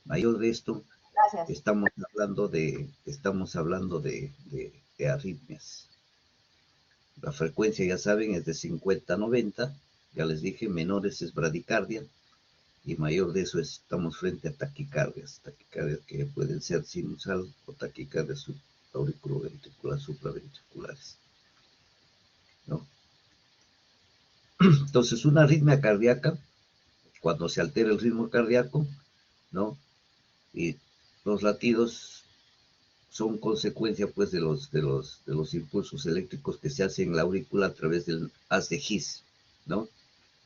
Mayor de esto, Gracias. estamos hablando de arritmias. La frecuencia, ya saben, es de 50 a 90. Ya les dije, menores es bradicardia. Y mayor de eso estamos frente a taquicardias que pueden ser sinusal o taquicardias auriculoventricular, supraventriculares, ¿no? Entonces, una arritmia cardíaca, cuando se altera el ritmo cardíaco, ¿no? Y los latidos son consecuencia, pues, de los impulsos eléctricos que se hacen en la aurícula a través del haz de His, ¿no?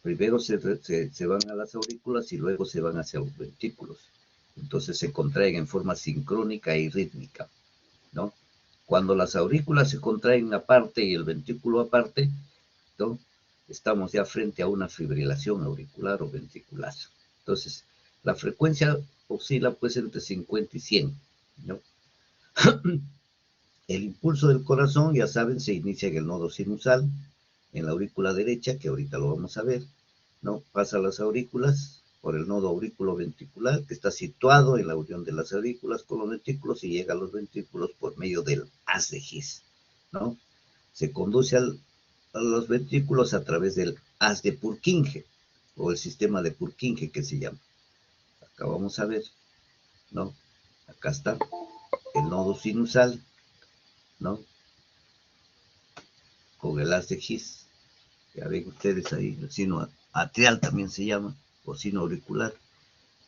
Primero se van a las aurículas y luego se van hacia los ventrículos. Entonces se contraen en forma sincrónica y rítmica, ¿no? Cuando las aurículas se contraen aparte y el ventrículo aparte, ¿no? Estamos ya frente a una fibrilación auricular o ventricular. Entonces, la frecuencia oscila pues entre 50 y 100, ¿no? El impulso del corazón, ya saben, se inicia en el nodo sinusal, en la aurícula derecha, que ahorita lo vamos a ver, ¿no? Pasa a las aurículas por el nodo aurículo-ventricular, que está situado en la unión de las aurículas con los ventrículos y llega a los ventrículos por medio del haz de His, ¿no? Se conduce a los ventrículos a través del haz de Purkinje, o el sistema de Purkinje que se llama. Acá vamos a ver, ¿no? Acá está el nodo sinusal, ¿no? Con el haz de His. Ya ven ustedes ahí, el sino atrial también se llama, o sino auricular.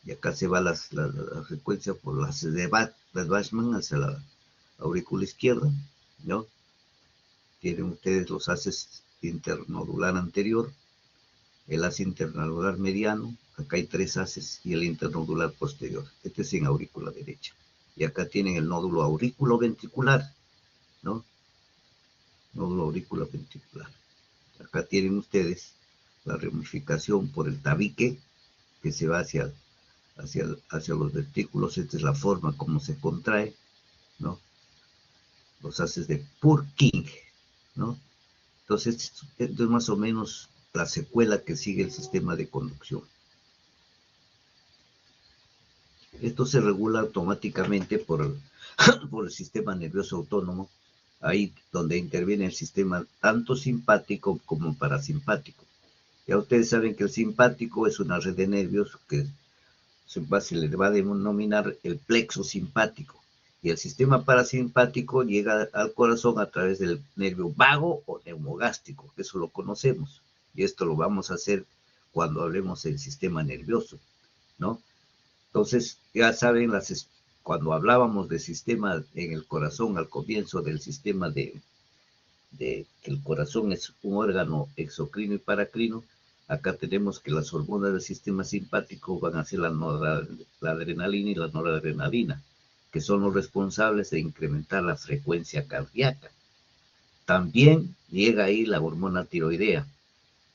Y acá se va la frecuencia por las de Bachmann hacia la aurícula izquierda, ¿no? Tienen ustedes los haces internodular anterior, el haz internodular mediano, acá hay 3 haces, y el internodular posterior. Este es en aurícula derecha. Y acá tienen el nódulo aurículo-ventricular, ¿no? Nódulo aurículo-ventricular. Acá tienen ustedes la ramificación por el tabique que se va hacia los ventrículos. Esta es la forma como se contrae, ¿no? Los haces de Purkinje, ¿no? Entonces, esto es más o menos la secuela que sigue el sistema de conducción. Esto se regula automáticamente por el sistema nervioso autónomo, ahí donde interviene el sistema tanto simpático como parasimpático. Ya ustedes saben que el simpático es una red de nervios que se le va a denominar el plexo simpático. Y el sistema parasimpático llega al corazón a través del nervio vago o neumogástrico, que eso lo conocemos. Y esto lo vamos a hacer cuando hablemos del sistema nervioso, ¿no? Entonces, ya saben, cuando hablábamos de sistema en el corazón, al comienzo del sistema de que el corazón es un órgano exocrino y paracrino, acá tenemos que las hormonas del sistema simpático van a ser la adrenalina y la noradrenalina, que son los responsables de incrementar la frecuencia cardíaca. También llega ahí la hormona tiroidea,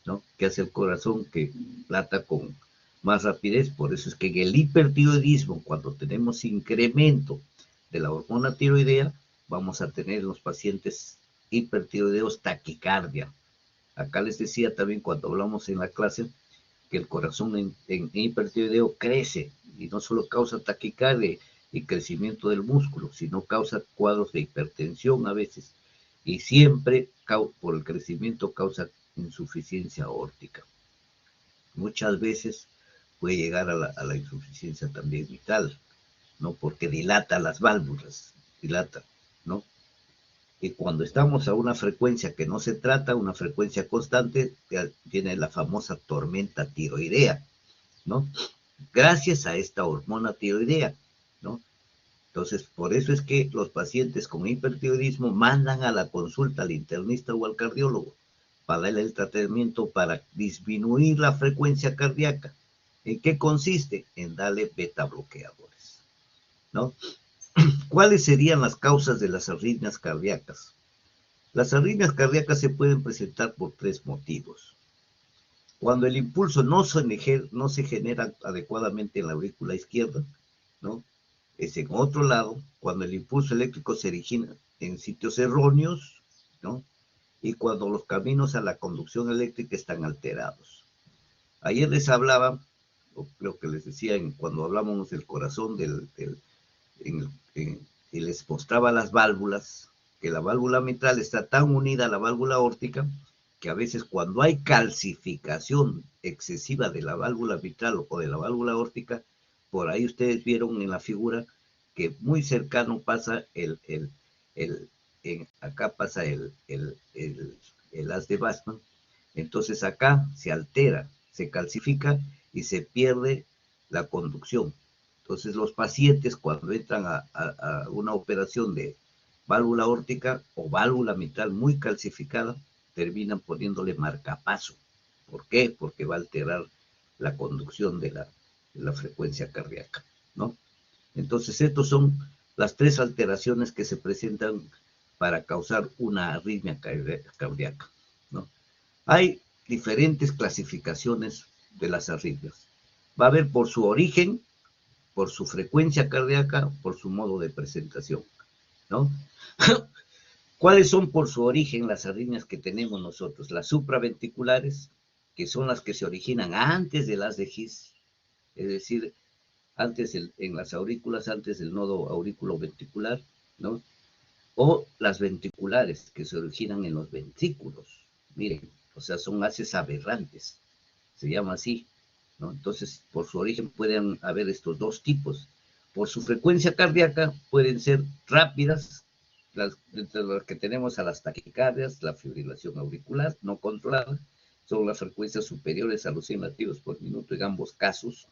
¿no? Que hace el corazón que lata con más rapidez. Por eso es que en el hipertiroidismo, cuando tenemos incremento de la hormona tiroidea, vamos a tener en los pacientes hipertiroideos taquicardia. Acá les decía también cuando hablamos en la clase que el corazón en hipertiroideo crece y no solo causa taquicardia y crecimiento del músculo, sino causa cuadros de hipertensión a veces y siempre por el crecimiento causa insuficiencia aórtica. Muchas veces puede llegar a la insuficiencia también vital, ¿no? Porque dilata las válvulas, dilata, ¿no? Y cuando estamos a una frecuencia que no se trata, una frecuencia constante, tiene la famosa tormenta tiroidea, ¿no? Gracias a esta hormona tiroidea, ¿no? Entonces, por eso es que los pacientes con hipertiroidismo mandan a la consulta al internista o al cardiólogo para darle el tratamiento para disminuir la frecuencia cardíaca. ¿En qué consiste? En darle beta bloqueadores, ¿no? ¿Cuáles serían las causas de las arritmias cardíacas? Las arritmias cardíacas se pueden presentar por 3 motivos. Cuando el impulso no se genera adecuadamente en la aurícula izquierda, ¿no? Es en otro lado, cuando el impulso eléctrico se origina en sitios erróneos, ¿no? Y cuando los caminos a la conducción eléctrica están alterados. Ayer les hablaba, creo que les decía cuando hablamos del corazón, y les mostraba las válvulas, que la válvula mitral está tan unida a la válvula aórtica que a veces cuando hay calcificación excesiva de la válvula mitral o de la válvula aórtica, por ahí ustedes vieron en la figura que muy cercano pasa acá pasa el haz de Bastman. Entonces acá se altera, se calcifica y se pierde la conducción. Entonces los pacientes cuando entran a una operación de válvula aórtica o válvula mitral muy calcificada, terminan poniéndole marcapaso. ¿Por qué? Porque va a alterar la conducción de la frecuencia cardíaca, ¿no? Entonces, estas son las tres alteraciones que se presentan para causar una arritmia cardíaca, ¿no? Hay diferentes clasificaciones de las arritmias. Va a haber por su origen, por su frecuencia cardíaca, por su modo de presentación, ¿no? ¿Cuáles son por su origen las arritmias que tenemos nosotros? Las supraventriculares, que son las que se originan antes del haz de His, es decir, antes en las aurículas, antes del nodo aurículo-ventricular, ¿no? O las ventriculares, que se originan en los ventrículos. Miren, o sea, son haces aberrantes, se llama así, ¿no? Entonces, por su origen pueden haber estos dos tipos. Por su frecuencia cardíaca pueden ser rápidas, entre las que tenemos a las taquicardias, la fibrilación auricular no controlada, son las frecuencias superiores a los 100 latidos por minuto en ambos casos.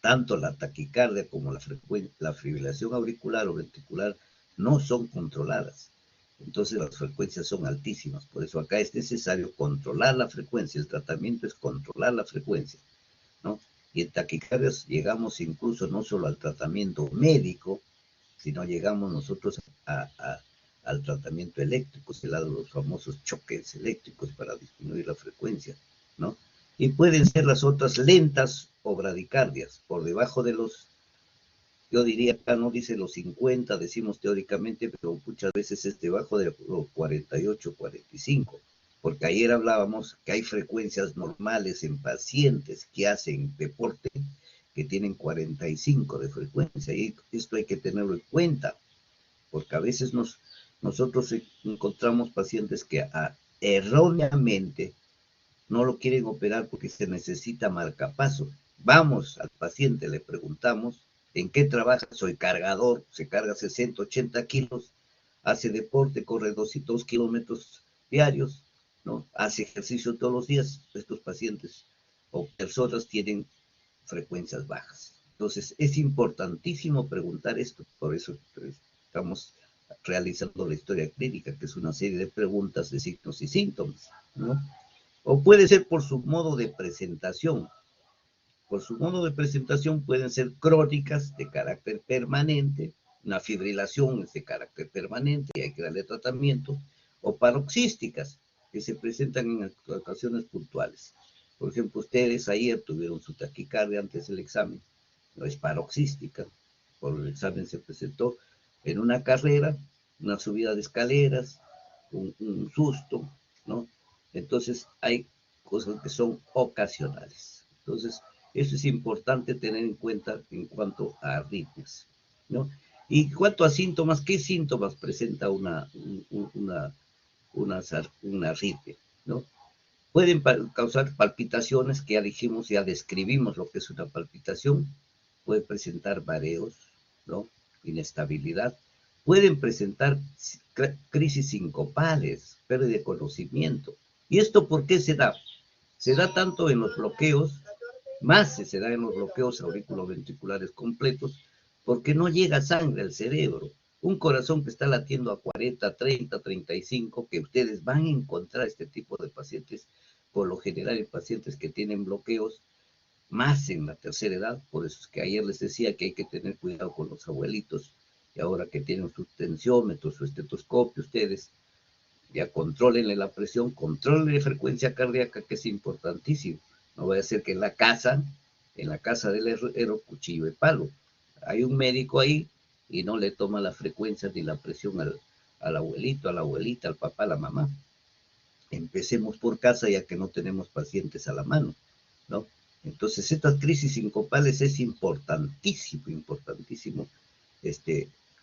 Tanto la taquicardia como la fibrilación auricular o ventricular no son controladas. Entonces las frecuencias son altísimas. Por eso acá es necesario controlar la frecuencia. El tratamiento es controlar la frecuencia, ¿no? Y en taquicardias llegamos incluso no solo al tratamiento médico, sino llegamos nosotros al tratamiento eléctrico, se dan los famosos choques eléctricos para disminuir la frecuencia, ¿no? Y pueden ser las otras lentas o bradicardias, por debajo de los, yo diría acá no dice los 50, decimos teóricamente, pero muchas veces es debajo de los 48, 45, porque ayer hablábamos que hay frecuencias normales en pacientes que hacen deporte que tienen 45 de frecuencia, y esto hay que tenerlo en cuenta, porque a veces nosotros encontramos pacientes que erróneamente no lo quieren operar porque se necesita marcapaso. Vamos al paciente, le preguntamos, ¿en qué trabaja? Soy cargador, se carga 60, 80 kilos, hace deporte, corre 2 kilómetros diarios, ¿no? Hace ejercicio todos los días. Estos pacientes o personas tienen frecuencias bajas. Entonces, es importantísimo preguntar esto, por eso estamos realizando la historia clínica, que es una serie de preguntas de signos y síntomas, ¿no? O puede ser por su modo de presentación. Por su modo de presentación pueden ser crónicas de carácter permanente, una fibrilación es de carácter permanente y hay que darle tratamiento, o paroxísticas, que se presentan en ocasiones puntuales. Por ejemplo, ustedes ayer tuvieron su taquicardia antes del examen, no es paroxística, por el examen se presentó en una carrera, una subida de escaleras, un susto, ¿no? Entonces hay cosas que son ocasionales. Entonces, eso es importante tener en cuenta en cuanto a arritmias, ¿no? Y en cuanto a síntomas, ¿qué síntomas presenta una arritmia, ¿no? Pueden causar palpitaciones, que ya dijimos, ya describimos lo que es una palpitación. Puede presentar mareos, ¿no? Inestabilidad. Pueden presentar crisis sincopales, pérdida de conocimiento. ¿Y esto por qué se da? Se da tanto en los bloqueos, más se da en los bloqueos auriculoventriculares completos, porque no llega sangre al cerebro. Un corazón que está latiendo a 40, 30, 35, que ustedes van a encontrar este tipo de pacientes, por lo general en pacientes que tienen bloqueos, más en la tercera edad. Por eso es que ayer les decía que hay que tener cuidado con los abuelitos, y ahora que tienen su tensiómetro, su estetoscopio, ustedes ya contrólenle la presión, contrólenle la frecuencia cardíaca, que es importantísimo. No vaya a ser que en la casa del herrero, cuchillo y palo. Hay un médico ahí y no le toma la frecuencia ni la presión al abuelito, a la abuelita, al papá, a la mamá. Empecemos por casa, ya que no tenemos pacientes a la mano, ¿no? Entonces, estas crisis sincopales es importantísimo,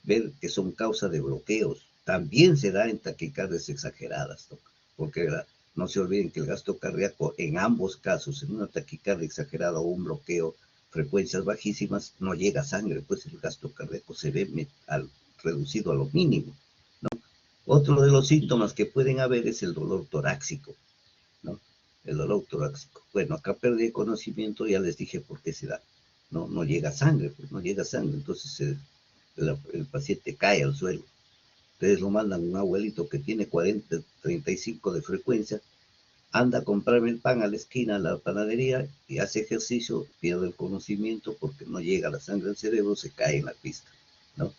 ver que son causa de bloqueos. También se da en taquicardias exageradas, ¿no? Porque no se olviden que el gasto cardíaco, en ambos casos, en una taquicardia exagerada o un bloqueo, frecuencias bajísimas, no llega sangre, pues el gasto cardíaco se ve reducido a lo mínimo, ¿no? Otro de los síntomas que pueden haber es el dolor torácico, ¿no? El dolor torácico. Bueno, acá perdí el conocimiento, ya les dije por qué se da. No llega sangre, pues no llega sangre, entonces el paciente cae al suelo. Ustedes lo mandan a un abuelito que tiene 40, 35 de frecuencia, anda a comprarme el pan a la esquina, a la panadería, y hace ejercicio, pierde el conocimiento porque no llega la sangre al cerebro, se cae en la pista, ¿no?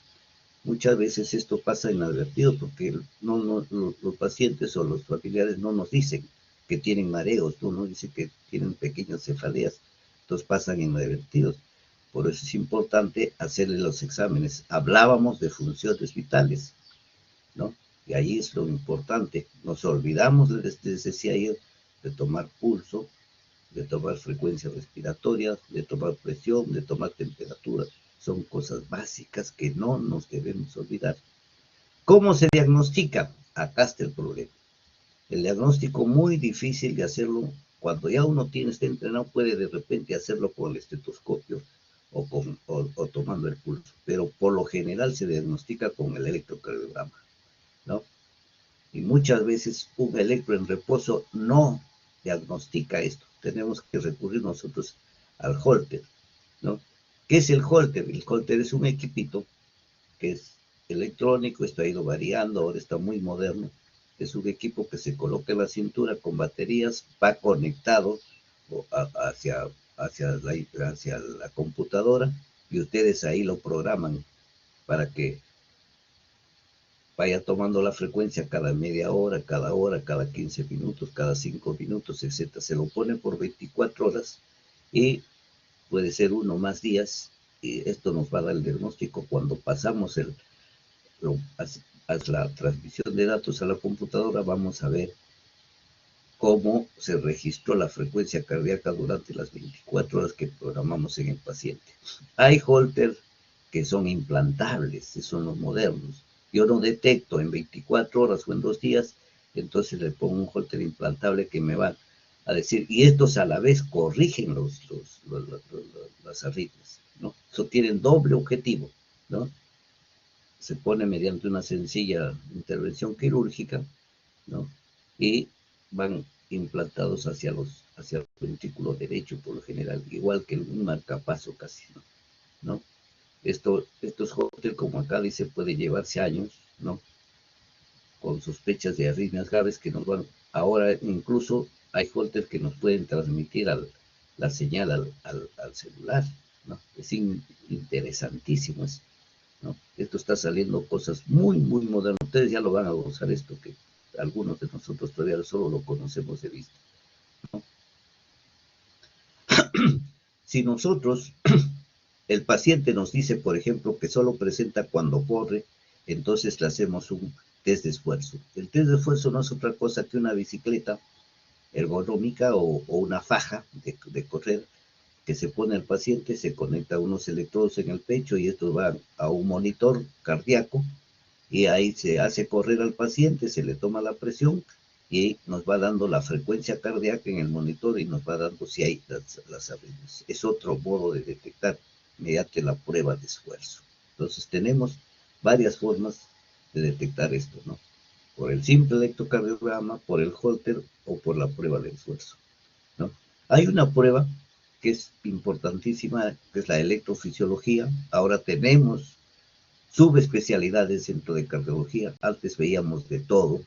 Muchas veces esto pasa inadvertido porque los pacientes o los familiares no nos dicen que tienen mareos, no nos dicen que tienen pequeñas cefaleas, entonces pasan inadvertidos. Por eso es importante hacerle los exámenes. Hablábamos de funciones vitales, ¿no? Y ahí es lo importante. Nos olvidamos, les decía ayer, de tomar pulso, de tomar frecuencia respiratoria, de tomar presión, de tomar temperatura. Son cosas básicas que no nos debemos olvidar. ¿Cómo se diagnostica? Acá está el problema. El diagnóstico muy difícil de hacerlo. Cuando ya uno está entrenado, puede de repente hacerlo con el estetoscopio o tomando el pulso. Pero por lo general se diagnostica con el electrocardiograma, ¿no? Y muchas veces un electro en reposo no diagnostica esto. Tenemos que recurrir nosotros al Holter, ¿no? ¿Qué es el Holter? El Holter es un equipito que es electrónico, esto ha ido variando, ahora está muy moderno. Es un equipo que se coloca en la cintura con baterías, va conectado hacia la computadora y ustedes ahí lo programan para que vaya tomando la frecuencia cada media hora, cada 15 minutos, cada 5 minutos, etc. Se lo pone por 24 horas y puede ser uno más días, y esto nos va a dar el diagnóstico. Cuando pasamos la transmisión de datos a la computadora, vamos a ver cómo se registró la frecuencia cardíaca durante las 24 horas que programamos en el paciente. Hay Holter que son implantables, que son los modernos. Yo no detecto en 24 horas o en 2 días, entonces le pongo un Holter implantable que me va a decir, y estos a la vez corrigen las arritmias, ¿no? Eso tienen doble objetivo, ¿no? Se pone mediante una sencilla intervención quirúrgica, ¿no? Y van implantados hacia el ventrículo derecho por lo general, igual que un marcapaso casi, ¿no? Estos Holter, como acá dice, puede llevarse años, ¿no? Con sospechas de arritmias graves que nos van, ahora incluso hay Holter que nos pueden transmitir la señal al celular, ¿no? Es interesantísimo eso, ¿no? Esto está saliendo cosas muy, muy modernas. Ustedes ya lo van a gozar esto, que algunos de nosotros todavía solo lo conocemos de vista, ¿no? Si nosotros, el paciente nos dice, por ejemplo, que solo presenta cuando corre, entonces le hacemos un test de esfuerzo. El test de esfuerzo no es otra cosa que una bicicleta ergonómica o una faja de correr que se pone al paciente, se conecta unos electrodos en el pecho y estos van a un monitor cardíaco y ahí se hace correr al paciente, se le toma la presión y nos va dando la frecuencia cardíaca en el monitor y nos va dando si hay las arritmias. Es otro modo de detectar mediante la prueba de esfuerzo. Entonces tenemos varias formas de detectar esto, ¿no? Por el simple electrocardiograma, por el Holter o por la prueba de esfuerzo, ¿no? Hay una prueba que es importantísima, que es la electrofisiología. Ahora tenemos subespecialidades dentro de cardiología. Antes veíamos de todo.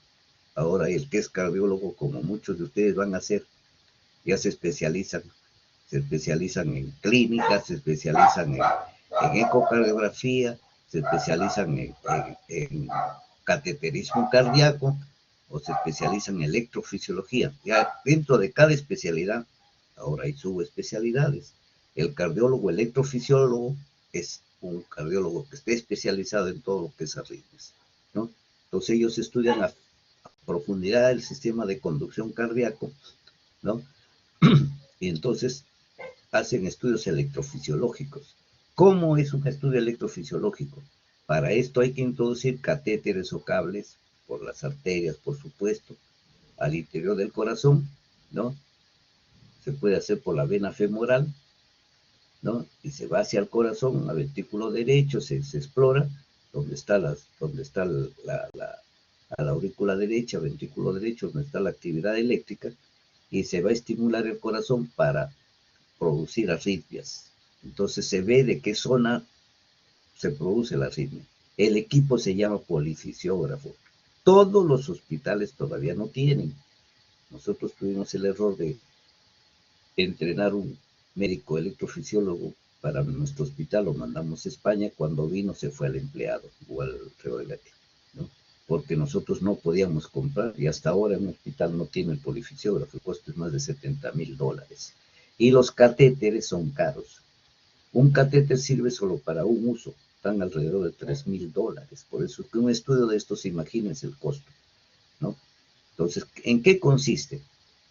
Ahora el que es cardiólogo, como muchos de ustedes van a ser, ya se especializan en clínicas, se especializan en ecocardiografía, se especializan en cateterismo cardíaco o se especializan en electrofisiología. Ya dentro de cada especialidad, ahora hay subespecialidades. El cardiólogo electrofisiólogo es un cardiólogo que esté especializado en todo lo que es arritmias, ¿no? Entonces ellos estudian a profundidad el sistema de conducción cardíaco, ¿no? Y entonces hacen estudios electrofisiológicos. ¿Cómo es un estudio electrofisiológico? Para esto hay que introducir catéteres o cables por las arterias, por supuesto, al interior del corazón, ¿no? Se puede hacer por la vena femoral, ¿no? Y se va hacia el corazón, al ventrículo derecho, se explora donde está, a la aurícula derecha, ventrículo derecho, donde está la actividad eléctrica, y se va a estimular el corazón para producir arritmias. Entonces se ve de qué zona se produce la arritmia. El equipo se llama polifisiógrafo. Todos los hospitales todavía no tienen. Nosotros tuvimos el error de entrenar un médico electrofisiólogo para nuestro hospital, lo mandamos a España, cuando vino se fue al empleado o al relegate, ¿no? Porque nosotros no podíamos comprar y hasta ahora un hospital no tiene el polifisiógrafo, el costo es más de $70,000. Y los catéteres son caros. Un catéter sirve solo para un uso, están alrededor de $3,000. Por eso que un estudio de estos, imagínense el costo, ¿no? Entonces, ¿en qué consiste?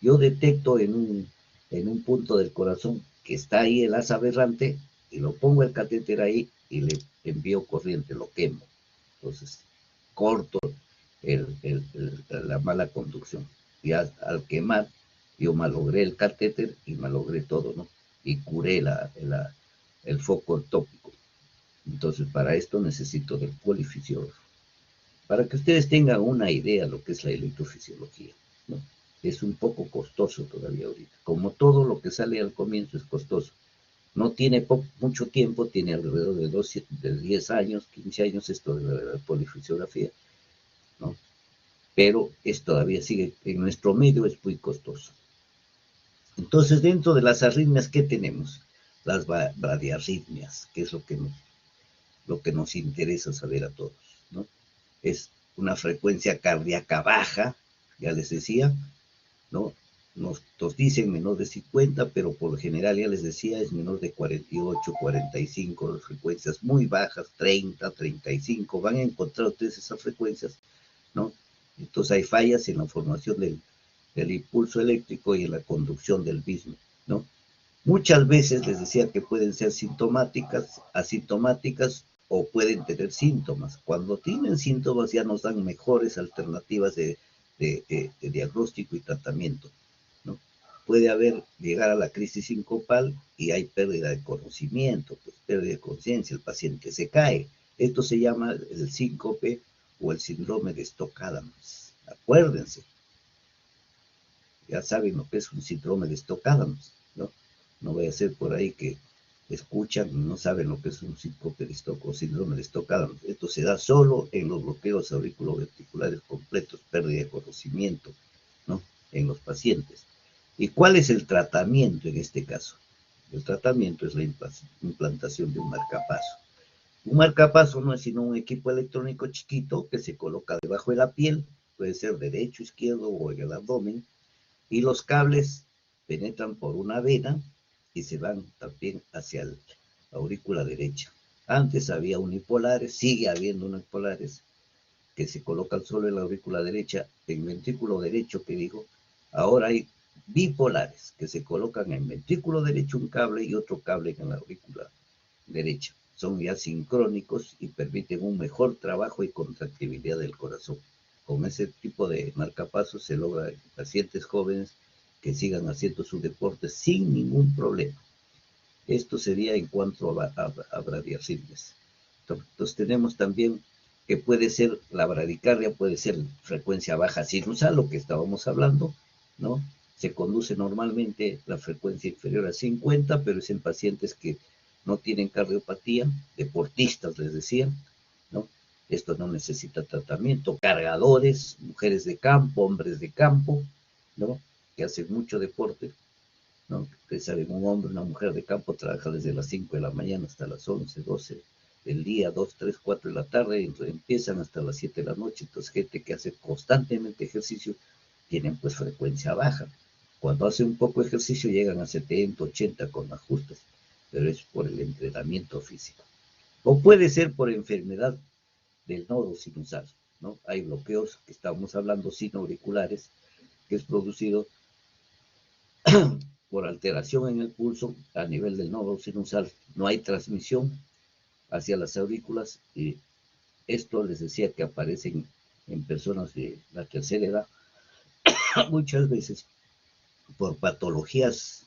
Yo detecto en un punto del corazón que está ahí el asa aberrante y lo pongo el catéter ahí y le envío corriente, lo quemo. Entonces, corto la mala conducción. Y al quemar, yo malogré el catéter y malogré todo, ¿no? Y curé el foco tópico. Entonces, para esto necesito del polifisiógrafo. Para que ustedes tengan una idea de lo que es la electrofisiología, ¿no? Es un poco costoso todavía ahorita. Como todo lo que sale al comienzo es costoso. No tiene mucho tiempo, tiene alrededor de 10 años, 15 años esto de la polifisiografía, ¿no? Pero todavía sigue, en nuestro medio es muy costoso. Entonces, dentro de las arritmias, ¿qué tenemos? Las bradiarritmias, que es lo que nos interesa saber a todos, ¿no? Es una frecuencia cardíaca baja, ya les decía, ¿no? Nos dicen menor de 50, pero por lo general, ya les decía, es menor de 48, 45, frecuencias muy bajas, 30, 35, van a encontrar ustedes esas frecuencias, ¿no? Entonces hay fallas en la formación del impulso eléctrico y en la conducción del mismo, ¿no? Muchas veces les decía que pueden ser sintomáticas, asintomáticas o pueden tener síntomas. Cuando tienen síntomas ya nos dan mejores alternativas de diagnóstico y tratamiento, ¿no? Puede llegar a la crisis sincopal y hay pérdida de conocimiento, pues pérdida de conciencia, el paciente se cae. Esto se llama el síncope o el síndrome de Stokes-Adams. Acuérdense, ya saben lo que es un síndrome de Stokes-Adams, ¿no? No vaya a ser por ahí que escuchan y no saben lo que es un síncope de Stokes o síndrome de Stokes-Adams. Esto se da solo en los bloqueos auriculoventriculares completos, pérdida de conocimiento, ¿no? En los pacientes. ¿Y cuál es el tratamiento en este caso? El tratamiento es la implantación de un marcapaso. Un marcapaso no es sino un equipo electrónico chiquito que se coloca debajo de la piel, puede ser derecho, izquierdo o en el abdomen, y los cables penetran por una vena y se van también hacia la aurícula derecha. Antes había unipolares, sigue habiendo unipolares que se colocan solo en la aurícula derecha, en ventrículo derecho que digo. Ahora hay bipolares que se colocan en ventrículo derecho un cable y otro cable en la aurícula derecha. Son ya sincrónicos y permiten un mejor trabajo y contractibilidad del corazón. Con ese tipo de marcapasos se logra en pacientes jóvenes que sigan haciendo su deporte sin ningún problema. Esto sería en cuanto a bradiarritmias. Entonces tenemos también que puede ser la bradicardia, puede ser frecuencia baja sinusal, lo que estábamos hablando, ¿no? Se conduce normalmente la frecuencia inferior a 50, pero es en pacientes que no tienen cardiopatía, deportistas les decía, ¿no? Esto no necesita tratamiento, cargadores, mujeres de campo, hombres de campo, ¿no? Que hacen mucho deporte, ¿no? Ustedes saben, un hombre, una mujer de campo trabaja desde las 5 de la mañana hasta las 11, 12 del día, 2, 3, 4 de la tarde, y empiezan hasta las 7 de la noche. Entonces, gente que hace constantemente ejercicio tienen pues frecuencia baja. Cuando hace un poco de ejercicio llegan a 70, 80 con ajustes, pero es por el entrenamiento físico. O puede ser por enfermedad del nodo sinusal, ¿no? Hay bloqueos que estamos hablando sinoauriculares, que es producido por alteración en el pulso a nivel del nodo sinusal. No hay transmisión hacia las aurículas y esto les decía que aparece en personas de la tercera edad, muchas veces por patologías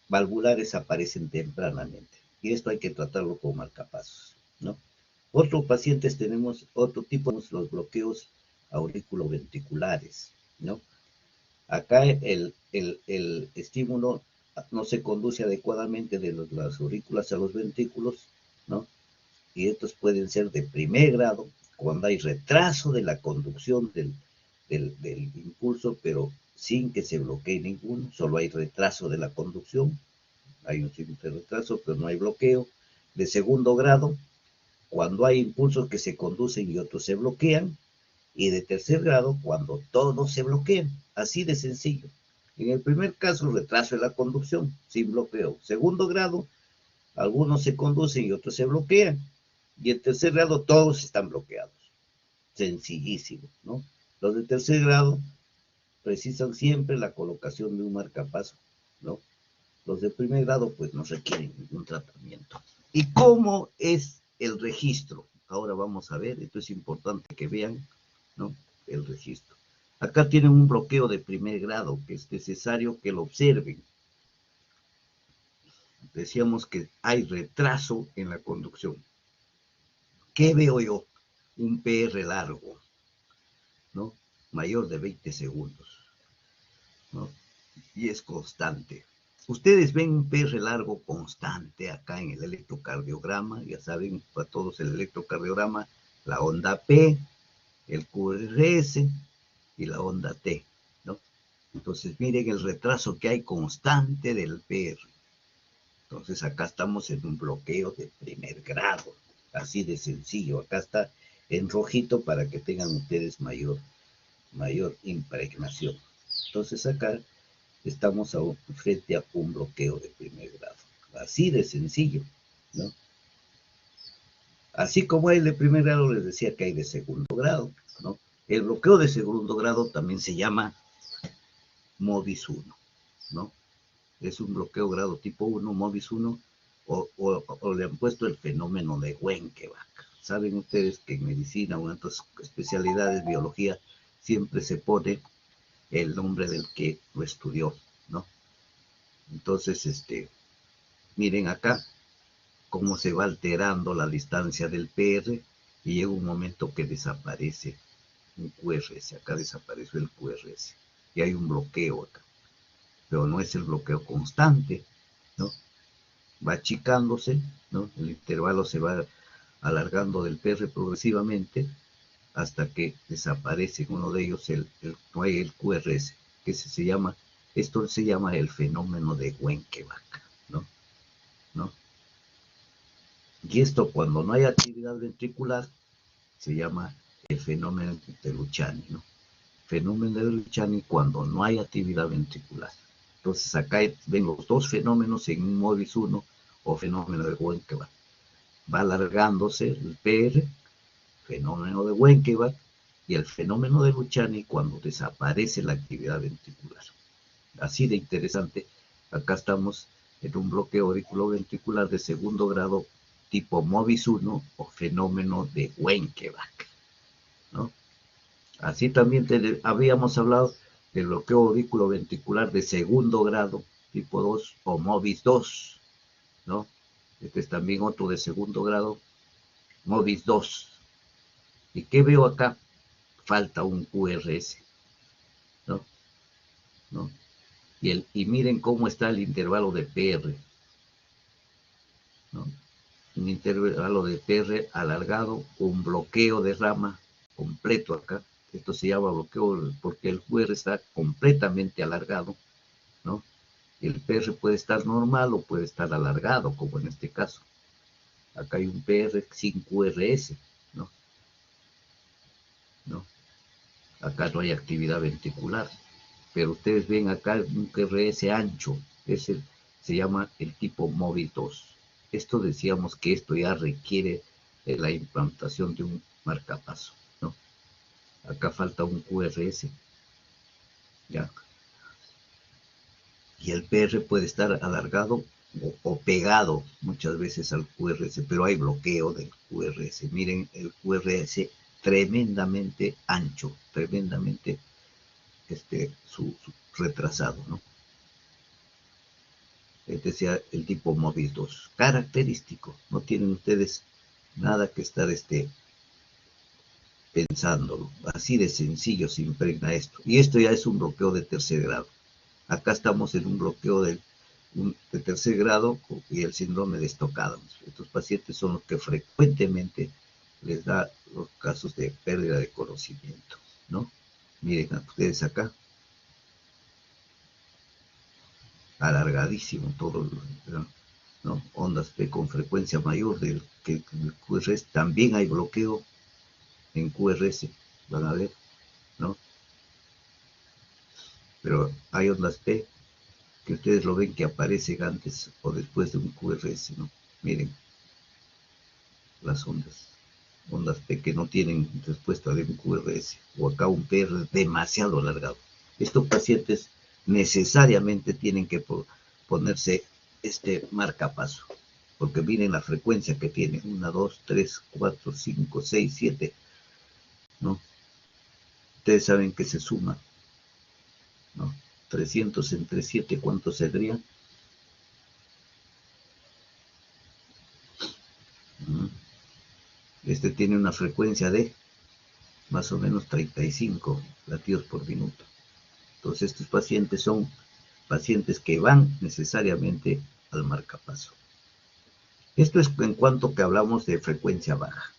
valvulares aparecen tempranamente. Y esto hay que tratarlo con marcapasos, ¿no? Otros pacientes tenemos otro tipo, los bloqueos auriculoventriculares, ¿no? Acá el estímulo no se conduce adecuadamente de las aurículas a los ventrículos, ¿no? Y estos pueden ser de primer grado, cuando hay retraso de la conducción del impulso, pero sin que se bloquee ninguno, solo hay retraso de la conducción, hay un simple retraso, pero no hay bloqueo. De segundo grado, cuando hay impulsos que se conducen y otros se bloquean, y de tercer grado, cuando todos se bloquean, así de sencillo. En el primer caso, retraso de la conducción, sin bloqueo. Segundo grado, algunos se conducen y otros se bloquean. Y en tercer grado, todos están bloqueados. Sencillísimo, ¿no? Los de tercer grado precisan siempre la colocación de un marcapaso, ¿no? Los de primer grado, pues, no requieren ningún tratamiento. ¿Y cómo es el registro? Ahora vamos a ver, esto es importante que vean, ¿no? El registro. Acá tienen un bloqueo de primer grado, que es necesario que lo observen. Decíamos que hay retraso en la conducción. ¿Qué veo yo? Un PR largo, ¿no? Mayor de 20 segundos, ¿no? Y es constante. Ustedes ven un PR largo constante acá en el electrocardiograma, ya saben, para todos el electrocardiograma, la onda P, el QRS y la onda T, ¿no? Entonces miren el retraso que hay constante del PR. Entonces acá estamos en un bloqueo de primer grado, así de sencillo. Acá está en rojito para que tengan ustedes mayor impregnación. Entonces acá estamos frente a un bloqueo de primer grado. Así de sencillo, ¿no? Así como hay de primer grado, les decía que hay de segundo grado, ¿no? El bloqueo de segundo grado también se llama MODIS 1, ¿no? Es un bloqueo grado tipo 1, MODIS 1, o le han puesto el fenómeno de Wenckebach. Saben ustedes que en medicina o en otras especialidades, biología, siempre se pone el nombre del que lo estudió, ¿no? Entonces, miren acá cómo se va alterando la distancia del PR y llega un momento que desaparece un QRS. Acá desapareció el QRS y hay un bloqueo acá, pero no es el bloqueo constante, ¿no? Va achicándose, ¿no? El intervalo se va alargando del PR progresivamente hasta que desaparece en uno de ellos no hay el QRS, que esto se llama el fenómeno de Wenckebach, ¿no? ¿No? Y esto cuando no hay actividad ventricular se llama el fenómeno de Luciani, ¿no? Fenómeno de Luciani cuando no hay actividad ventricular. Entonces acá ven los dos fenómenos en un MODIS 1 o fenómeno de Wenckebach. Va alargándose el PR, fenómeno de Wenckebach, y el fenómeno de Luciani cuando desaparece la actividad ventricular. Así de interesante, acá estamos en un bloqueo auriculoventricular de segundo grado tipo MODIS 1 o fenómeno de Wenckebach, ¿no? Así también habíamos hablado del bloqueo auriculoventricular de segundo grado tipo 2 o MODIS 2, ¿no? Este es también otro de segundo grado, MODIS 2. ¿Y qué veo acá? Falta un QRS, ¿no? ¿No? Y miren cómo está el intervalo de PR, ¿no? Un intervalo de PR alargado, un bloqueo de rama completo acá. Esto se llama bloqueo porque el QR está completamente alargado, ¿no? El PR puede estar normal o puede estar alargado, como en este caso. Acá hay un PR sin QRS, ¿no? ¿No? Acá no hay actividad ventricular. Pero ustedes ven acá un QRS ancho, se llama el tipo MODIS 2. Esto decíamos que esto ya requiere la implantación de un marcapaso, ¿no? Acá falta un QRS, ¿ya? Y el PR puede estar alargado o pegado muchas veces al QRS, pero hay bloqueo del QRS. Miren, el QRS tremendamente ancho, tremendamente su retrasado, ¿no? Este sea el tipo MODIS 2, característico. No tienen ustedes nada que estar pensándolo. Así de sencillo se impregna esto. Y esto ya es un bloqueo de tercer grado. Acá estamos en un bloqueo de tercer grado y el síndrome de Estocolmo. Estos pacientes son los que frecuentemente les da los casos de pérdida de conocimiento, ¿no? Miren ustedes acá, alargadísimo todo, ¿no? Ondas P con frecuencia mayor del que el QRS. También hay bloqueo en QRS, van a ver, ¿no? Pero hay ondas P que ustedes lo ven que aparecen antes o después de un QRS, ¿no? Miren, las ondas P que no tienen respuesta de un QRS, o acá un PR demasiado alargado. Estos pacientes necesariamente tienen que ponerse marcapaso, porque miren la frecuencia que tiene, 1, 2, 3, 4, 5, 6, 7, ¿no? Ustedes saben que se suma, ¿no? 300 entre 7, ¿cuánto sería? Este tiene una frecuencia de más o menos 35 latidos por minuto. Entonces estos pacientes son pacientes que van necesariamente al marcapaso. Esto es en cuanto que hablamos de frecuencia baja.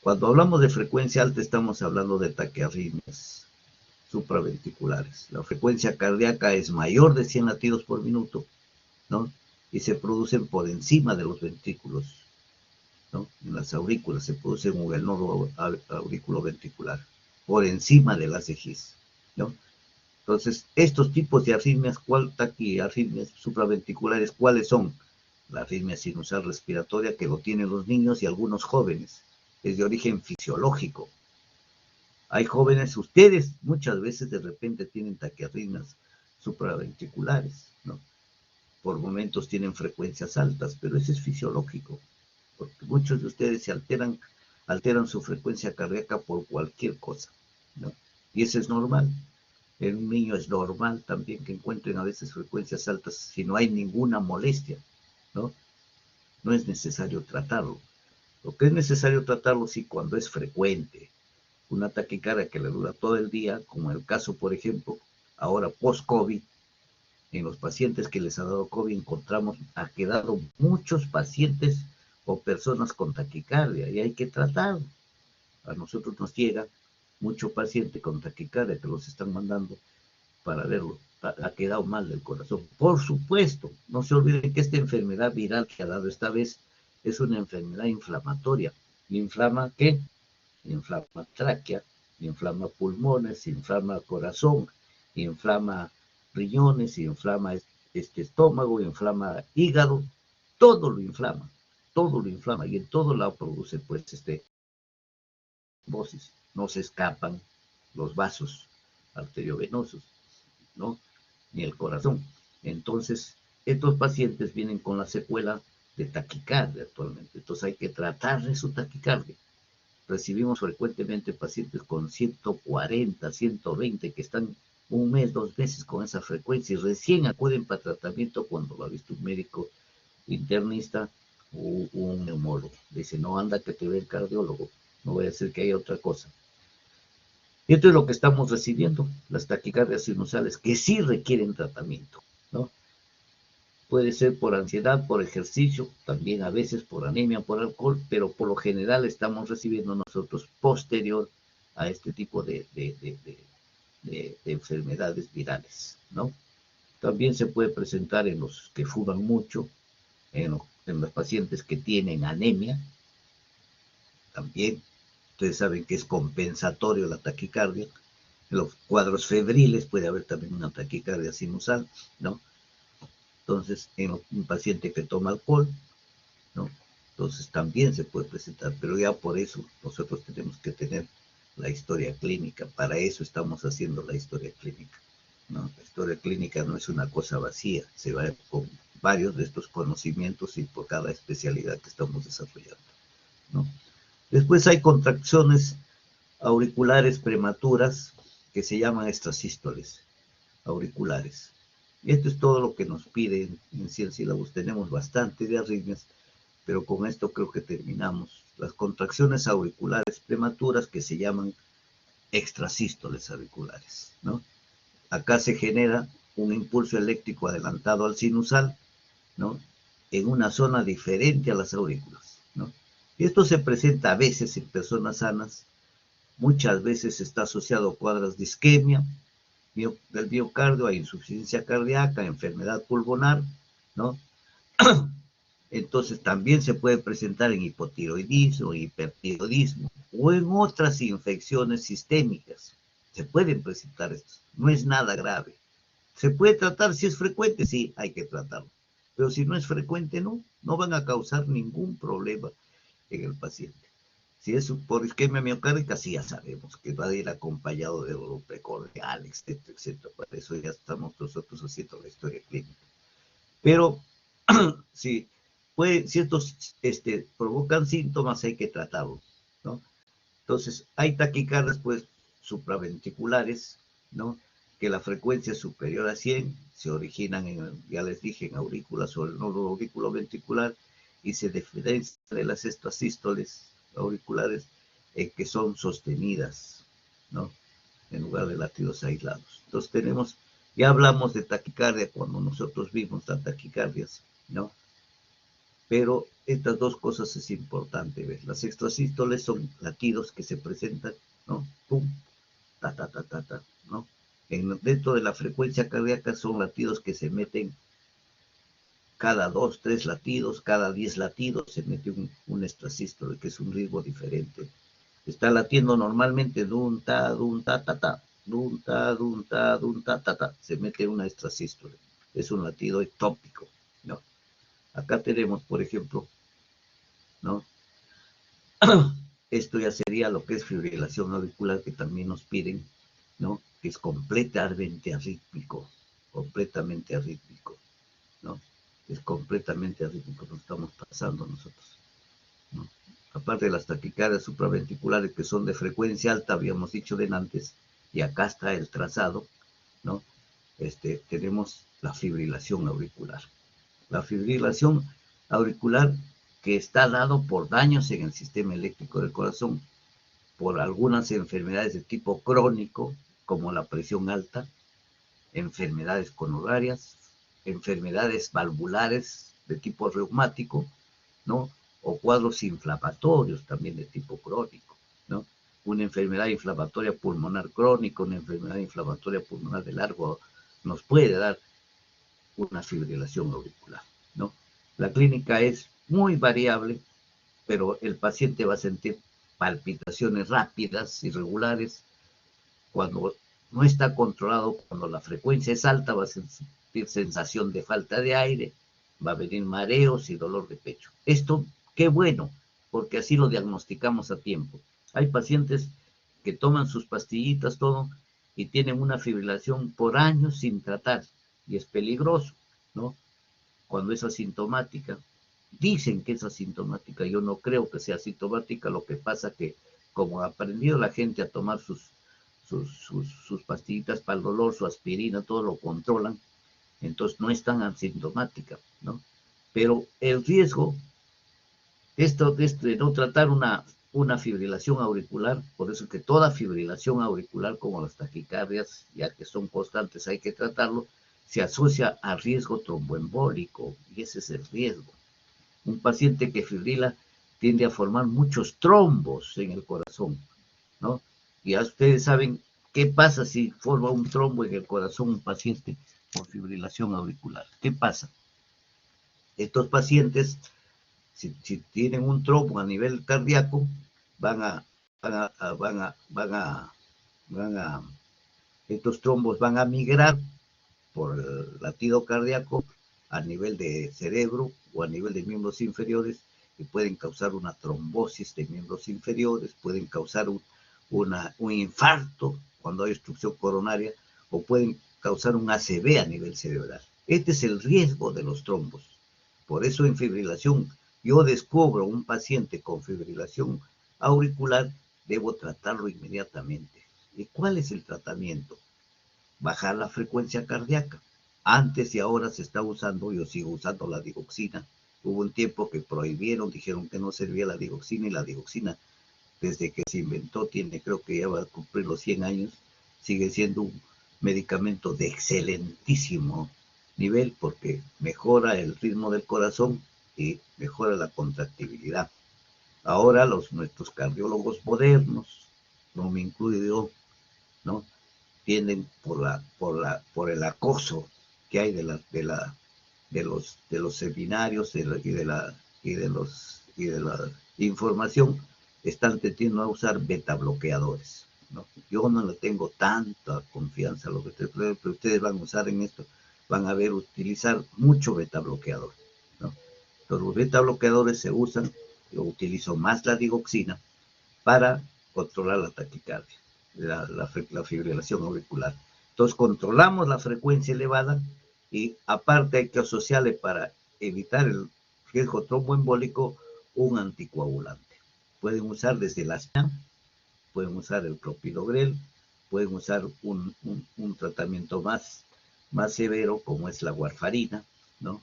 Cuando hablamos de frecuencia alta estamos hablando de taquiarritmias supraventriculares. La frecuencia cardíaca es mayor de 100 latidos por minuto, ¿no? Y se producen por encima de los ventrículos, ¿no? En las aurículas se produce en el nodo auriculoventricular, por encima de las EGIs, ¿no? Entonces, estos tipos de arritmias, taquiarritmias supraventriculares, ¿cuáles son? La arritmia sinusal respiratoria, que lo tienen los niños y algunos jóvenes, es de origen fisiológico. Hay jóvenes, ustedes muchas veces de repente tienen taquiarritmias supraventriculares, ¿no? Por momentos tienen frecuencias altas, pero eso es fisiológico, porque muchos de ustedes se alteran su frecuencia cardíaca por cualquier cosa, ¿no? Y eso es normal. En un niño es normal también que encuentren a veces frecuencias altas si no hay ninguna molestia, ¿no? No es necesario tratarlo. Lo que es necesario tratarlo sí cuando es frecuente. Una taquicardia que le dura todo el día, como el caso, por ejemplo, ahora post-COVID, en los pacientes que les ha dado COVID encontramos, ha quedado muchos pacientes o personas con taquicardia y hay que tratarlo. A nosotros nos llega mucho paciente con taquicardia que los están mandando para verlo. Ha quedado mal del corazón. Por supuesto, no se olviden que esta enfermedad viral que ha dado esta vez es una enfermedad inflamatoria. ¿Inflama qué? Inflama tráquea, inflama pulmones, inflama corazón, inflama riñones, inflama estómago, inflama hígado, todo lo inflama y en todo lo produce pues trombosis. No se escapan los vasos arteriovenosos, ¿no? Ni el corazón. Entonces, estos pacientes vienen con la secuela de taquicardia actualmente. Entonces hay que tratar de su taquicardia. Recibimos frecuentemente pacientes con 140, 120 que están un mes, 2 meses con esa frecuencia y recién acuden para tratamiento cuando lo ha visto un médico internista o un neumólogo. Dice, no, anda que te ve el cardiólogo, no voy a decir que haya otra cosa. Y esto es lo que estamos recibiendo, las taquicardias sinusales, que sí requieren tratamiento, ¿no? Puede ser por ansiedad, por ejercicio, también a veces por anemia, por alcohol, pero por lo general estamos recibiendo nosotros posterior a este tipo de enfermedades virales, ¿no? También se puede presentar en los que fuman mucho, en los pacientes que tienen anemia, también. Ustedes saben que es compensatorio la taquicardia. En los cuadros febriles puede haber también una taquicardia sinusal, ¿no? Entonces, en un paciente que toma alcohol, ¿no? Entonces también se puede presentar, pero ya por eso nosotros tenemos que tener la historia clínica. Para eso estamos haciendo la historia clínica. ¿no? La historia clínica no es una cosa vacía, se va con varios de estos conocimientos y por cada especialidad que estamos desarrollando, ¿no? Después hay contracciones auriculares prematuras que se llaman extrasístoles auriculares. Y esto es todo lo que nos piden en Ciencialabus. Tenemos bastante de arritmias, pero con esto creo que terminamos. Las contracciones auriculares prematuras que se llaman extrasístoles auriculares, ¿no? Acá se genera un impulso eléctrico adelantado al sinusal, ¿no? En una zona diferente a las aurículas, ¿no? Y esto se presenta a veces en personas sanas, muchas veces está asociado a cuadros de isquemia del miocardio, a insuficiencia cardíaca, enfermedad pulmonar, ¿no? Entonces también se puede presentar en hipotiroidismo, hipertiroidismo o en otras infecciones sistémicas. Se pueden presentar estos, no es nada grave. ¿Se puede tratar si es frecuente? Sí, hay que tratarlo. Pero si no es frecuente, no van a causar ningún problema en el paciente. Si es por isquemia miocárdica, sí ya sabemos que va a ir acompañado de dolor precordial, etcétera, etcétera. Para eso ya estamos nosotros haciendo la historia clínica. Pero si, si estos provocan síntomas, hay que tratarlos, ¿no? Entonces, hay taquicardias, pues, supraventriculares, ¿no? Que la frecuencia es superior a 100, se originan, ya les dije, en aurículas o el nodo aurículo ventricular, y se diferencia de las extrasístoles auriculares que son sostenidas, ¿no? En lugar de latidos aislados. Entonces tenemos, ya hablamos de taquicardia cuando nosotros vimos las taquicardias, ¿no? Pero estas dos cosas es importante ver. Las extrasístoles son latidos que se presentan, ¿no? Pum, ta, ta, ta, ta, ta, ¿no? Dentro de la frecuencia cardíaca son latidos que se meten cada 2, 3 latidos, cada 10 latidos se mete un extrasístole, que es un ritmo diferente. Está latiendo normalmente dun, ta, ta, ta, dun, ta, dun, ta, ta. Se mete una extrasístole. Es un latido ectópico, ¿no? Acá tenemos, por ejemplo, ¿no? Esto ya sería lo que es fibrilación auricular, que también nos piden, ¿no? Que es completamente arrítmico, ¿no? Es completamente arrítmico, nos estamos pasando nosotros, ¿no? Aparte de las taquicardias supraventriculares que son de frecuencia alta, habíamos dicho de antes, y acá está el trazado, ¿no? Tenemos la fibrilación auricular. La fibrilación auricular que está dado por daños en el sistema eléctrico del corazón, por algunas enfermedades de tipo crónico, como la presión alta, enfermedades coronarias, enfermedades valvulares de tipo reumático, ¿no? O cuadros inflamatorios también de tipo crónico, ¿no? Una enfermedad inflamatoria pulmonar crónica, una enfermedad inflamatoria pulmonar de largo, nos puede dar una fibrilación auricular, ¿no? La clínica es muy variable, pero el paciente va a sentir palpitaciones rápidas, irregulares, cuando no está controlado, cuando la frecuencia es alta, va a sentir sensación de falta de aire, va a venir mareos y dolor de pecho. Esto, qué bueno, porque así lo diagnosticamos a tiempo. Hay pacientes que toman sus pastillitas, todo, y tienen una fibrilación por años sin tratar, y es peligroso, ¿no? Cuando es asintomática. Dicen que es asintomática, yo no creo que sea asintomática, lo que pasa que como ha aprendido la gente a tomar sus pastillitas para el dolor, su aspirina, todo lo controlan, entonces no es tan asintomática, ¿no? Pero el riesgo de no tratar una fibrilación auricular, por eso que toda fibrilación auricular, como las taquicardias, ya que son constantes, hay que tratarlo, se asocia a riesgo tromboembólico, y ese es el riesgo. Un paciente que fibrila tiende a formar muchos trombos en el corazón, ¿no? Y ya ustedes saben qué pasa si forma un trombo en el corazón un paciente por fibrilación auricular. ¿Qué pasa? Estos pacientes, si tienen un trombo a nivel cardíaco, estos trombos van a migrar por el latido cardíaco a nivel de cerebro o a nivel de miembros inferiores y pueden causar una trombosis de miembros inferiores, pueden causar un infarto cuando hay obstrucción coronaria o pueden causar un ACV a nivel cerebral. Este es el riesgo de los trombos. Por eso en fibrilación, yo descubro un paciente con fibrilación auricular, debo tratarlo inmediatamente. ¿Y cuál es el tratamiento? Bajar la frecuencia cardíaca. Antes y ahora se está usando, yo sigo usando la digoxina. Hubo un tiempo que prohibieron, dijeron que no servía la digoxina, y la digoxina, desde que se inventó, creo que ya va a cumplir los 100 años, sigue siendo un medicamento de excelentísimo nivel porque mejora el ritmo del corazón y mejora la contractibilidad. Ahora nuestros cardiólogos modernos, no me incluyo, ¿no?, tienden por el acoso que hay de los seminarios y de la información, están tendiendo a usar beta bloqueadores, ¿no? Yo no le tengo tanta confianza a los beta bloqueadores, pero ustedes van a usar en esto, van a ver utilizar mucho beta bloqueador, ¿no? Entonces, los beta bloqueadores se usan, yo utilizo más la digoxina para controlar la taquicardia, la fibrilación auricular. Entonces controlamos la frecuencia elevada y aparte hay que asociarle, para evitar el riesgo tromboembólico, un anticoagulante. Pueden usar desde la aspirina, pueden usar el clopidogrel, pueden usar un tratamiento más severo como es la warfarina, ¿no?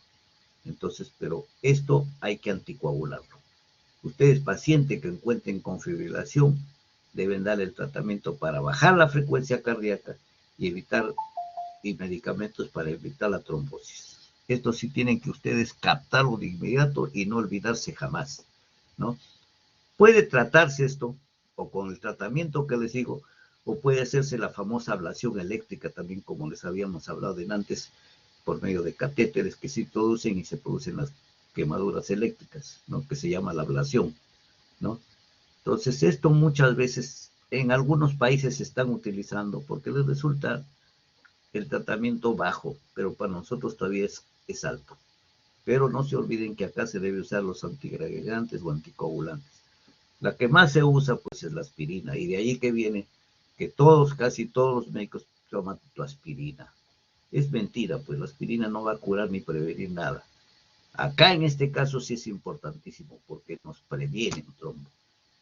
Entonces, pero esto hay que anticoagularlo. Ustedes, pacientes que encuentren con fibrilación, deben dar el tratamiento para bajar la frecuencia cardíaca y medicamentos para evitar la trombosis. Esto sí tienen que ustedes captarlo de inmediato y no olvidarse jamás, ¿no? Puede tratarse esto, o con el tratamiento que les digo, o puede hacerse la famosa ablación eléctrica también, como les habíamos hablado antes, por medio de catéteres que se introducen y se producen las quemaduras eléctricas, ¿no?, que se llama la ablación, ¿no? Entonces, esto muchas veces en algunos países se están utilizando porque les resulta el tratamiento bajo, pero para nosotros todavía es alto. Pero no se olviden que acá se debe usar los antiagregantes o anticoagulantes. La que más se usa, pues, es la aspirina, y de ahí que viene que casi todos los médicos toman tu aspirina. Es mentira, pues la aspirina no va a curar ni prevenir nada. Acá en este caso sí es importantísimo porque nos previene un trombo,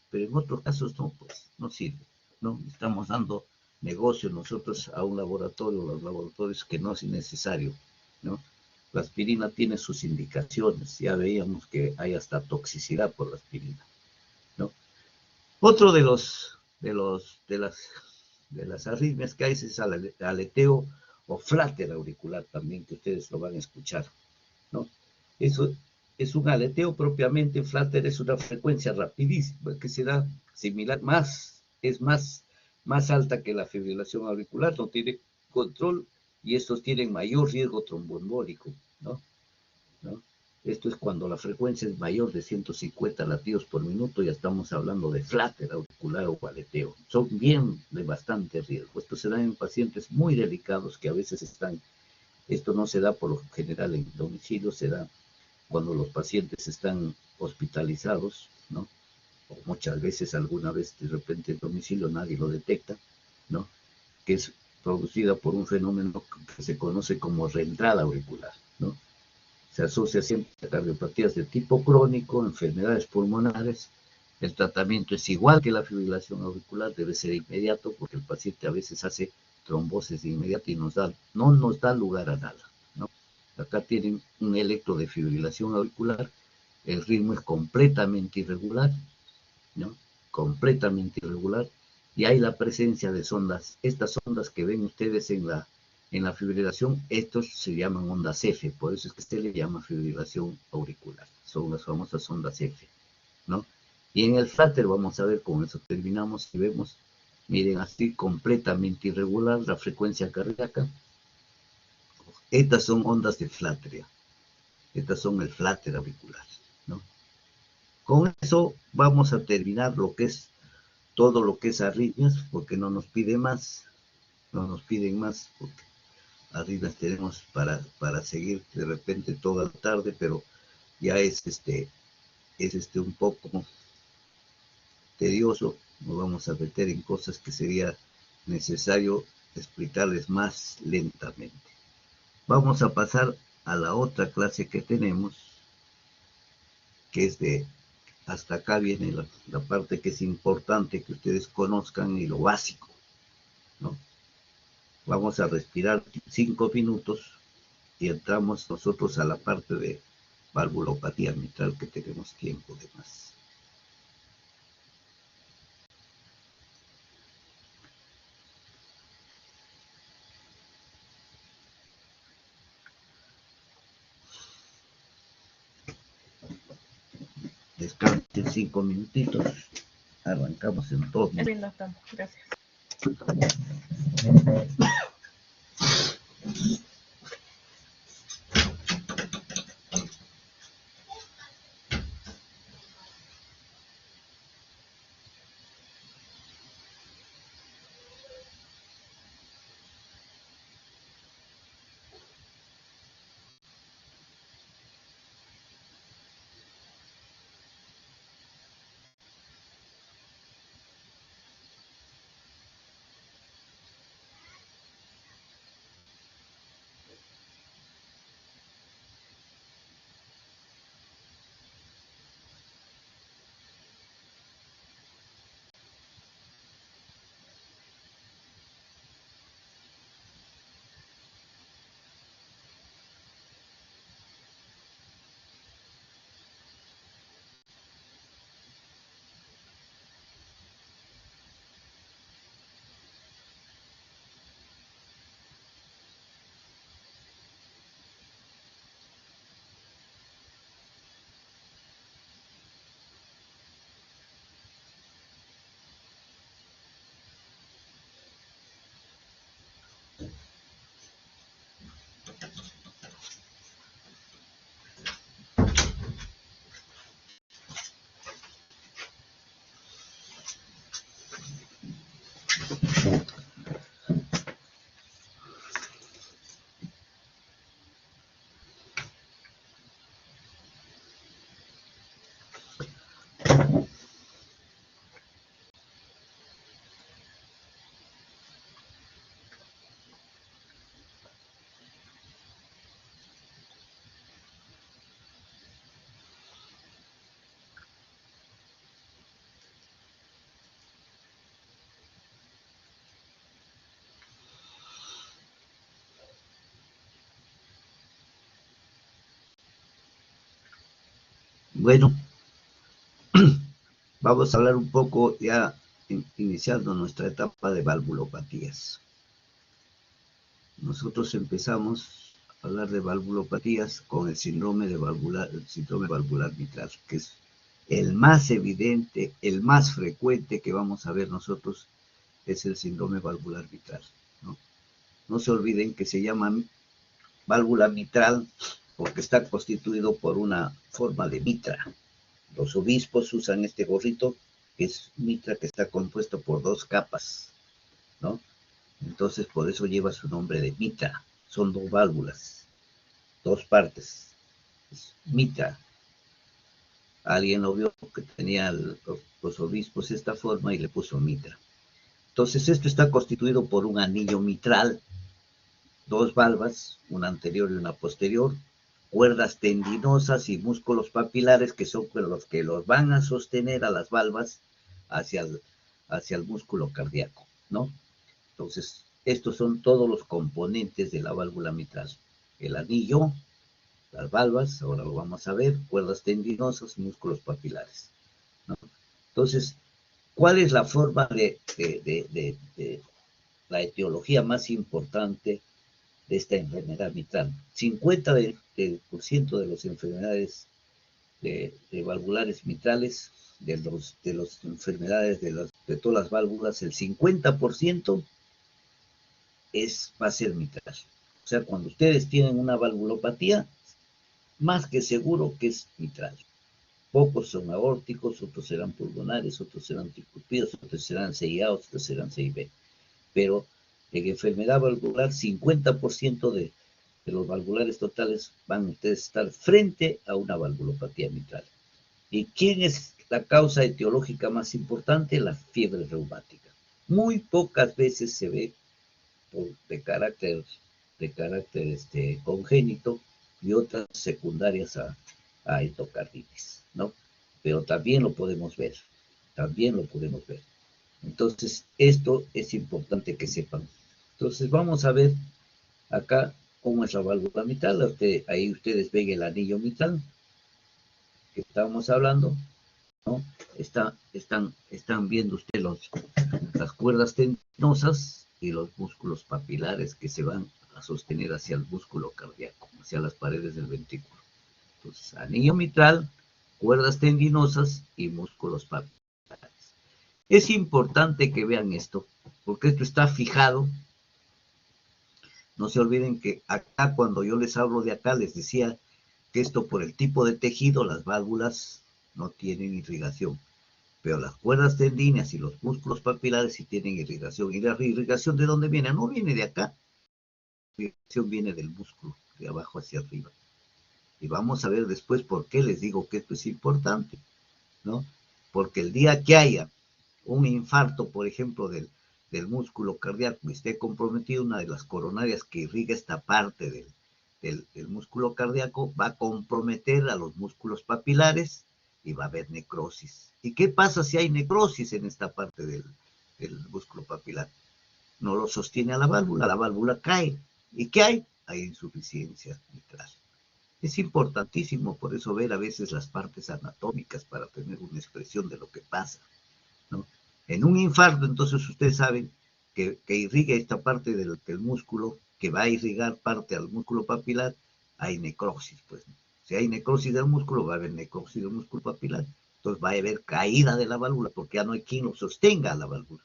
pero en otros casos no, pues no sirve, ¿no? Estamos dando negocio nosotros a un laboratorio, los laboratorios, que no es necesario, ¿no? La aspirina tiene sus indicaciones, ya veíamos que hay hasta toxicidad por la aspirina, ¿no? Otro de las arritmias que hay es el aleteo o flatter auricular también, que ustedes lo van a escuchar, ¿no? Eso es un aleteo propiamente. Flatter es una frecuencia rapidísima que se da similar, es más alta que la fibrilación auricular, no tiene control, y estos tienen mayor riesgo tromboembólico, ¿no? ¿No? Esto es cuando la frecuencia es mayor de 150 latidos por minuto, ya estamos hablando de flatter auricular o aleteo. Son bien de bastante riesgo. Esto se da en pacientes muy delicados que a veces esto no se da por lo general en domicilio, se da cuando los pacientes están hospitalizados, ¿no? O muchas veces, alguna vez de repente en domicilio nadie lo detecta, ¿no? Que es producida por un fenómeno que se conoce como reentrada auricular, ¿no? Se asocia siempre a cardiopatías de tipo crónico, enfermedades pulmonares. El tratamiento es igual que la fibrilación auricular, debe ser inmediato porque el paciente a veces hace trombosis de inmediato y no nos da lugar a nada, ¿no? Acá tienen un electro de fibrilación auricular, el ritmo es completamente irregular, ¿no? Completamente irregular, y hay la presencia de ondas. Estas ondas que ven ustedes en la fibrilación, estos se llaman ondas F, por eso es que se le llama fibrilación auricular, son las famosas ondas F, ¿no? Y en el flatter vamos a ver, con eso terminamos, y vemos, miren, así completamente irregular la frecuencia cardíaca. Estas son ondas de flatter, estas son el flatter auricular, ¿no? Con eso vamos a terminar todo lo que es arritmias, porque no nos piden más, porque arritmias tenemos para seguir de repente toda la tarde, pero ya es un poco tedioso. Nos vamos a meter en cosas que sería necesario explicarles más lentamente. Vamos a pasar a la otra clase que tenemos, que es de, hasta acá viene la parte que es importante que ustedes conozcan y lo básico, ¿no? Vamos a respirar 5 minutos y entramos nosotros a la parte de valvulopatía mitral, que tenemos tiempo de más. Descansen 5 minutitos. Arrancamos en 2 minutos. No estamos, gracias. Bueno, vamos a hablar un poco ya iniciando nuestra etapa de valvulopatías. Nosotros empezamos a hablar de valvulopatías con el síndrome valvular mitral, que es el más evidente, el más frecuente que vamos a ver nosotros, es el síndrome valvular mitral, ¿no? No se olviden que se llama válvula mitral porque está constituido por una forma de mitra. Los obispos usan este gorrito, que es mitra, que está compuesto por 2 capas, ¿no? Entonces, por eso lleva su nombre de mitra. Son 2 válvulas, 2 partes. Es mitra. Alguien lo vio que tenía los obispos esta forma y le puso mitra. Entonces, esto está constituido por un anillo mitral, 2 valvas, una anterior y una posterior, cuerdas tendinosas y músculos papilares que son los que los van a sostener a las valvas hacia el músculo cardíaco, ¿no? Entonces, estos son todos los componentes de la válvula mitral. El anillo, las valvas, ahora lo vamos a ver, cuerdas tendinosas, músculos papilares, ¿no? Entonces, ¿cuál es la forma de la etiología más importante de esta enfermedad mitral? 50% de las enfermedades de valvulares mitrales, de las enfermedades de todas las válvulas, el 50% va a ser mitral. O sea, cuando ustedes tienen una valvulopatía, más que seguro que es mitral. Pocos son aórticos, otros serán pulmonares, otros serán tricuspidos, otros serán CIA, otros serán CIB. Pero en enfermedad valvular, 50% de los valvulares totales van ustedes a estar frente a una valvulopatía mitral. ¿Y quién es la causa etiológica más importante? La fiebre reumática. Muy pocas veces se ve de carácter congénito y otras secundarias a endocarditis, ¿no? Pero también lo podemos ver. Entonces, esto es importante que sepan. Entonces, vamos a ver acá cómo es la válvula mitral. Ahí ustedes ven el anillo mitral que estábamos hablando, ¿no? Están viendo ustedes las cuerdas tendinosas y los músculos papilares que se van a sostener hacia el músculo cardíaco, hacia las paredes del ventrículo. Entonces, anillo mitral, cuerdas tendinosas y músculos papilares. Es importante que vean esto, porque esto está fijado. No se olviden que acá, cuando yo les hablo de acá, les decía que esto por el tipo de tejido, las válvulas no tienen irrigación, pero las cuerdas tendíneas y los músculos papilares sí tienen irrigación. ¿Y la irrigación de dónde viene? No viene de acá, la irrigación viene del músculo, de abajo hacia arriba. Y vamos a ver después por qué les digo que esto es importante, ¿no? Porque el día que haya un infarto, por ejemplo, del músculo cardíaco y esté comprometido, una de las coronarias que irriga esta parte del músculo cardíaco va a comprometer a los músculos papilares y va a haber necrosis. ¿Y qué pasa si hay necrosis en esta parte del músculo papilar? No lo sostiene a la válvula cae. ¿Y qué hay? Hay insuficiencia mitral. Es importantísimo por eso ver a veces las partes anatómicas para tener una expresión de lo que pasa, ¿no? En un infarto, entonces ustedes saben que irriga esta parte del músculo, que va a irrigar parte al músculo papilar, hay necrosis, pues. Si hay necrosis del músculo, va a haber necrosis del músculo papilar. Entonces va a haber caída de la válvula, porque ya no hay quien lo sostenga a la válvula.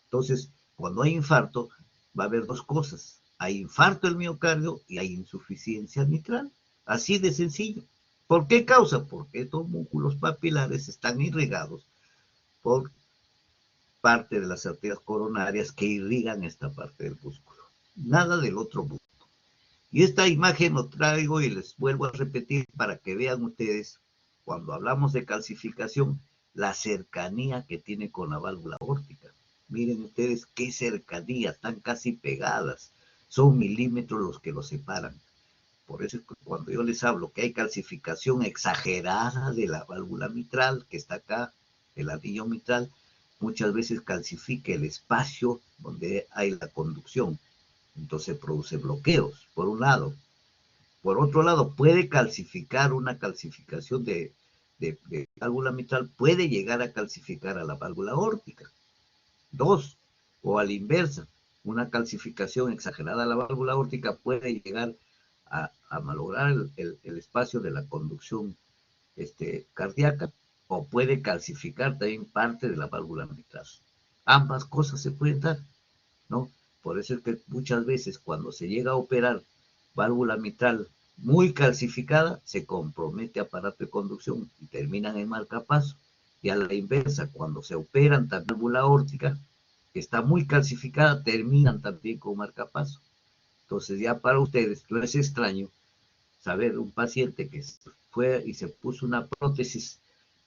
Entonces, cuando hay infarto, va a haber dos cosas. Hay infarto del miocardio y hay insuficiencia mitral. Así de sencillo. ¿Por qué causa? Porque estos músculos papilares están irrigados por parte de las arterias coronarias que irrigan esta parte del músculo. Nada del otro mundo. Y esta imagen lo traigo y les vuelvo a repetir para que vean ustedes, cuando hablamos de calcificación, la cercanía que tiene con la válvula aórtica. Miren ustedes qué cercanía, están casi pegadas. Son milímetros los que los separan. Por eso es que cuando yo les hablo que hay calcificación exagerada de la válvula mitral, que está acá, el anillo mitral, muchas veces calcifica el espacio donde hay la conducción. Entonces produce bloqueos, por un lado. Por otro lado, puede calcificar una calcificación de válvula mitral, puede llegar a calcificar a la válvula aórtica. Dos, o a la inversa, una calcificación exagerada a la válvula aórtica puede llegar a malograr el espacio de la conducción cardíaca, o puede calcificar también parte de la válvula mitral. Ambas cosas se pueden dar, ¿no? Por eso es que muchas veces cuando se llega a operar válvula mitral muy calcificada, se compromete aparato de conducción y terminan en marcapaso. Y a la inversa, cuando se operan también válvula aórtica, que está muy calcificada, terminan también con marcapaso. Entonces ya para ustedes no es extraño saber un paciente que fue y se puso una prótesis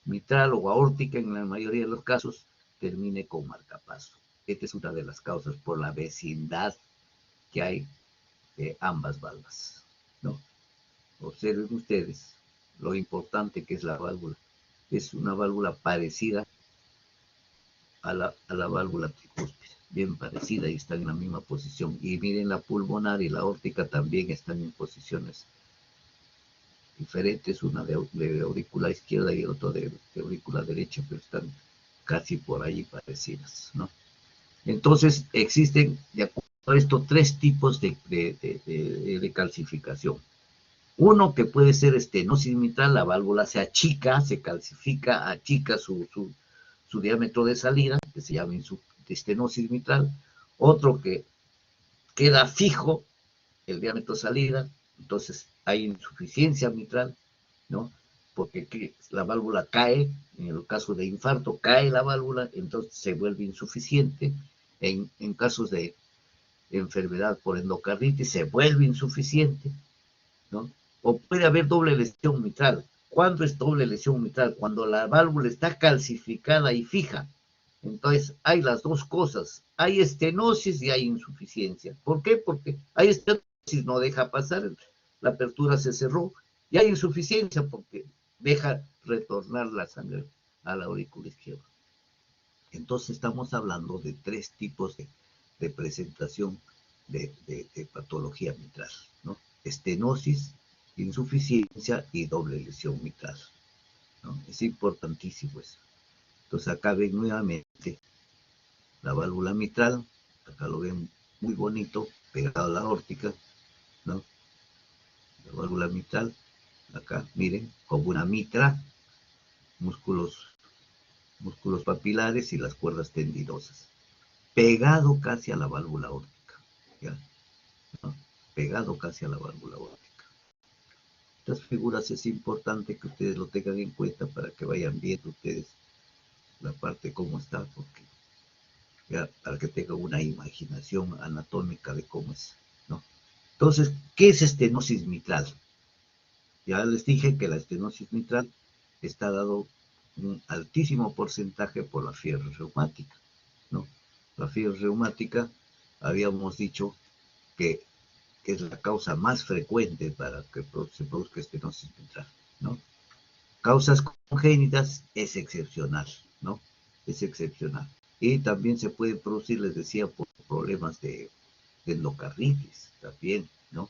mitral o aórtica, en la mayoría de los casos, termine con marcapaso. Esta es una de las causas por la vecindad que hay de ambas válvulas, ¿no? Observen ustedes lo importante que es la válvula. Es una válvula parecida a la válvula tricúspide, bien parecida, y están en la misma posición. Y miren, la pulmonar y la aórtica también están en posiciones diferentes, una de aurícula izquierda y otra de aurícula derecha, pero están casi por ahí parecidas, ¿no? Entonces, existen, de acuerdo a esto, tres tipos de calcificación. Uno que puede ser estenosis mitral, la válvula se achica, se calcifica, achica su diámetro de salida, que se llama estenosis mitral. Otro que queda fijo el diámetro de salida, entonces hay insuficiencia mitral, ¿no? Porque la válvula cae, en el caso de infarto, cae la válvula, entonces se vuelve insuficiente. En casos de enfermedad por endocarditis se vuelve insuficiente, ¿no? O puede haber doble lesión mitral. ¿Cuándo es doble lesión mitral? Cuando la válvula está calcificada y fija, Entonces, hay las dos cosas. Hay estenosis y hay insuficiencia. ¿Por qué? Porque hay estenosis, no deja pasar, la apertura se cerró, y hay insuficiencia porque deja retornar la sangre a la aurícula izquierda. Entonces, estamos hablando de tres tipos de presentación de patología mitral, ¿no? Estenosis, insuficiencia y doble lesión mitral, ¿no? Es importantísimo eso. Entonces, acá ven nuevamente la válvula mitral, acá lo ven muy bonito, pegado a la aórtica, ¿no? La válvula mitral, acá, miren, como una mitra, músculos, músculos papilares y las cuerdas tendinosas, pegado casi a la válvula aórtica, ¿ya? ¿No? Pegado casi a la válvula aórtica. Estas figuras es importante que ustedes lo tengan en cuenta para que vayan viendo ustedes la parte cómo está, porque ya, para que tengan una imaginación anatómica de cómo es, ¿no? Entonces, ¿qué es estenosis mitral? Ya les dije que la estenosis mitral está dado un altísimo porcentaje por la fiebre reumática, ¿no? La fiebre reumática, habíamos dicho que es la causa más frecuente para que se produzca estenosis mitral, ¿no? Causas congénitas es excepcional, ¿no? Es excepcional. Y también se puede producir, les decía, por problemas de endocarditis, también, ¿no?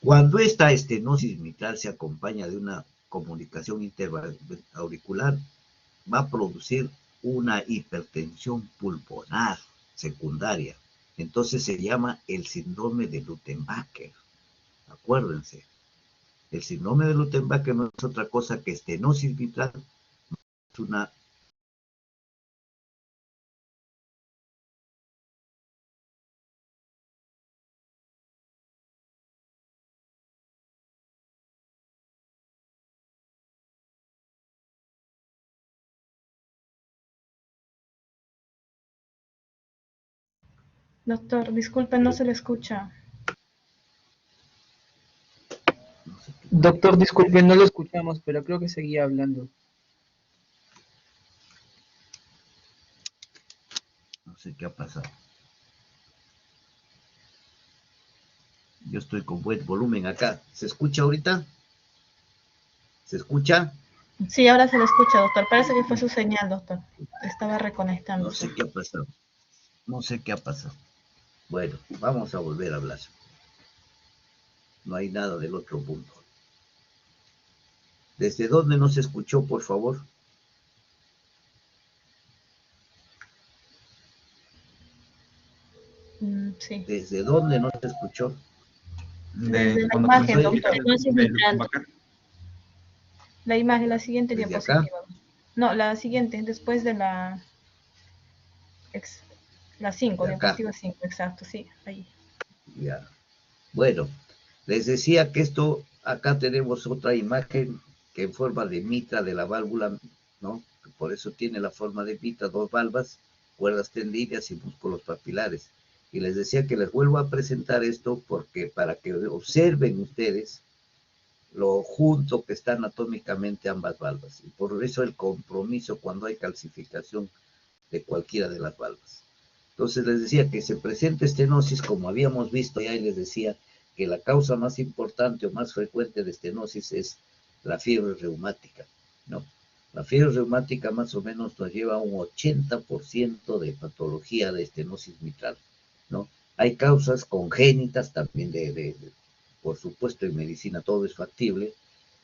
Cuando esta estenosis mitral se acompaña de una comunicación interauricular, va a producir una hipertensión pulmonar secundaria. Entonces se llama el síndrome de Luttenbacher. Acuérdense, el síndrome de Luttenbacher no es otra cosa que estenosis mitral, es una... Doctor, disculpe, no se le escucha. No sé Doctor, disculpe, no lo escuchamos, pero creo que seguía hablando. no sé qué ha pasado. Yo estoy con buen volumen acá. ¿Se escucha ahorita? ¿Se escucha? Sí, ahora se le escucha, doctor. Parece que fue su señal, doctor. Estaba No reconectándose. sé qué ha pasado. No sé qué ha pasado. Bueno, vamos a volver a hablar. No hay nada del otro mundo. ¿Desde dónde nos escuchó, por favor? Sí. ¿Desde dónde nos escuchó? Desde la Cuando imagen, comenzó doctor. el Luttenbacher. La imagen, la siguiente ¿Desde acá? diapositiva. No, la siguiente, después de la... La 5, De acá. diapositiva 5, exacto, sí, ahí. Ya. Bueno, les decía que esto, acá tenemos otra imagen que en forma de mitra de la válvula, ¿no? Por eso tiene la forma de mitra, dos valvas, cuerdas tendinias y músculos papilares. Y les decía que les vuelvo a presentar esto porque para que observen ustedes lo junto que están anatómicamente ambas valvas. Y por eso el compromiso cuando hay calcificación de cualquiera de las valvas. Entonces les decía que se presenta estenosis, como habíamos visto ya, y les decía que la causa más importante o más frecuente de estenosis es la fiebre reumática, ¿no? La fiebre reumática más o menos nos lleva a un 80% de patología de estenosis mitral, ¿no? Hay causas congénitas también por supuesto en medicina todo es factible,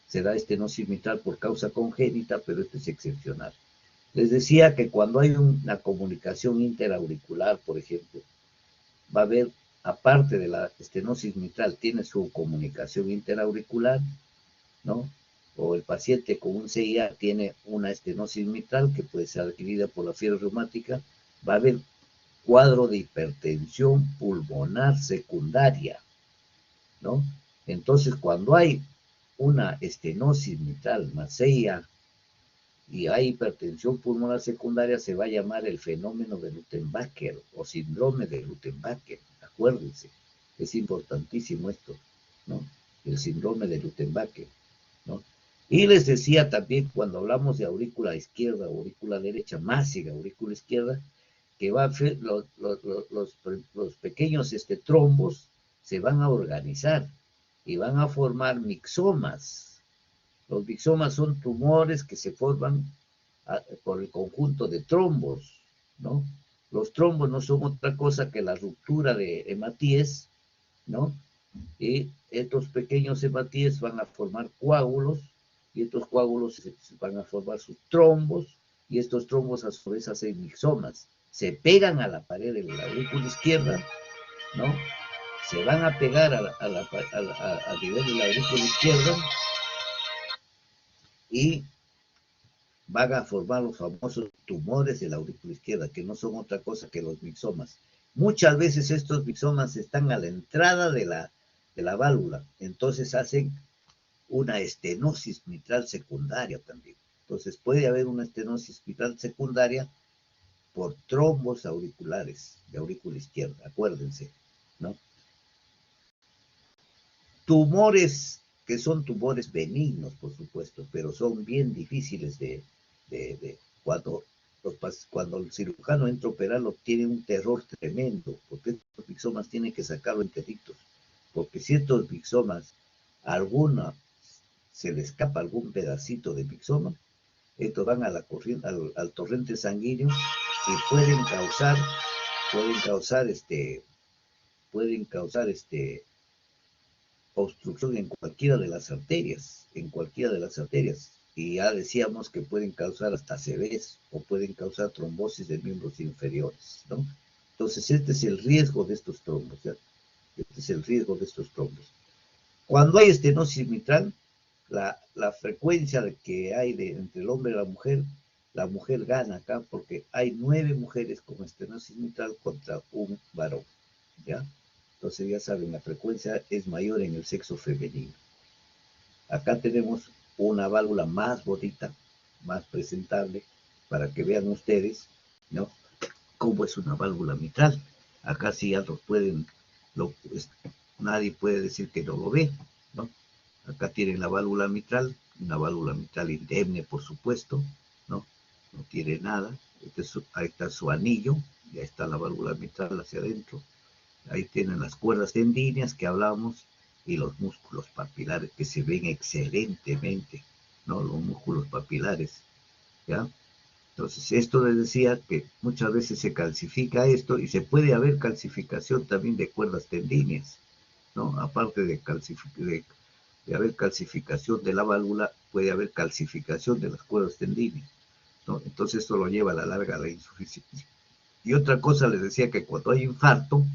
se da estenosis mitral por causa congénita, pero esto es excepcional. Les decía que cuando hay una comunicación interauricular, por ejemplo, va a haber, aparte de la estenosis mitral, tiene su comunicación interauricular, ¿no? O el paciente con un CIA tiene una estenosis mitral que puede ser adquirida por la fiebre reumática, va a haber cuadro de hipertensión pulmonar secundaria, ¿no? Entonces, cuando hay una estenosis mitral más CIA y hay hipertensión pulmonar secundaria, se va a llamar el fenómeno de Luttenbacher o síndrome de Luttenbacher. Acuérdense, es importantísimo esto, ¿no? El síndrome de Luttenbacher, ¿no? Y les decía también, cuando hablamos de aurícula izquierda, aurícula derecha, más en aurícula izquierda, que va a los pequeños trombos se van a organizar y van a formar mixomas. Los mixomas son tumores que se forman por el conjunto de trombos, ¿no? Los trombos no son otra cosa que la ruptura de hematíes, ¿no? Y estos pequeños hematíes van a formar coágulos, y estos coágulos van a formar sus trombos, y estos trombos a su vez hacen mixomas. Se pegan a la pared de la aurícula izquierda, ¿no? Se van a pegar a nivel de la aurícula izquierda y van a formar los famosos tumores de la aurícula izquierda, que no son otra cosa que los mixomas. Muchas veces estos mixomas están a la entrada de la válvula, entonces hacen una estenosis mitral secundaria también. Entonces puede haber una estenosis mitral secundaria por trombos auriculares de aurícula izquierda, acuérdense, ¿no? Tumores que son tumores benignos, por supuesto, pero son bien difíciles cuando el cirujano entra a operarlo, tiene un terror tremendo, porque estos mixomas tienen que sacarlo enteritos, porque si estos mixomas, alguna se le escapa algún pedacito de mixoma, estos van a la corriente, al torrente sanguíneo y pueden causar obstrucción en cualquiera de las arterias, y ya decíamos que pueden causar hasta CVs o pueden causar trombosis de miembros inferiores, ¿no? Entonces este es el riesgo de estos trombos, ¿ya? Este es el riesgo de estos trombos. Cuando hay estenosis mitral, la frecuencia de que hay entre el hombre y la mujer gana acá porque hay 9 mujeres con estenosis mitral contra un varón, ¿ya? Entonces ya saben, la frecuencia es mayor en el sexo femenino. Acá tenemos una válvula más bonita, más presentable, para que vean ustedes, ¿no?, cómo es una válvula mitral. Acá sí ya nadie puede decir que no lo ve, ¿no? Acá tienen la válvula mitral, una válvula mitral indemne, por supuesto, ¿no? No tiene nada. Ahí está su anillo, y ahí está la válvula mitral hacia adentro. Ahí tienen las cuerdas tendíneas que hablamos y los músculos papilares que se ven excelentemente, ¿no? Los músculos papilares, ¿ya? Entonces, esto les decía que muchas veces se calcifica esto y se puede haber calcificación también de cuerdas tendíneas, ¿no? Aparte de haber calcificación de la válvula, puede haber calcificación de las cuerdas tendíneas, ¿no? Entonces, esto lo lleva a la larga a la insuficiencia. Y otra cosa les decía que cuando hay infarto,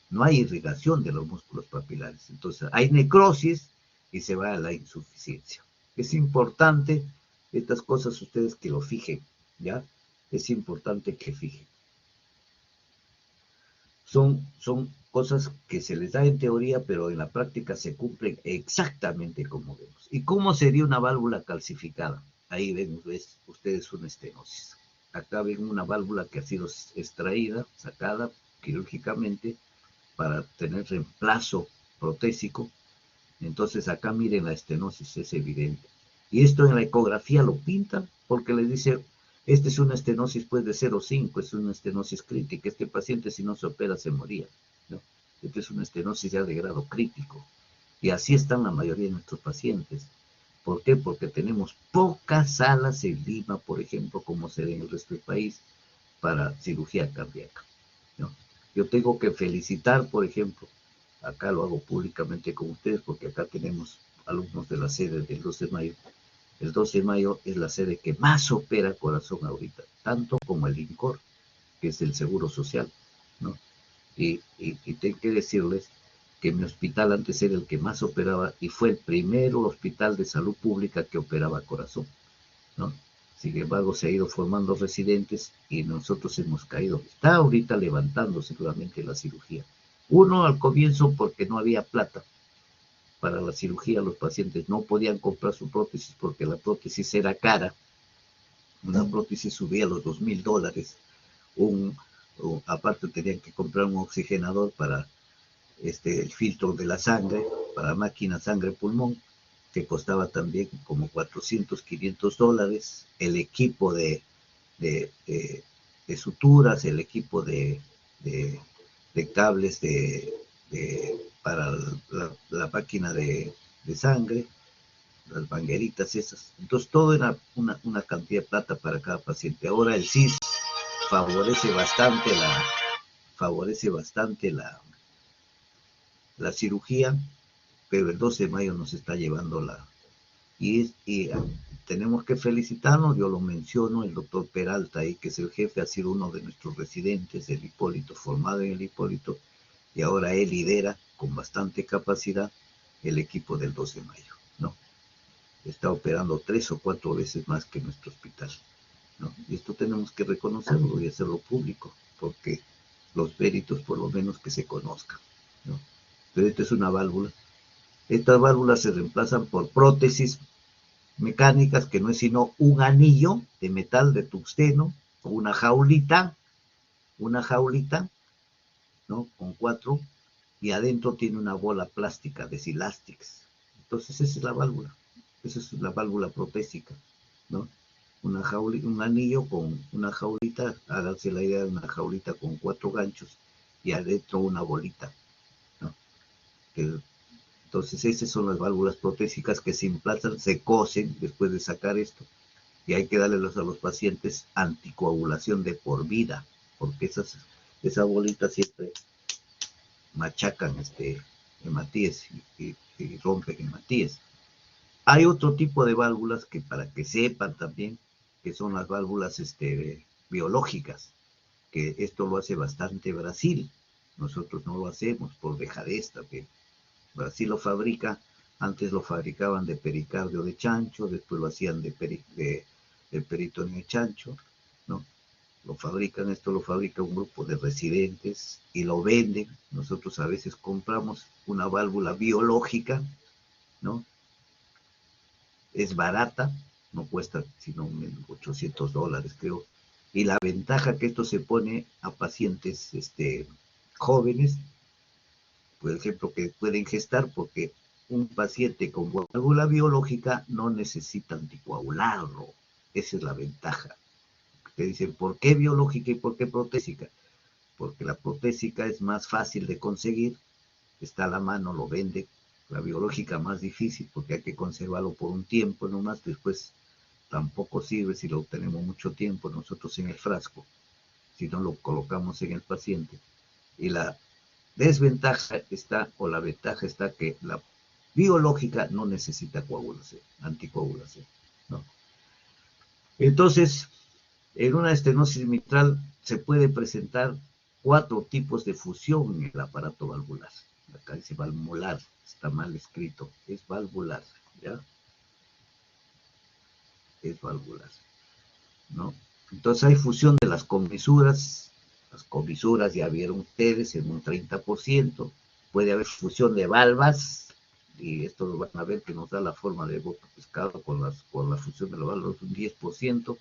no hay irrigación de los músculos papilares. Entonces hay necrosis y se va a la insuficiencia. Es importante estas cosas ustedes que lo fijen, ¿ya? Es importante que fijen. Son cosas que se les da en teoría, pero en la práctica se cumplen exactamente como vemos. ¿Y cómo sería una válvula calcificada? Ahí ven ustedes una estenosis. Acá ven una válvula que ha sido extraída, sacada quirúrgicamente para tener reemplazo protésico. Entonces acá miren la estenosis, es evidente. Y esto en la ecografía lo pintan porque les dice, esta es una estenosis pues de 0,5, es una estenosis crítica. Este paciente si no se opera se moría, ¿no? Esta es una estenosis ya de grado crítico. Y así están la mayoría de nuestros pacientes. ¿Por qué? Porque tenemos pocas salas en Lima, por ejemplo, como se ve en el resto del país, para cirugía cardíaca, ¿no? Yo tengo que felicitar, por ejemplo, acá lo hago públicamente con ustedes, porque acá tenemos alumnos de la sede del 12 de mayo. El 12 de mayo es la sede que más opera corazón ahorita, tanto como el INCOR, que es el Seguro Social, ¿no? Y tengo que decirles que mi hospital antes era el que más operaba y fue el primer hospital de salud pública que operaba corazón, ¿no? Sin embargo, se ha ido formando residentes y nosotros hemos caído. Está ahorita levantando seguramente la cirugía. Uno, al comienzo, porque no había plata para la cirugía, los pacientes no podían comprar su prótesis porque la prótesis era cara. Una prótesis subía a los $2,000. Aparte tenían que comprar un oxigenador para el filtro de la sangre, para máquina sangre-pulmón. que costaba también como 400, 500 dólares, el equipo de suturas, el equipo de cables para la máquina de sangre, las mangueritas esas. Entonces todo era una cantidad de plata para cada paciente. Ahora el CIS favorece bastante la cirugía, pero el 12 de mayo nos está llevando y tenemos que felicitarnos. Yo lo menciono, el doctor Peralta ahí, que es el jefe, ha sido uno de nuestros residentes del Hipólito, formado en el Hipólito, y ahora él lidera con bastante capacidad el equipo del 2 de mayo, ¿no? Está operando 3 o 4 veces más que nuestro hospital, ¿no? Y esto tenemos que reconocerlo y hacerlo público, porque los méritos por lo menos que se conozcan, ¿no? Pero esta es una válvula. Estas válvulas se reemplazan por prótesis mecánicas, que no es sino un anillo de metal de tungsteno, o una jaulita, ¿no? Con 4, y adentro tiene una bola plástica de Silastics. Entonces esa es la válvula protésica, ¿no? Un anillo con una jaulita, háganse la idea de una jaulita con 4 ganchos, y adentro una bolita, ¿no? Entonces esas son las válvulas protésicas que se implantan, se cosen después de sacar esto, y hay que darles a los pacientes anticoagulación de por vida, porque esas bolitas siempre machacan hematíes y rompen hematíes. Hay otro tipo de válvulas que, para que sepan también, que son las válvulas biológicas, que esto lo hace bastante Brasil. Nosotros no lo hacemos por dejadez también. Brasil lo fabrica, antes lo fabricaban de pericardio de chancho, después lo hacían de peritoneo de chancho, ¿no? Lo fabrica un grupo de residentes y lo venden. Nosotros a veces compramos una válvula biológica, ¿no? Es barata, no cuesta sino $800, creo. Y la ventaja que esto se pone a pacientes jóvenes, por ejemplo, que pueden gestar, porque un paciente con válvula biológica no necesita anticoagularlo. Esa es la ventaja. Te dicen, ¿por qué biológica y por qué protésica? Porque la protésica es más fácil de conseguir, está a la mano, lo vende. La biológica más difícil, porque hay que conservarlo por un tiempo nomás, después tampoco sirve si lo tenemos mucho tiempo nosotros en el frasco, si no lo colocamos en el paciente. Y la desventaja está, o la ventaja está, que la biológica no necesita coagulación, anticoagulación, ¿no? Entonces, en una estenosis mitral se puede presentar 4 tipos de fusión en el aparato valvular. Acá dice valvular, está mal escrito, es valvular, ¿ya? Es valvular, ¿no? Entonces hay fusión de las comisuras ya vieron ustedes, en un 30%, puede haber fusión de valvas, y esto lo van a ver que nos da la forma de boca pescado con la fusión de las valvas, un 10%,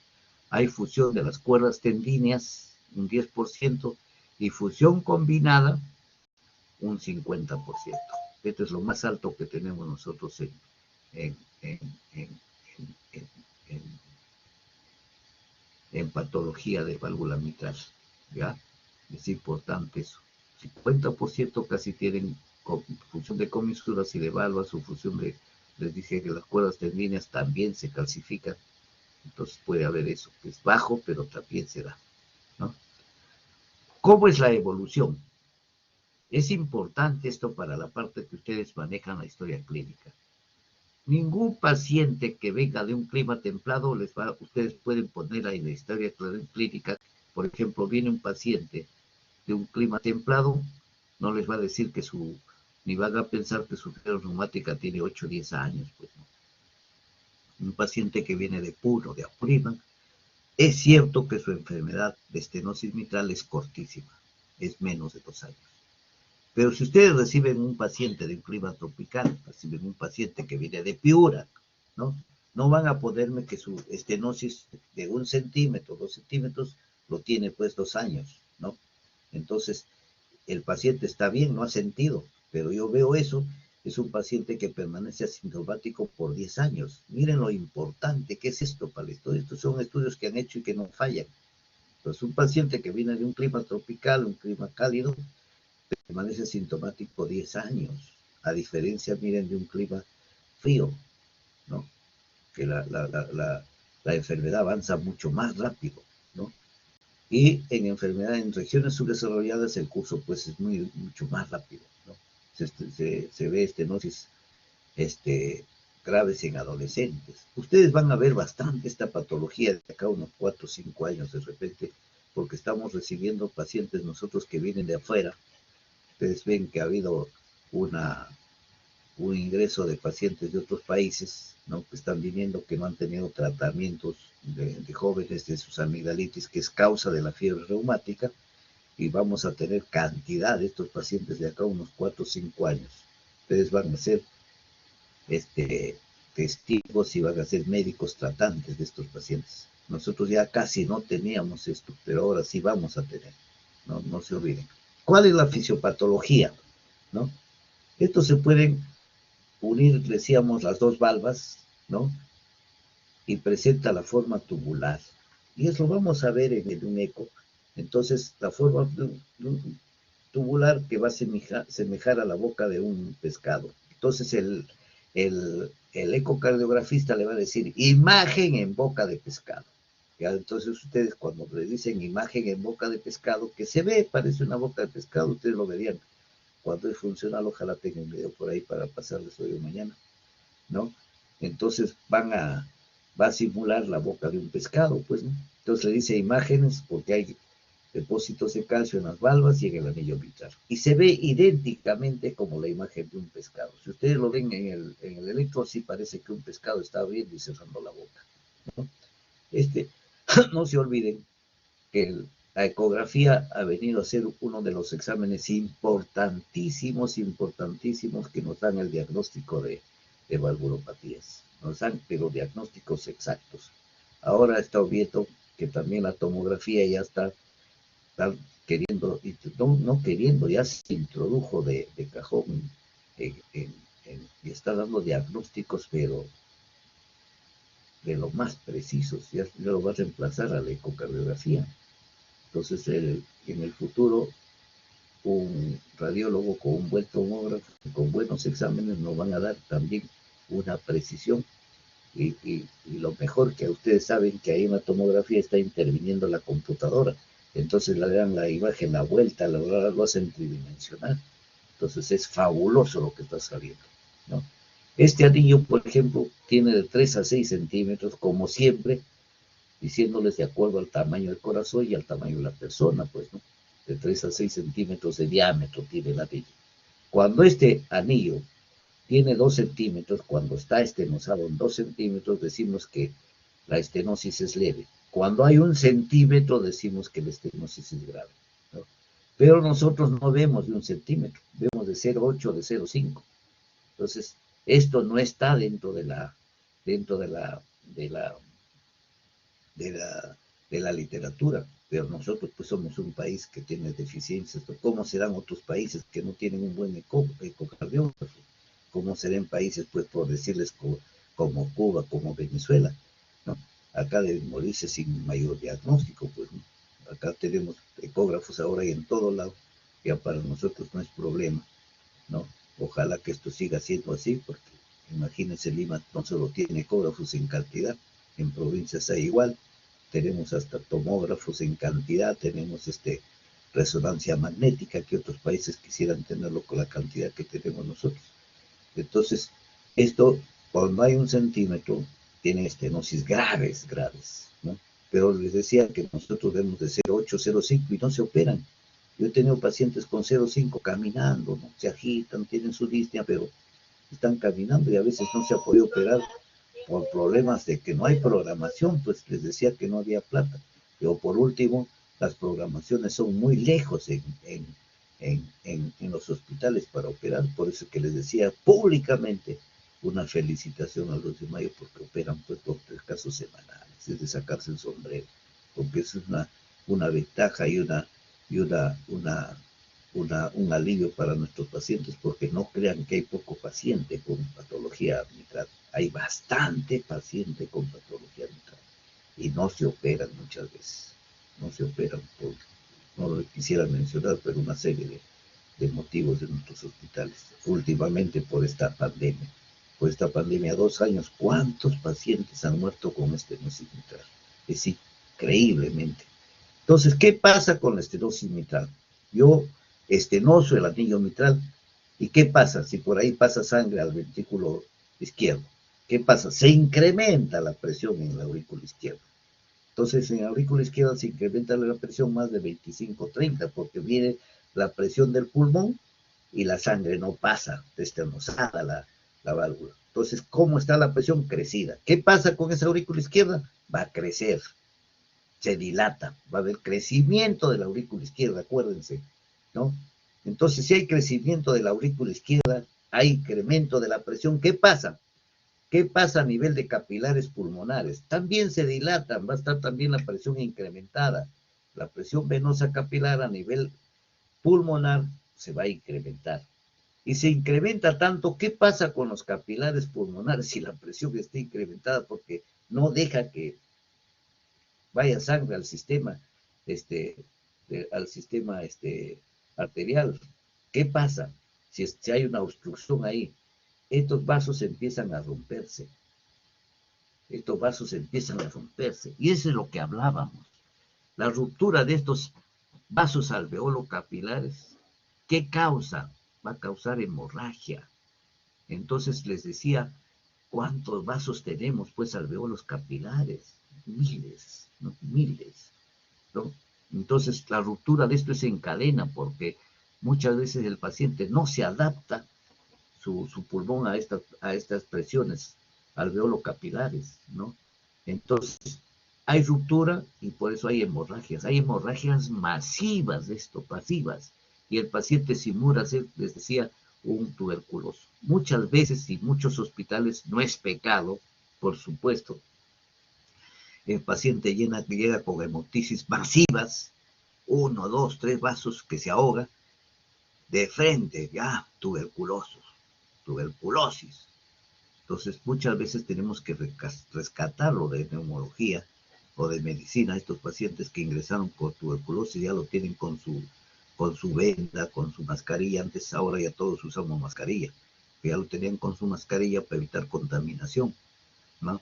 hay fusión de las cuerdas tendíneas, un 10%, y fusión combinada, un 50%. Esto es lo más alto que tenemos nosotros en patología de válvula mitral, ¿ya? Es importante eso. 50% casi tienen fusión de comisuras y de valvas, o fusión les dije que las cuerdas tendíneas también se calcifican, entonces puede haber eso, que es bajo, pero también se da, ¿no? ¿Cómo es la evolución? Es importante esto para la parte que ustedes manejan la historia clínica. Ningún paciente que venga de un clima templado, ustedes pueden poner ahí en la historia clínica, por ejemplo, viene un paciente de un clima templado, no les va a decir ni van a pensar que su fiebre reumática tiene 8 o 10 años, pues no. Un paciente que viene de puro, de Apurímac, es cierto que su enfermedad de estenosis mitral es cortísima, es menos de 2 años. Pero si ustedes reciben un paciente de un clima tropical, reciben un paciente que viene de Piura, ¿no? No van a ponerme que su estenosis de 1 centímetro, 2 centímetros, lo tiene pues 2 años, ¿no? Entonces, el paciente está bien, no ha sentido, pero yo veo eso es un paciente que permanece asintomático por 10 años. Miren lo importante que es esto para el estudio. Estos son estudios que han hecho y que no fallan. Entonces, un paciente que viene de un clima tropical, un clima cálido, permanece asintomático 10 años. A diferencia, miren, de un clima frío, ¿no? Que la enfermedad avanza mucho más rápido, ¿no? Y en enfermedades, en regiones subdesarrolladas, el curso pues es mucho más rápido, ¿no? Se ve estenosis graves en adolescentes. Ustedes van a ver bastante esta patología de acá a unos 4 o 5 años de repente, porque estamos recibiendo pacientes nosotros que vienen de afuera. Ustedes ven que ha habido un ingreso de pacientes de otros países, ¿no? Que están viniendo, que no han tenido tratamientos de jóvenes de sus amigdalitis, que es causa de la fiebre reumática, y vamos a tener cantidad de estos pacientes de acá unos 4 o 5 años. Ustedes van a ser testigos y van a ser médicos tratantes de estos pacientes. Nosotros ya casi no teníamos esto, pero ahora sí vamos a tener, no se olviden. ¿Cuál es la fisiopatología? ¿No? Estos se pueden unir, decíamos, las dos valvas, ¿no? Y presenta la forma tubular. Y eso vamos a ver en un eco. Entonces, la forma tubular que va a semejar a la boca de un pescado. Entonces, el ecocardiografista le va a decir imagen en boca de pescado. ¿Ya? Entonces, ustedes cuando le dicen imagen en boca de pescado, que se ve, parece una boca de pescado, ustedes lo verían. Cuando es funcional, ojalá tenga un video por ahí para pasarles hoy o mañana, ¿no? Entonces va a simular la boca de un pescado, pues, ¿no? Entonces le dice imágenes porque hay depósitos de calcio en las valvas y en el anillo mitral. Y se ve idénticamente como la imagen de un pescado. Si ustedes lo ven en el electro, sí parece que un pescado está abriendo y cerrando la boca, ¿no? No se olviden que la ecografía ha venido a ser uno de los exámenes importantísimos que nos dan el diagnóstico de valvulopatías. Nos dan, pero diagnósticos exactos. Ahora está viendo que también la tomografía ya está queriendo, no queriendo, ya se introdujo de cajón y está dando diagnósticos, pero de lo más precisos, ya lo va a reemplazar a la ecocardiografía. Entonces, en el futuro, un radiólogo con un buen tomógrafo, con buenos exámenes, nos van a dar también una precisión. Y lo mejor que ustedes saben que ahí en la tomografía está interviniendo la computadora. Entonces le dan la imagen, la vuelta, lo hacen tridimensional. Entonces es fabuloso lo que está saliendo, ¿no? Este anillo, por ejemplo, tiene de 3 a 6 centímetros, como siempre, diciéndoles de acuerdo al tamaño del corazón y al tamaño de la persona, pues, ¿no? De 3 a 6 centímetros de diámetro tiene el anillo. Cuando este anillo tiene 2 centímetros, cuando está estenosado en 2 centímetros, decimos que la estenosis es leve. Cuando hay 1 centímetro, decimos que la estenosis es grave, ¿no? Pero nosotros no vemos de 1 centímetro, vemos de 0,8, de 0,5. Entonces, esto no está dentro de la literatura, pero nosotros pues somos un país que tiene deficiencias. ¿Cómo serán otros países que no tienen un buen ecocardiógrafo? ¿Cómo serán países, pues, por decirles, como Cuba, como Venezuela, ¿no? Acá deben morirse sin mayor diagnóstico, pues, ¿no? Acá tenemos ecógrafos ahora y en todo lado, ya para nosotros no es problema, ¿no? Ojalá que esto siga siendo así, porque imagínense, Lima no solo tiene ecógrafos en cantidad, en provincias hay igual, tenemos hasta tomógrafos en cantidad, tenemos resonancia magnética que otros países quisieran tenerlo con la cantidad que tenemos nosotros. Entonces, esto, cuando hay 1 centímetro, tiene estenosis graves, ¿no? Pero les decía que nosotros vemos de 0,8, 0,5 y no se operan. Yo he tenido pacientes con 0,5 caminando, ¿no? Se agitan, tienen su disnea, pero están caminando y a veces no se ha podido operar por problemas de que no hay programación, pues les decía que no había plata. Pero por último, las programaciones son muy lejos en los hospitales para operar, por eso que les decía públicamente una felicitación a los de Mayo porque operan pues 2 o 3 casos semanales, es de sacarse el sombrero, porque eso es una ventaja y una un alivio para nuestros pacientes, porque no crean que hay poco paciente con patología mitral. Hay bastante paciente con patología mitral y no se operan muchas veces. No se operan por, no lo quisiera mencionar, pero una serie de motivos de nuestros hospitales. Últimamente por esta pandemia. Por esta pandemia, 2 años, ¿cuántos pacientes han muerto con estenosis mitral? Es increíblemente. Entonces, ¿qué pasa con la estenosis mitral? Yo estenoso el anillo mitral, ¿y qué pasa si por ahí pasa sangre al ventrículo izquierdo? ¿Qué pasa? Se incrementa la presión en la aurícula izquierda. Entonces, en la aurícula izquierda se incrementa la presión más de 25-30, porque viene la presión del pulmón y la sangre no pasa, destenosada la válvula. Entonces, ¿cómo está la presión? Crecida. ¿Qué pasa con esa aurícula izquierda? Va a crecer, se dilata, va a haber crecimiento de la aurícula izquierda, acuérdense, ¿no? Entonces, si hay crecimiento de la aurícula izquierda, hay incremento de la presión, ¿qué pasa? ¿Qué pasa a nivel de capilares pulmonares? También se dilatan, va a estar también la presión incrementada. La presión venosa capilar a nivel pulmonar se va a incrementar. Y se incrementa tanto, ¿qué pasa con los capilares pulmonares si la presión está incrementada? Porque no deja que vaya sangre al sistema, arterial. ¿Qué pasa si hay una obstrucción ahí? Estos vasos empiezan a romperse. Estos vasos empiezan a romperse. Y eso es lo que hablábamos. La ruptura de estos vasos alveolo-capilares, ¿qué causa? Va a causar hemorragia. Entonces les decía, ¿cuántos vasos tenemos? Pues alveolos capilares. Miles, ¿no? Miles, ¿no? Entonces la ruptura de esto se encadena porque muchas veces el paciente no se adapta su pulmón a estas presiones alveolo-capilares, ¿no? Entonces, hay ruptura y por eso hay hemorragias masivas de esto, pasivas, y el paciente simula ser, les decía, un tuberculoso. Muchas veces y muchos hospitales, no es pecado, por supuesto, el paciente llega con hemoptisis masivas, 1, 2, 3 vasos que se ahoga, de frente, ya, tuberculosis. Entonces, muchas veces tenemos que rescatarlo de neumología o de medicina. Estos pacientes que ingresaron por tuberculosis ya lo tienen con su venda, con su mascarilla. Antes, ahora ya todos usamos mascarilla. Ya lo tenían con su mascarilla para evitar contaminación, ¿no?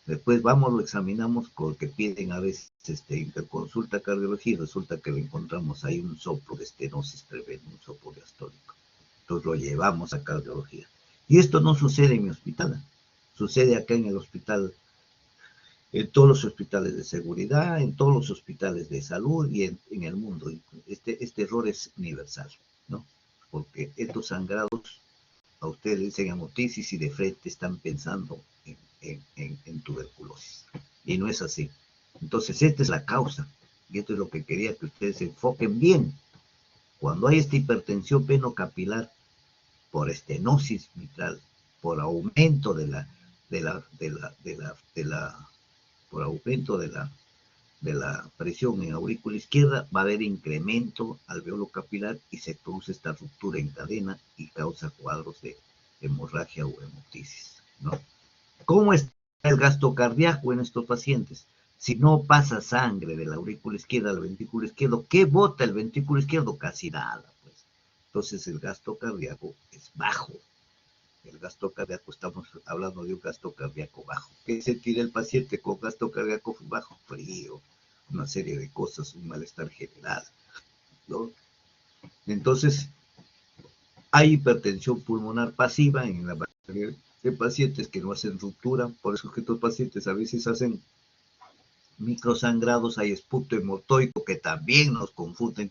Después vamos, lo examinamos, porque piden a veces interconsulta cardiología y resulta que le encontramos ahí un soplo de estenosis tremendo, un soplo diastólico. Entonces lo llevamos a cardiología. Y esto no sucede en mi hospital, sucede acá en el hospital, en todos los hospitales de seguridad, en todos los hospitales de salud y en el mundo. Este error es universal, ¿no? Porque estos sangrados a ustedes les dicen hemoptisis y de frente están pensando en tuberculosis. Y no es así. Entonces, esta es la causa. Y esto es lo que quería que ustedes se enfoquen bien. Cuando hay esta hipertensión venocapilar por estenosis mitral, por aumento por aumento de la presión en aurícula izquierda, va a haber incremento alveolo capilar y se produce esta ruptura en cadena y causa cuadros de hemorragia o hemoptisis, ¿no? ¿Cómo está el gasto cardíaco en estos pacientes? Si no pasa sangre de la aurícula izquierda al ventrículo izquierdo, ¿qué bota el ventrículo izquierdo? Casi nada, pues. Entonces el gasto cardíaco es bajo. El gasto cardíaco, estamos hablando de un gasto cardíaco bajo. ¿Qué sentirá el paciente con gasto cardíaco bajo? Frío, una serie de cosas, un malestar general, ¿no? Entonces, hay hipertensión pulmonar pasiva en la mayoría de pacientes que no hacen ruptura, por eso es que estos pacientes a veces hacen microsangrados, hay esputo hemotoico que también nos confunden,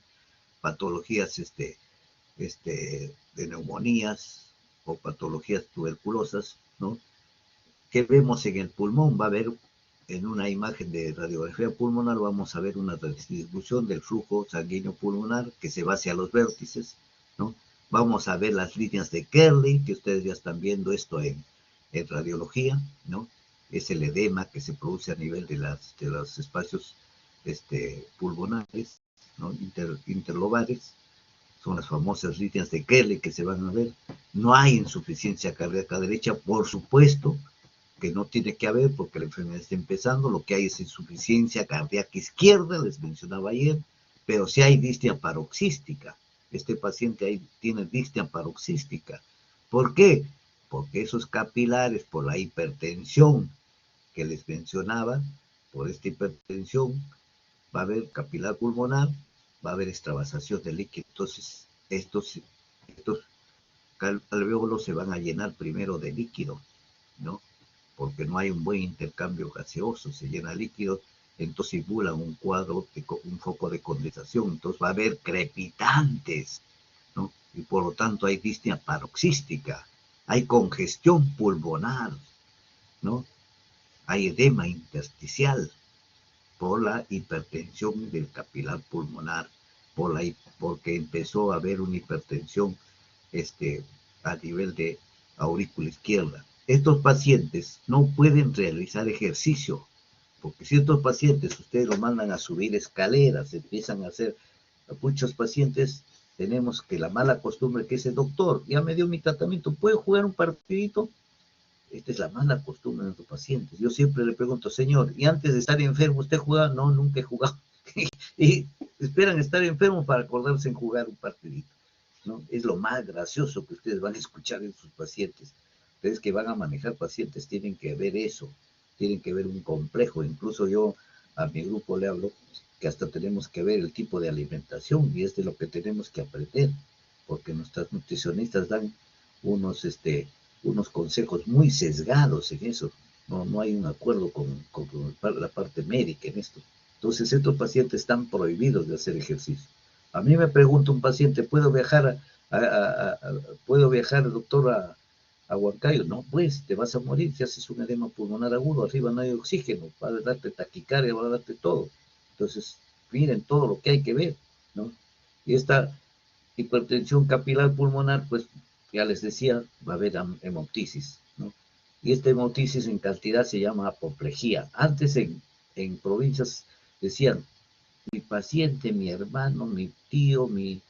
patologías de neumonías o patologías tuberculosas, ¿no? ¿Qué vemos en el pulmón? Va a haber en una imagen de radiografía pulmonar, vamos a ver una distribución del flujo sanguíneo pulmonar que se va hacia los vértices, ¿no? Vamos a ver las líneas de Kerley, que ustedes ya están viendo esto en radiología, ¿no? Es el edema que se produce a nivel de los espacios pulmonares, ¿no? Interlobares. son las famosas líneas de Kerley que se van a ver. No hay insuficiencia cardíaca derecha, por supuesto que no tiene que haber porque la enfermedad está empezando. Lo que hay es insuficiencia cardíaca izquierda, les mencionaba ayer, pero sí hay disnea paroxística. Este paciente ahí tiene disnea paroxística. ¿Por qué? Porque esos capilares, por la hipertensión que les mencionaba, por esta hipertensión, va a haber capilar pulmonar, va a haber extravasación de líquido. Entonces, estos alvéolos se van a llenar primero de líquido, ¿no? Porque no hay un buen intercambio gaseoso, se llena líquido, entonces simulan un cuadro, un foco de condensación, entonces va a haber crepitantes, ¿no? Y por lo tanto hay disnea paroxística, hay congestión pulmonar, ¿no? Hay edema intersticial por la hipertensión del capilar pulmonar, porque empezó a haber una hipertensión a nivel de aurícula izquierda. Estos pacientes no pueden realizar ejercicio, porque si estos pacientes ustedes los mandan a subir escaleras, empiezan a hacer, muchos pacientes tenemos que la mala costumbre que ese doctor, ya me dio mi tratamiento, ¿puedo jugar un partidito? Esta es la mala costumbre de los pacientes. Yo siempre le pregunto, señor, ¿y antes de estar enfermo usted jugaba? No, nunca he jugado. Y esperan estar enfermos para acordarse en jugar un partidito, ¿no? Es lo más gracioso que ustedes van a escuchar en sus pacientes. Ustedes que van a manejar pacientes tienen que ver eso, tienen que ver un complejo. Incluso yo a mi grupo le hablo que hasta tenemos que ver el tipo de alimentación y es de lo que tenemos que aprender, porque nuestras nutricionistas dan unos consejos muy sesgados en eso. No hay un acuerdo con la parte médica en esto. Entonces estos pacientes están prohibidos de hacer ejercicio. A mí me pregunta un paciente, ¿puedo viajar, ¿puedo viajar, doctor, a Huancayo? No, pues te vas a morir si haces un edema pulmonar agudo, arriba no hay oxígeno, va a darte taquicardia, va a darte todo. Entonces, miren todo lo que hay que ver, ¿no? Y esta hipertensión capilar pulmonar, pues ya les decía, va a haber hemotisis, ¿no? Y esta hemotisis en cantidad se llama apoplejía. Antes en provincias decían, mi paciente, mi hermano, mi tío, mi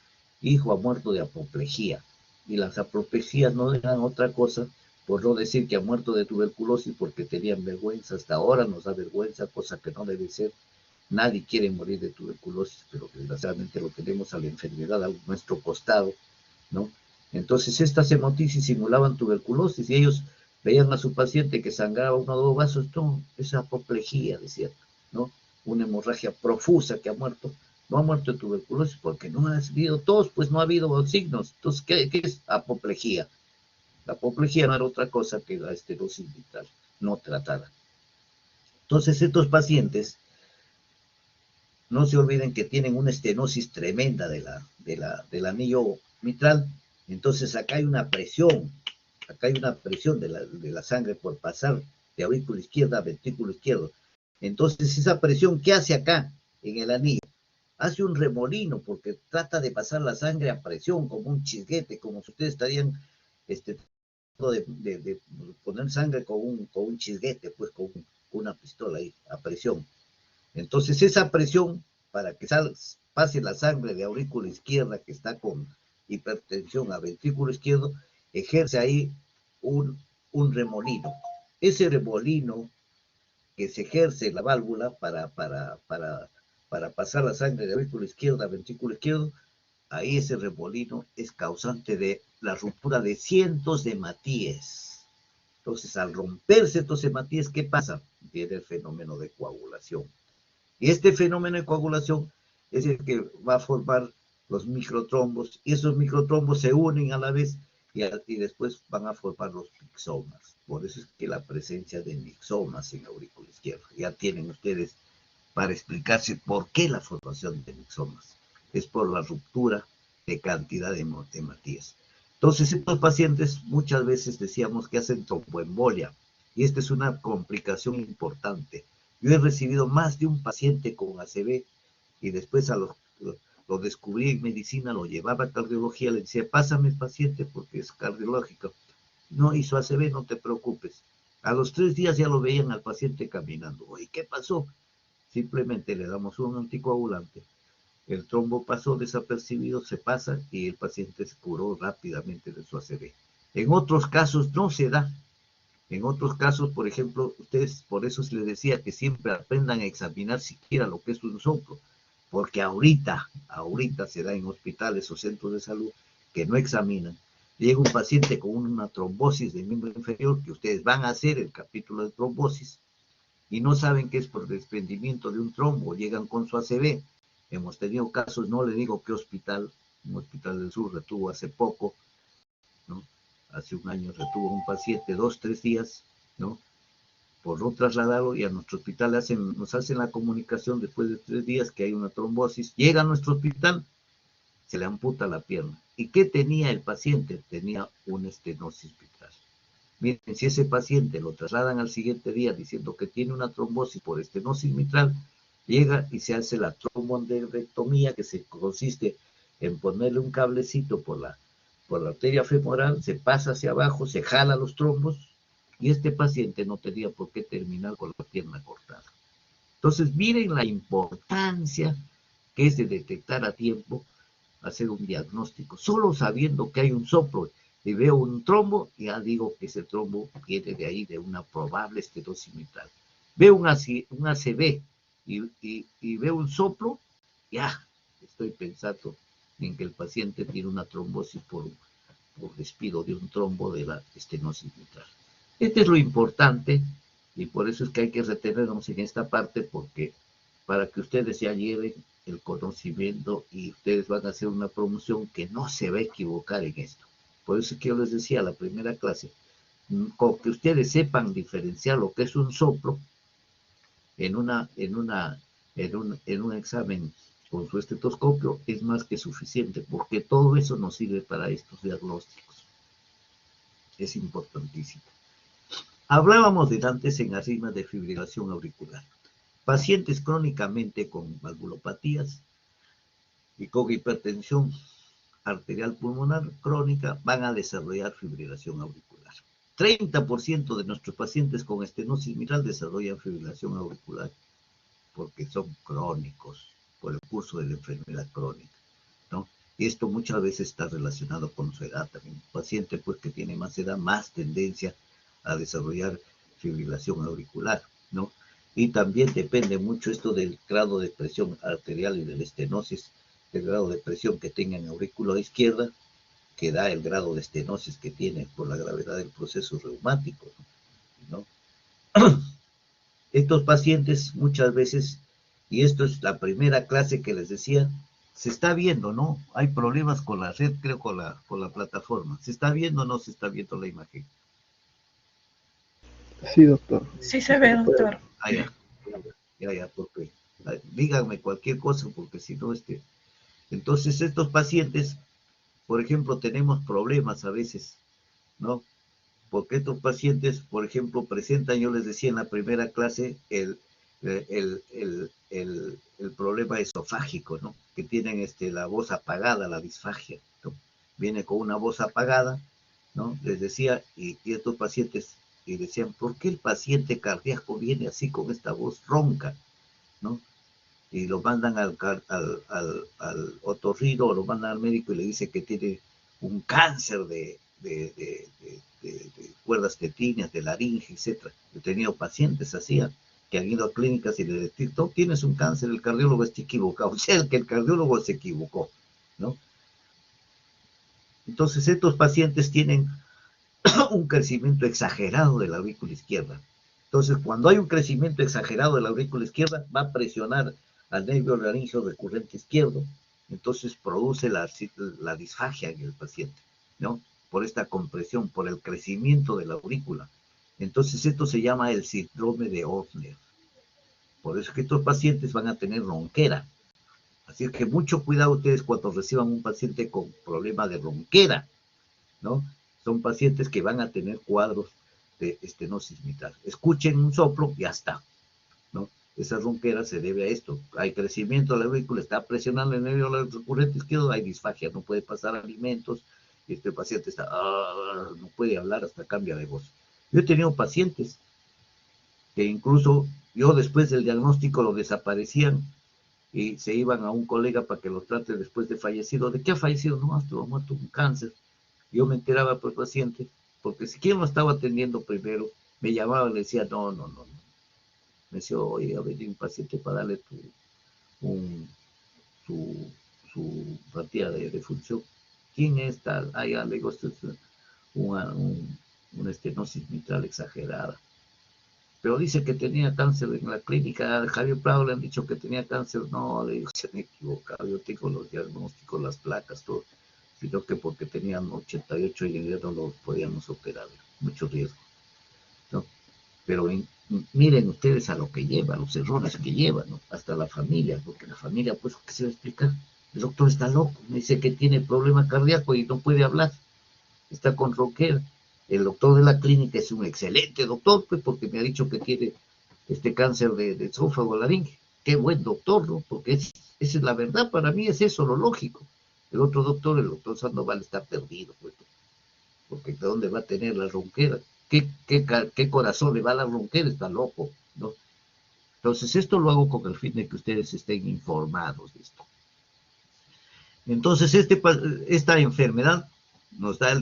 hijo ha muerto de apoplejía. Y las apoplejías no eran otra cosa, por no decir que ha muerto de tuberculosis porque tenían vergüenza. Hasta ahora nos da vergüenza, cosa que no debe ser. Nadie quiere morir de tuberculosis, pero desgraciadamente lo tenemos a la enfermedad a nuestro costado, ¿no? Entonces estas hemotisis simulaban tuberculosis y ellos veían a su paciente que sangraba 1 o 2 vasos, no, es apoplejía, decían, ¿no? Una hemorragia profusa que ha muerto, no ha muerto de tuberculosis porque no ha habido tos, pues no ha habido signos. Entonces, ¿qué es apoplejía? La apoplejía no era otra cosa que la estenosis mitral no tratada. Entonces estos pacientes, no se olviden que tienen una estenosis tremenda del anillo mitral. Entonces acá hay una presión de la sangre por pasar de aurícula izquierda a ventrículo izquierdo. Entonces esa presión, ¿qué hace acá en el anillo? Hace un remolino porque trata de pasar la sangre a presión, como un chisguete, como si ustedes estarían de poner sangre con un chisguete, pues con una pistola ahí, a presión. Entonces esa presión para que pase la sangre de aurícula izquierda que está con hipertensión a ventrículo izquierdo, ejerce ahí un remolino. Ese remolino que se ejerce en la válvula para pasar la sangre de aurícula izquierda a ventrículo izquierdo, ahí ese remolino es causante de la ruptura de cientos de hematíes. Entonces, al romperse estos hematíes, ¿qué pasa? Viene el fenómeno de coagulación. Y este fenómeno de coagulación es el que va a formar los microtrombos, y esos microtrombos se unen a la vez y después van a formar los mixomas. Por eso es que la presencia de mixomas en la aurícula izquierda. Ya tienen ustedes para explicarse por qué la formación de mixomas. Es por la ruptura de cantidad de hematíes. Entonces, estos pacientes muchas veces decíamos que hacen tromboembolia, y esta es una complicación importante. Yo he recibido más de un paciente con ACV y después lo descubrí en medicina, lo llevaba a cardiología, le decía, pásame el paciente porque es cardiológico. No hizo ACV, no te preocupes. A los 3 días ya lo veían al paciente caminando. Oye, ¿qué pasó? Simplemente le damos un anticoagulante, el trombo pasó desapercibido, se pasa y el paciente se curó rápidamente de su ACV. En otros casos no se da. En otros casos, por ejemplo, ustedes, por eso les decía que siempre aprendan a examinar siquiera lo que es un soplo, porque ahorita se da en hospitales o centros de salud que no examinan. Llega un paciente con una trombosis del miembro inferior, que ustedes van a hacer el capítulo de trombosis, y no saben que es por desprendimiento de un trombo, llegan con su ACV. Hemos tenido casos, no le digo qué hospital, un hospital del sur retuvo hace poco, ¿no? Hace un año retuvo un paciente 2, 3 días, ¿no? Por no trasladarlo, y a nuestro hospital nos hacen la comunicación después de 3 días que hay una trombosis. Llega a nuestro hospital, se le amputa la pierna. ¿Y qué tenía el paciente? Tenía una estenosis mitral. Miren, si ese paciente lo trasladan al siguiente día diciendo que tiene una trombosis por estenosis mitral, llega y se hace la tromboenderectomía, que se consiste en ponerle un cablecito por la arteria femoral, se pasa hacia abajo, se jala los trombos, y este paciente no tenía por qué terminar con la pierna cortada. Entonces, miren la importancia que es de detectar a tiempo, hacer un diagnóstico, solo sabiendo que hay un soplo y veo un trombo, ya digo que ese trombo viene de ahí, de una probable estenosis mitral. Veo un ACV y veo un soplo, ya estoy pensando en que el paciente tiene una trombosis por despido de un trombo de la estenosis mitral. Este es lo importante, y por eso es que hay que retenernos en esta parte, porque para que ustedes ya lleven el conocimiento y ustedes van a hacer una promoción que no se va a equivocar en esto. Por eso es que yo les decía la primera clase, con que ustedes sepan diferenciar lo que es un soplo en un examen con su estetoscopio es más que suficiente, porque todo eso nos sirve para estos diagnósticos. Es importantísimo. Hablábamos de antes en arritmias de fibrilación auricular. Pacientes crónicamente con valvulopatías y con hipertensión arterial pulmonar crónica van a desarrollar fibrilación auricular. 30% de nuestros pacientes con estenosis mitral desarrollan fibrilación auricular porque son crónicos por el curso de la enfermedad crónica, ¿no? Y esto muchas veces está relacionado con su edad también. Un paciente pues que tiene más edad, más tendencia a desarrollar fibrilación auricular, ¿no? Y también depende mucho esto del grado de presión arterial y de la estenosis, del grado de presión que tenga en la aurícula izquierda, que da el grado de estenosis que tiene por la gravedad del proceso reumático, ¿no? Estos pacientes muchas veces, y esto es la primera clase que les decía, se está viendo, ¿no? Hay problemas con la red, creo, con la plataforma. ¿Se está viendo o no se está viendo la imagen? Sí, doctor. Sí se ve, doctor. Ah, ya, porque díganme cualquier cosa, porque si no, entonces estos pacientes, por ejemplo, tenemos problemas a veces, ¿no? Porque estos pacientes, por ejemplo, presentan, yo les decía en la primera clase, el problema esofágico, ¿no? Que tienen la voz apagada, la disfagia, ¿no? Viene con una voz apagada, ¿no? Les decía, y estos pacientes, y decían, ¿por qué el paciente cardíaco viene así con esta voz ronca, ¿no? Y lo mandan al otorrino, o lo mandan al médico y le dice que tiene un cáncer de cuerdas tetíneas, de laringe, etc. He tenido pacientes así, que han ido a clínicas y le detectó, tienes un cáncer, el cardiólogo está equivocado. O sea, que el cardiólogo se equivocó, ¿no? Entonces, estos pacientes tienen un crecimiento exagerado de la aurícula izquierda. Entonces, cuando hay un crecimiento exagerado de la aurícula izquierda, va a presionar al nervio laríngeo recurrente izquierdo, entonces produce la disfagia en el paciente, ¿no? Por esta compresión, por el crecimiento de la aurícula. Entonces, esto se llama el síndrome de Orfner. Por eso es que estos pacientes van a tener ronquera. Así que mucho cuidado ustedes cuando reciban un paciente con problema de ronquera, ¿no? Son pacientes que van a tener cuadros de estenosis mitral. Escuchen un soplo y ya está, ¿no? Esa ronquera se debe a esto. Hay crecimiento de la aurícula, está presionando el nervio recurrente izquierdo, hay disfagia, no puede pasar alimentos, y este paciente está, no puede hablar, hasta cambia de voz. Yo he tenido pacientes que incluso yo después del diagnóstico lo desaparecían y se iban a un colega para que lo trate después de fallecido. ¿De qué ha fallecido? No, estuvo muerto con cáncer. Yo me enteraba por paciente, porque si quien lo estaba atendiendo primero, me llamaba y le decía, no, no, no, no. Me decía, oye, ha venido un paciente para darle un, su, partida de función. ¿Quién es tal? Ah, ya le digo, esto es una estenosis mitral exagerada. Pero dice que tenía cáncer en la clínica de Javier Prado, le han dicho que tenía cáncer. No, le digo, se han equivocado, yo tengo los diagnósticos, las placas, todo. Sino que porque tenían 88 y ya no los podíamos operar, mucho riesgo, ¿no? Pero miren ustedes a lo que lleva, los errores que lleva, ¿no? Hasta la familia, porque la familia, pues, ¿qué se va a explicar? El doctor está loco, me dice que tiene problema cardíaco y no puede hablar, está con ronquera. El doctor de la clínica es un excelente doctor, pues, porque me ha dicho que tiene este cáncer de esófago, laringe. Qué buen doctor, ¿no? Porque esa es la verdad, para mí es eso lo lógico. El otro doctor, el doctor Sandoval, está perdido, pues, porque ¿de dónde va a tener la ronquera? ¿Qué corazón le va a la ronquera? Está loco, ¿no? Entonces, esto lo hago con el fin de que ustedes estén informados de esto. Entonces, esta enfermedad nos da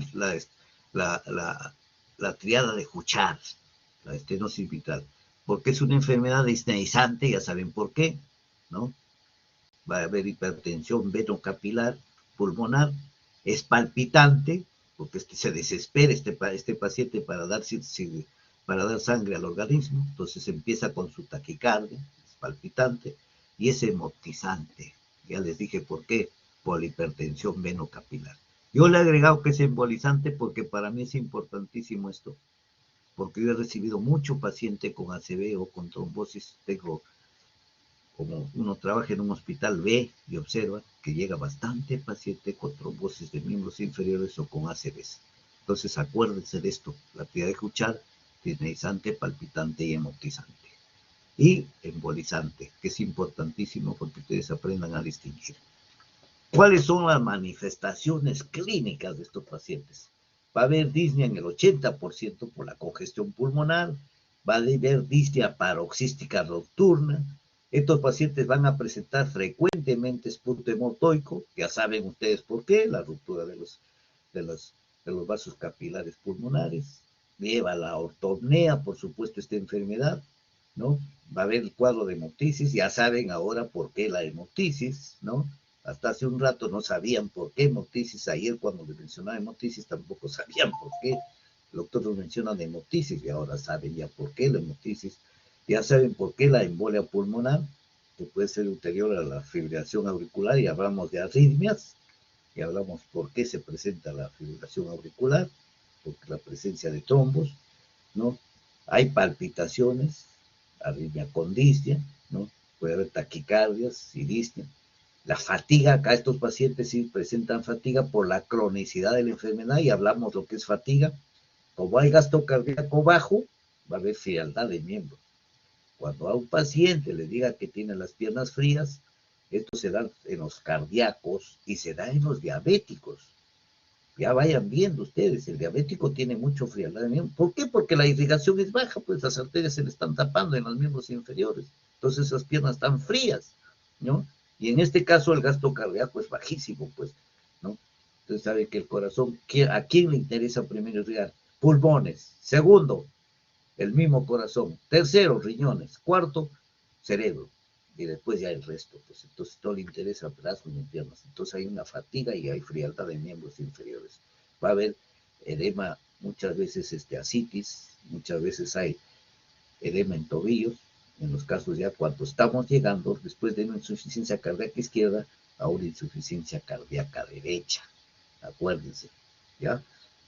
la triada de Juchard, la estenosis vital, porque es una enfermedad estenizante, ya saben por qué, ¿no? Va a haber hipertensión venocapilar pulmonar, es palpitante, porque se desespera este paciente para dar sangre al organismo, entonces empieza con su taquicardia, es palpitante, y es hemotizante. Ya les dije por qué, por la hipertensión venocapilar. Yo le he agregado que es embolizante porque para mí es importantísimo esto, porque yo he recibido mucho paciente con ACV o con trombosis. Tengo, como uno trabaja en un hospital, ve y observa que llega bastante paciente con trombosis de miembros inferiores o con ACVs. Entonces acuérdense de esto, la actividad de escuchar, tineizante, palpitante y hemotizante. Y embolizante, que es importantísimo porque ustedes aprendan a distinguir. ¿Cuáles son las manifestaciones clínicas de estos pacientes? Va a haber disnea en el 80% por la congestión pulmonar, va a haber disnea paroxística nocturna. Estos pacientes van a presentar frecuentemente esputo hemotoico, ya saben ustedes por qué, la ruptura de los vasos capilares pulmonares. Lleva la ortopnea, por supuesto, esta enfermedad, ¿no? Va a haber el cuadro de hemoptisis, ya saben ahora por qué la hemoptisis, ¿no? Hasta hace un rato no sabían por qué hemoptisis. Ayer cuando les mencionaba hemoptisis tampoco sabían por qué. El doctor nos menciona de hemoptisis y ahora saben ya por qué la hemoptisis. Ya saben por qué la embolia pulmonar, que puede ser ulterior a la fibrilación auricular, y hablamos de arritmias, y hablamos por qué se presenta la fibrilación auricular, porque la presencia de trombos, ¿no? Hay palpitaciones, arritmia con disnea, ¿no? Puede haber taquicardias y disnea. La fatiga, acá estos pacientes sí presentan fatiga por la cronicidad de la enfermedad, y hablamos lo que es fatiga. Como hay gasto cardíaco bajo, va a haber frialdad de miembros. Cuando a un paciente le diga que tiene las piernas frías, esto se da en los cardíacos y se da en los diabéticos. Ya vayan viendo ustedes, el diabético tiene mucho frialdad de miembros. ¿Por qué? Porque la irrigación es baja, pues las arterias se le están tapando en los miembros inferiores. Entonces esas piernas están frías, ¿no? Y en este caso el gasto cardíaco es bajísimo, pues, ¿no? Entonces sabe que el corazón, ¿a quién le interesa primero irrigar? Pulmones. Segundo, el mismo corazón. Tercero, riñones. Cuarto, cerebro. Y después ya el resto, pues entonces no le interesa brazos ni piernas. Entonces hay una fatiga y hay frialdad de miembros inferiores. Va a haber edema, muchas veces ascitis, muchas veces hay edema en tobillos, en los casos ya cuando estamos llegando, después de una insuficiencia cardíaca izquierda, a una insuficiencia cardíaca derecha. Acuérdense, ¿ya?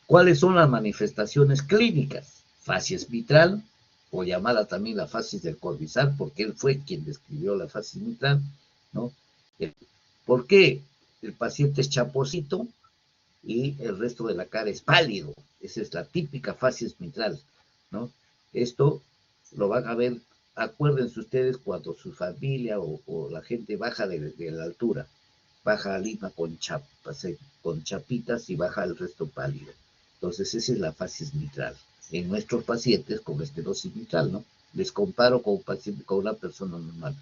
¿Cuáles son las manifestaciones clínicas? Facies mitral, o llamada también la facies del Corvisart, porque él fue quien describió la facies mitral, ¿no? ¿Por qué? El paciente es chaposito y el resto de la cara es pálido. Esa es la típica facies mitral, ¿no? Esto lo van a ver, acuérdense ustedes, cuando su familia o la gente baja de la altura, baja a Lima con chapitas y baja el resto pálido. Entonces esa es la facies mitral. En nuestros pacientes con estenosis mitral, ¿no? Les comparo con una persona normal.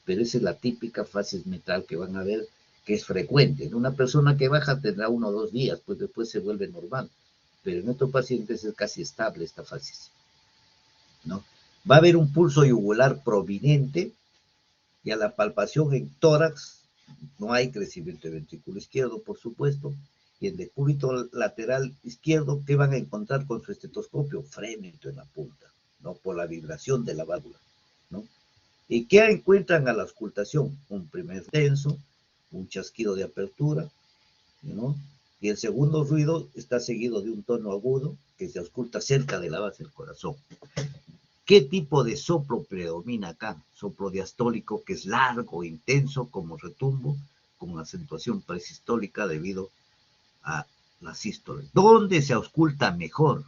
pero esa es la típica fases mitral que van a ver, que es frecuente. En una persona que baja tendrá 1 o 2 días, pues después se vuelve normal, pero en otros pacientes es casi estable esta fases, ¿no? Va a haber un pulso yugular prominente y a la palpación en tórax no hay crecimiento de ventrículo izquierdo, por supuesto, y en decúbito lateral izquierdo, ¿qué van a encontrar con su estetoscopio? Frémito en la punta, ¿no? Por la vibración de la válvula, ¿no? ¿Y qué encuentran a la auscultación? Un primer tenso, un chasquido de apertura, ¿no? Y el segundo ruido está seguido de un tono agudo que se ausculta cerca de la base del corazón. ¿Qué tipo de soplo predomina acá? Soplo diastólico, que es largo, intenso, como retumbo, con acentuación presistólica debido a la sístole. ¿Dónde se ausculta mejor?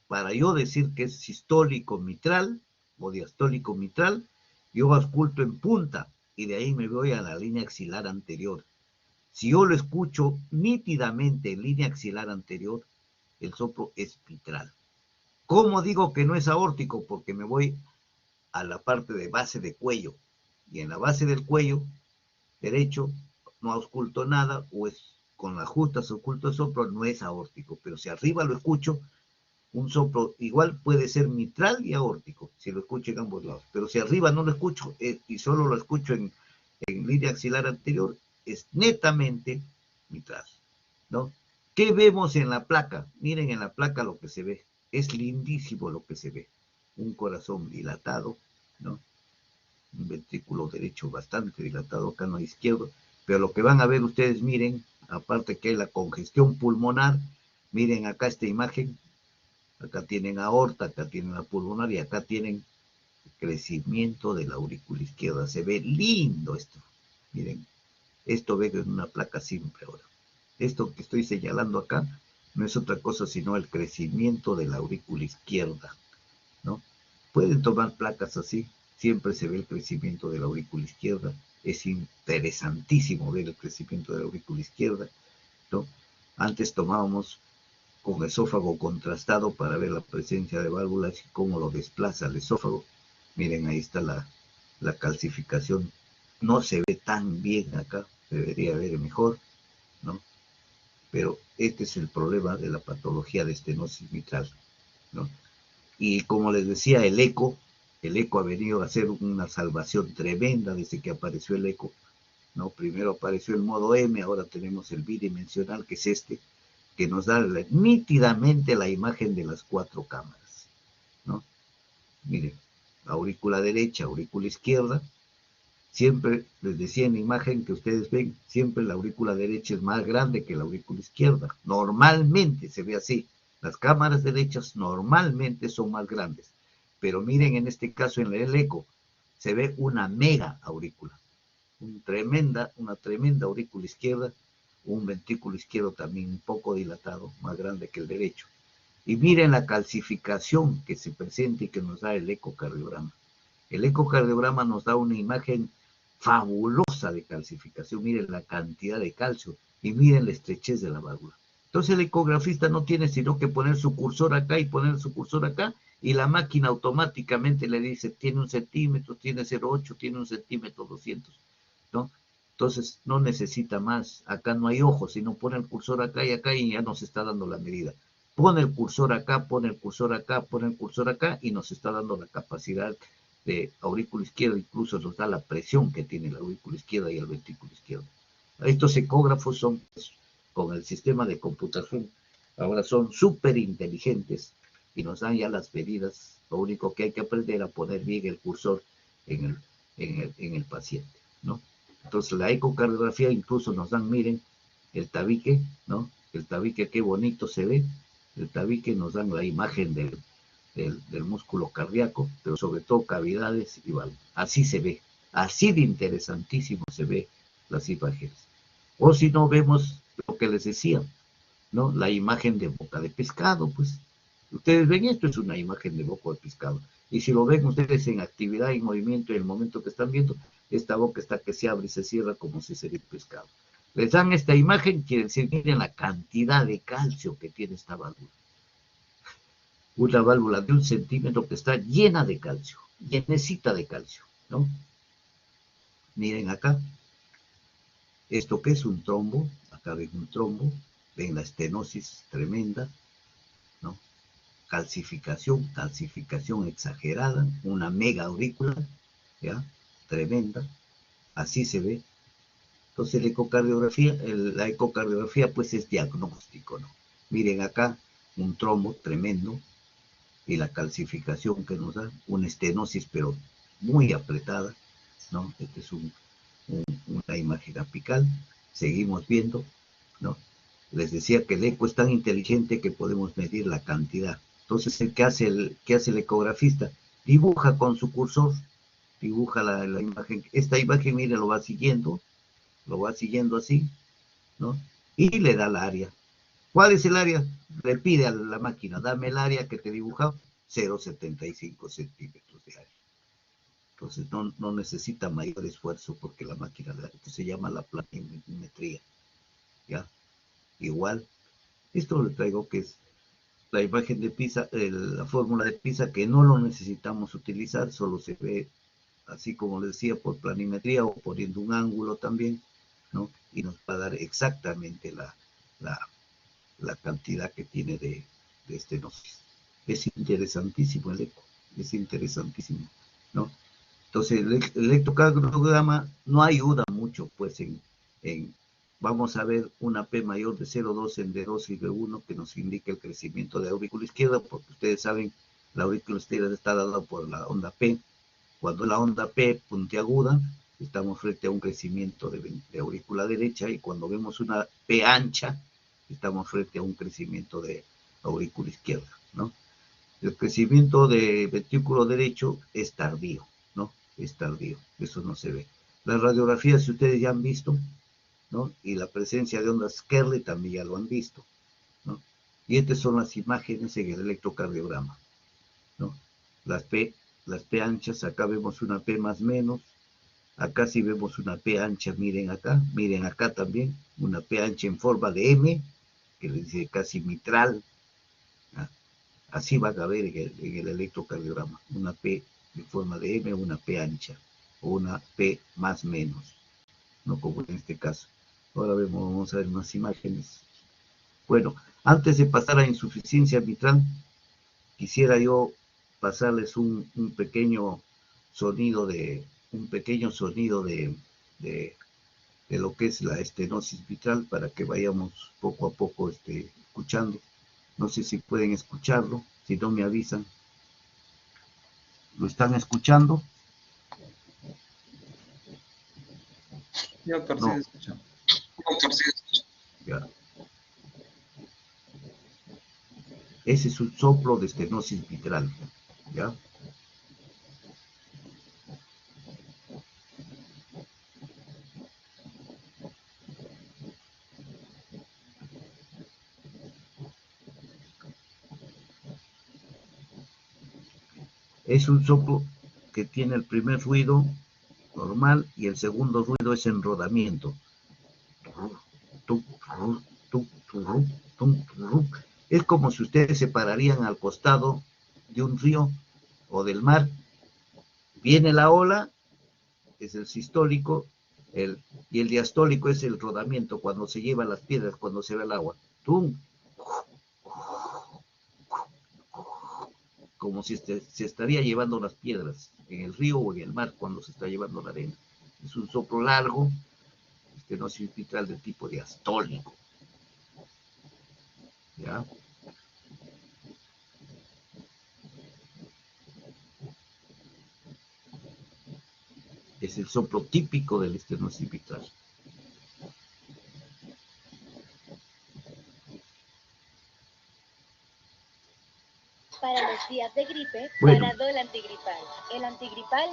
Para yo decir que es sistólico mitral o diastólico mitral, yo ausculto en punta y de ahí me voy a la línea axilar anterior. Si yo lo escucho nítidamente en línea axilar anterior, el soplo es mitral. ¿Cómo digo que no es aórtico? Porque me voy a la parte de base de cuello. Y en la base del cuello derecho no ausculto nada, o es con la justa se oculta el soplo, no es aórtico. Pero si arriba lo escucho, un soplo igual puede ser mitral y aórtico, si lo escucho en ambos lados. Pero si arriba no lo escucho y solo lo escucho en línea axilar anterior, es netamente mitral, ¿no? ¿Qué vemos en la placa? Miren en la placa lo que se ve. Es lindísimo lo que se ve. Un corazón dilatado, ¿no? Un ventrículo derecho bastante dilatado, acá no izquierdo. Pero lo que van a ver ustedes, miren, aparte que hay la congestión pulmonar, miren acá esta imagen. Acá tienen aorta, acá tienen la pulmonar y acá tienen crecimiento de la aurícula izquierda. Se ve lindo esto. Miren, esto ve en una placa simple ahora. Esto que estoy señalando acá no es otra cosa sino el crecimiento de la aurícula izquierda, ¿no? Pueden tomar placas así, siempre se ve el crecimiento de la aurícula izquierda. Es interesantísimo ver el crecimiento de la aurícula izquierda, ¿no? Antes tomábamos con esófago contrastado para ver la presencia de válvulas y cómo lo desplaza el esófago. Miren, ahí está la calcificación. No se ve tan bien acá, se debería ver mejor, ¿no? Pero este es el problema de la patología de estenosis mitral, ¿no? Y como les decía, el eco ha venido a ser una salvación tremenda desde que apareció el eco, ¿no? Primero apareció el modo M, ahora tenemos el bidimensional, que es este, que nos da nítidamente la imagen de las 4 cámaras, ¿no? Miren, aurícula derecha, aurícula izquierda. Siempre les decía en la imagen que ustedes ven, siempre la aurícula derecha es más grande que la aurícula izquierda. Normalmente se ve así. Las cámaras derechas normalmente son más grandes. Pero miren en este caso en el eco, se ve una mega aurícula. Una tremenda aurícula izquierda, un ventrículo izquierdo también un poco dilatado, más grande que el derecho. Y miren la calcificación que se presenta y que nos da el ecocardiograma. El ecocardiograma nos da una imagen fabulosa de calcificación. Miren la cantidad de calcio y miren la estrechez de la válvula. Entonces el ecografista no tiene sino que poner su cursor acá y poner su cursor acá, y la máquina automáticamente le dice, tiene 1 centímetro, tiene 0,8, tiene 1 centímetro 200, ¿no? Entonces no necesita más. Acá no hay ojos, sino pone el cursor acá y ya nos está dando la medida. Pone el cursor acá, pone el cursor acá, pone el cursor acá y nos está dando la capacidad de aurícula izquierda, incluso nos da la presión que tiene la aurícula izquierda y el ventrículo izquierdo. Estos ecógrafos son, pues, con el sistema de computación, ahora son súper inteligentes y nos dan ya las medidas. Lo único que hay que aprender a poner bien el cursor en el paciente, ¿no? Entonces la ecocardiografía incluso nos dan, miren, el tabique, ¿no? El tabique, qué bonito se ve. El tabique nos dan la imagen del músculo cardíaco, pero sobre todo cavidades y válvulas. Así se ve, así de interesantísimo se ve las imágenes. O si no, vemos lo que les decía, ¿no? La imagen de boca de pescado, pues. Ustedes ven, esto es una imagen de boca de pescado. Y si lo ven ustedes en actividad, en movimiento, en el momento que están viendo, esta boca está que se abre y se cierra como si sería pescado. Les dan esta imagen, quiere decir, miren la cantidad de calcio que tiene esta válvula. Una válvula de 1 centímetro que está llena de calcio, llenecita de calcio, ¿no? Miren acá, esto que es un trombo, acá ven un trombo, ven la estenosis tremenda, ¿no? Calcificación exagerada, una mega aurícula, ¿ya? Tremenda, así se ve. Entonces la ecocardiografía pues es diagnóstico, ¿no? Miren acá, un trombo tremendo y la calcificación que nos da, una estenosis pero muy apretada, ¿no? Esta es una imagen apical, seguimos viendo, ¿no? Les decía que el eco es tan inteligente que podemos medir la cantidad. Entonces, ¿qué hace el ecografista? Dibuja con su cursor, dibuja la imagen. Esta imagen, mire, lo va siguiendo así, ¿no? Y le da el área. ¿Cuál es el área? Le pide a la máquina, dame el área que te he dibujado, 0,75 centímetros de área. Entonces no necesita mayor esfuerzo porque la máquina, esto se llama la planimetría, ¿ya? Igual, esto le traigo que es la imagen de PISA, la fórmula de PISA, que no lo necesitamos utilizar, solo se ve, así como les decía, por planimetría o poniendo un ángulo también, ¿no? Y nos va a dar exactamente la cantidad que tiene de estenosis. Es interesantísimo el eco, es interesantísimo, ¿no? Entonces el electrocardiograma no ayuda mucho, pues, vamos a ver una P mayor de 0,2 en D2 y D1 que nos indica el crecimiento de la aurícula izquierda, porque ustedes saben, la aurícula izquierda está dada por la onda P. Cuando la onda P puntiaguda, estamos frente a un crecimiento de aurícula derecha, y cuando vemos una P ancha, estamos frente a un crecimiento de aurícula izquierda, ¿no? El crecimiento de ventrículo derecho es tardío, ¿no? Es tardío, eso no se ve. Las radiografías, si ustedes ya han visto, ¿no? Y la presencia de ondas Kerley también ya lo han visto, ¿no? Y estas son las imágenes en el electrocardiograma, ¿no? Las P anchas, acá vemos una P más menos, acá sí vemos una P ancha, miren acá también, una P ancha en forma de M, que le dice casi mitral, ¿no? Así va a caber en el electrocardiograma, una P en forma de M, una P ancha, o una P más menos, no como en este caso. Ahora vamos a ver unas imágenes. Bueno, antes de pasar a insuficiencia mitral, quisiera yo pasarles un pequeño sonido de lo que es la estenosis mitral, para que vayamos poco a poco escuchando. No sé si pueden escucharlo, si no me avisan. ¿Lo están escuchando? Sí, doctor, sí No. se escucha. Ya. Ese es un soplo de estenosis mitral, ¿ya? Es un soplo que tiene el primer ruido normal y el segundo ruido es enrodamiento. Es como si ustedes se pararían al costado de un río o del mar. Viene la ola, es el sistólico, y el diastólico es el rodamiento, cuando se llevan las piedras, cuando se ve el agua. ¡Tum! Como si se estaría llevando las piedras en el río o en el mar cuando se está llevando la arena. Es un soplo largo, estenosis mitral de tipo diastólico. ¿Ya? Es el soplo típico del estenosis mitral. Para los días de gripe, Bueno. Panadol antigripal. El antigripal...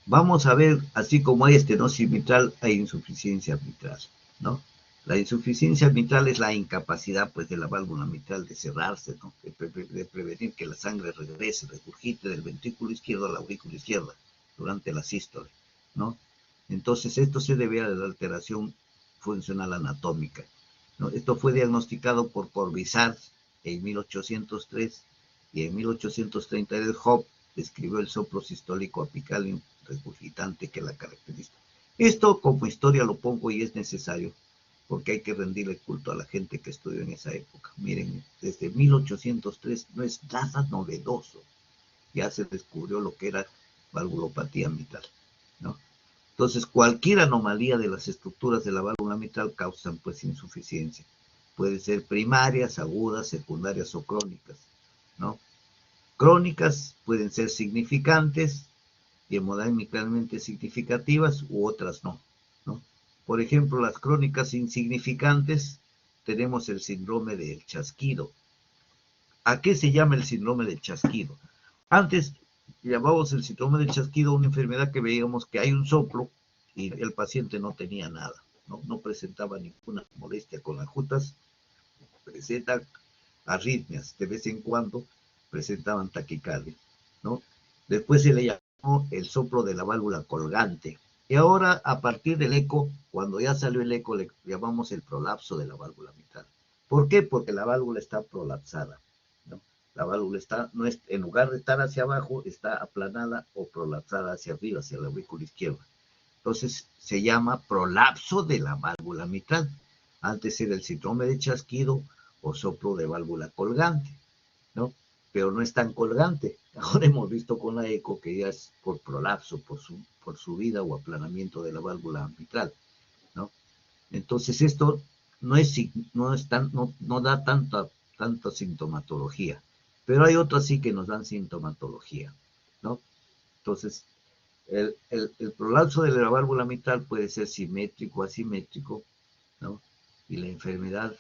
Vamos a ver, así como hay estenosis mitral, hay insuficiencia mitral, ¿no? La insuficiencia mitral es la incapacidad, pues, de la válvula mitral de cerrarse, ¿no? De prevenir que la sangre regurgite del ventrículo izquierdo a la aurícula izquierda durante la sístole, ¿no? Entonces, esto se debe a la alteración funcional anatómica, ¿no? Esto fue diagnosticado por Corvisart en 1803 y en 1832 Hope describió el soplo sistólico apical regurgitante que la caracteriza. Esto como historia lo pongo y es necesario porque hay que rendirle culto a la gente que estudió en esa época. Miren, desde 1803 no es nada novedoso. Ya se descubrió lo que era valvulopatía mitral, ¿no? Entonces, cualquier anomalía de las estructuras de la válvula mitral causan pues insuficiencia. Puede ser primarias, agudas, secundarias o crónicas, ¿no? Crónicas pueden ser significantes y hemodinámicamente significativas u otras no, ¿no? Por ejemplo, las crónicas insignificantes tenemos el síndrome del chasquido. ¿A qué se llama el síndrome del chasquido? Antes llamábamos el síndrome del chasquido una enfermedad que veíamos que hay un soplo y el paciente no tenía nada, no presentaba ninguna molestia con las jutas, presentan arritmias, de vez en cuando presentaban taquicardia, ¿no? Después se le llamó el soplo de la válvula colgante. Y ahora, a partir del eco, cuando ya salió el eco, le llamamos el prolapso de la válvula mitral. ¿Por qué? Porque la válvula está prolapsada, ¿no? La válvula está, no es, en lugar de estar hacia abajo, está aplanada o prolapsada hacia arriba, hacia la aurícula izquierda. Entonces, se llama prolapso de la válvula mitral. Antes era el síndrome de chasquido o soplo de válvula colgante, ¿no? Pero no es tan colgante. Ahora hemos visto con la eco que ya es por prolapso, por subida o aplanamiento de la válvula mitral, ¿no? Entonces esto no da tanta sintomatología, pero hay otras sí que nos dan sintomatología, ¿no? Entonces, el prolapso de la válvula mitral puede ser simétrico o asimétrico, ¿no? Y la enfermedad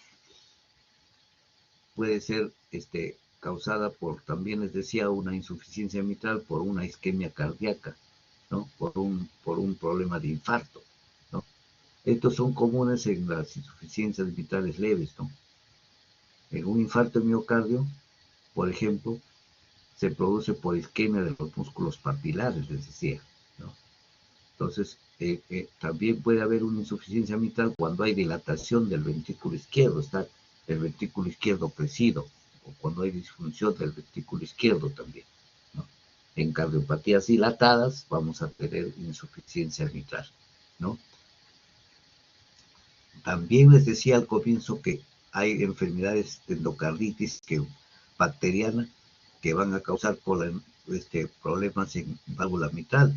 puede ser causada por, también les decía, una insuficiencia mitral, por una isquemia cardíaca, ¿no? Por un problema de infarto, ¿no? Estos son comunes en las insuficiencias mitrales leves, ¿no? En un infarto de miocardio, por ejemplo, se produce por isquemia de los músculos papilares, les decía, ¿no? Entonces, también puede haber una insuficiencia mitral cuando hay dilatación del ventrículo izquierdo, está el ventrículo izquierdo crecido, o cuando hay disfunción del ventrículo izquierdo también, ¿no? En cardiopatías dilatadas vamos a tener insuficiencia mitral, ¿no? También les decía al comienzo que hay enfermedades de endocarditis bacteriana que van a causar problemas en válvula mitral,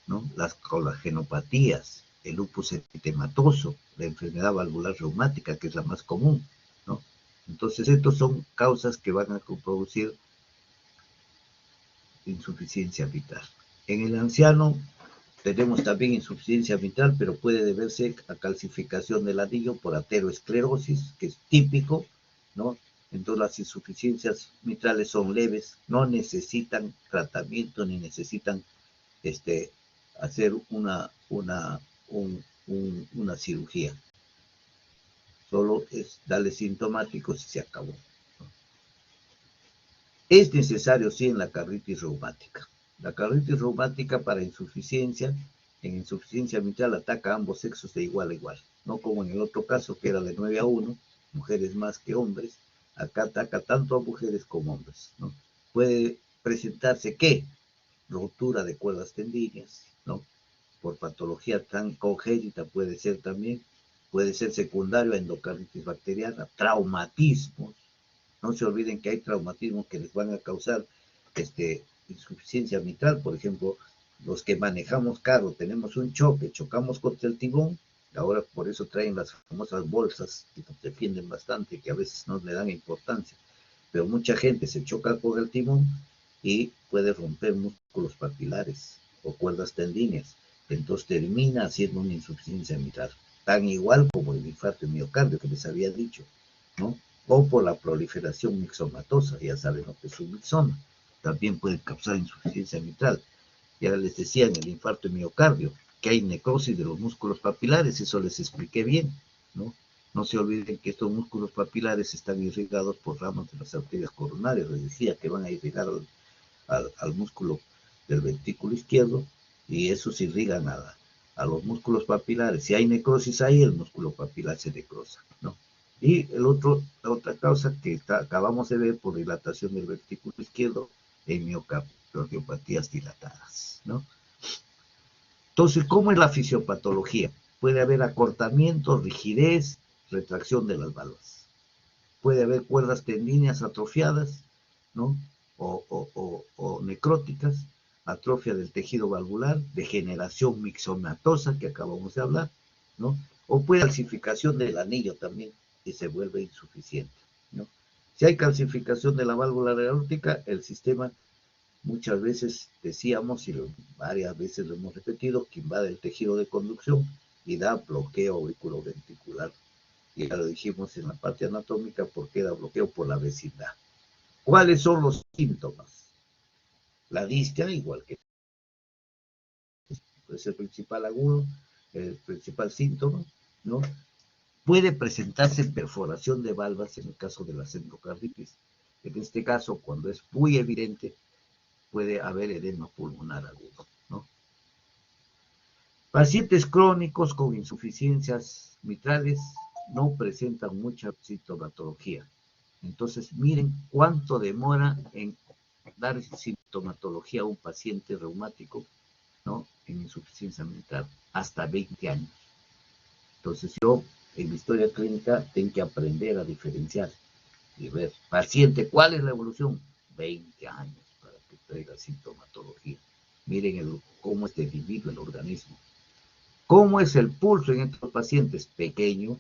¿no? Las colagenopatías, el lupus eritematoso, la enfermedad valvular reumática, que es la más común, ¿no? Entonces, estos son causas que van a producir insuficiencia mitral. En el anciano tenemos también insuficiencia mitral, pero puede deberse a calcificación del anillo por ateroesclerosis, que es típico, ¿no? Entonces las insuficiencias mitrales son leves, no necesitan tratamiento ni necesitan hacer una cirugía. Solo es darle sintomáticos y se acabó. Es necesario, sí, en la carditis reumática. La carditis reumática para insuficiencia, en insuficiencia mitral ataca a ambos sexos de igual a igual. No como en el otro caso que era de 9-1, mujeres más que hombres. Acá ataca tanto a mujeres como hombres, ¿no? Puede presentarse, ¿qué? Rotura de cuerdas tendinias, ¿no? Por patología tan congénita puede ser también, puede ser secundario a endocarditis bacteriana, traumatismos. No se olviden que hay traumatismos que les van a causar insuficiencia mitral. Por ejemplo, los que manejamos carro, tenemos un choque, chocamos contra el timón, ahora por eso traen las famosas bolsas que nos defienden bastante, que a veces no le dan importancia, pero mucha gente se choca con el timón y puede romper músculos papilares o cuerdas tendíneas, entonces termina haciendo una insuficiencia mitral, tan igual como el infarto de miocardio que les había dicho, ¿no? O por la proliferación mixomatosa, ya saben lo que es un mixoma, también puede causar insuficiencia mitral. Ya les decía en el infarto de miocardio que hay necrosis de los músculos papilares, eso les expliqué bien, ¿no? No se olviden que estos músculos papilares están irrigados por ramas de las arterias coronarias, les decía que van a irrigar al músculo del ventrículo izquierdo y esos irrigan a los músculos papilares. Si hay necrosis ahí, el músculo papilar se necrosa, ¿no? Y la otra causa que acabamos de ver por dilatación del ventrículo izquierdo en miocardiopatías dilatadas, ¿no? Entonces, ¿cómo es la fisiopatología? Puede haber acortamiento, rigidez, retracción de las válvulas. Puede haber cuerdas tendíneas atrofiadas, ¿no? O necróticas, atrofia del tejido valvular, degeneración mixomatosa, que acabamos de hablar, ¿no? O puede calcificación del anillo también, y se vuelve insuficiente, ¿no? Si hay calcificación de la válvula aórtica, el sistema, muchas veces decíamos, y varias veces lo hemos repetido, que invade el tejido de conducción y da bloqueo auriculoventricular. Y ya lo dijimos en la parte anatómica, porque da bloqueo por la vecindad. ¿Cuáles son los síntomas? La distia, igual que es el principal agudo, el principal síntoma, ¿no? Puede presentarse perforación de válvulas en el caso de la endocarditis. En este caso, cuando es muy evidente, puede haber edema pulmonar agudo, ¿no? Pacientes crónicos con insuficiencias mitrales no presentan mucha sintomatología. Entonces, miren cuánto demora en dar sintomatología a un paciente reumático, ¿no? En insuficiencia mitral, hasta 20 años. Entonces, yo, en mi historia clínica, tengo que aprender a diferenciar y ver, paciente, ¿cuál es la evolución? 20 años para que traiga sintomatología. Miren cómo es dividido el organismo. ¿Cómo es el pulso en estos pacientes? Pequeño.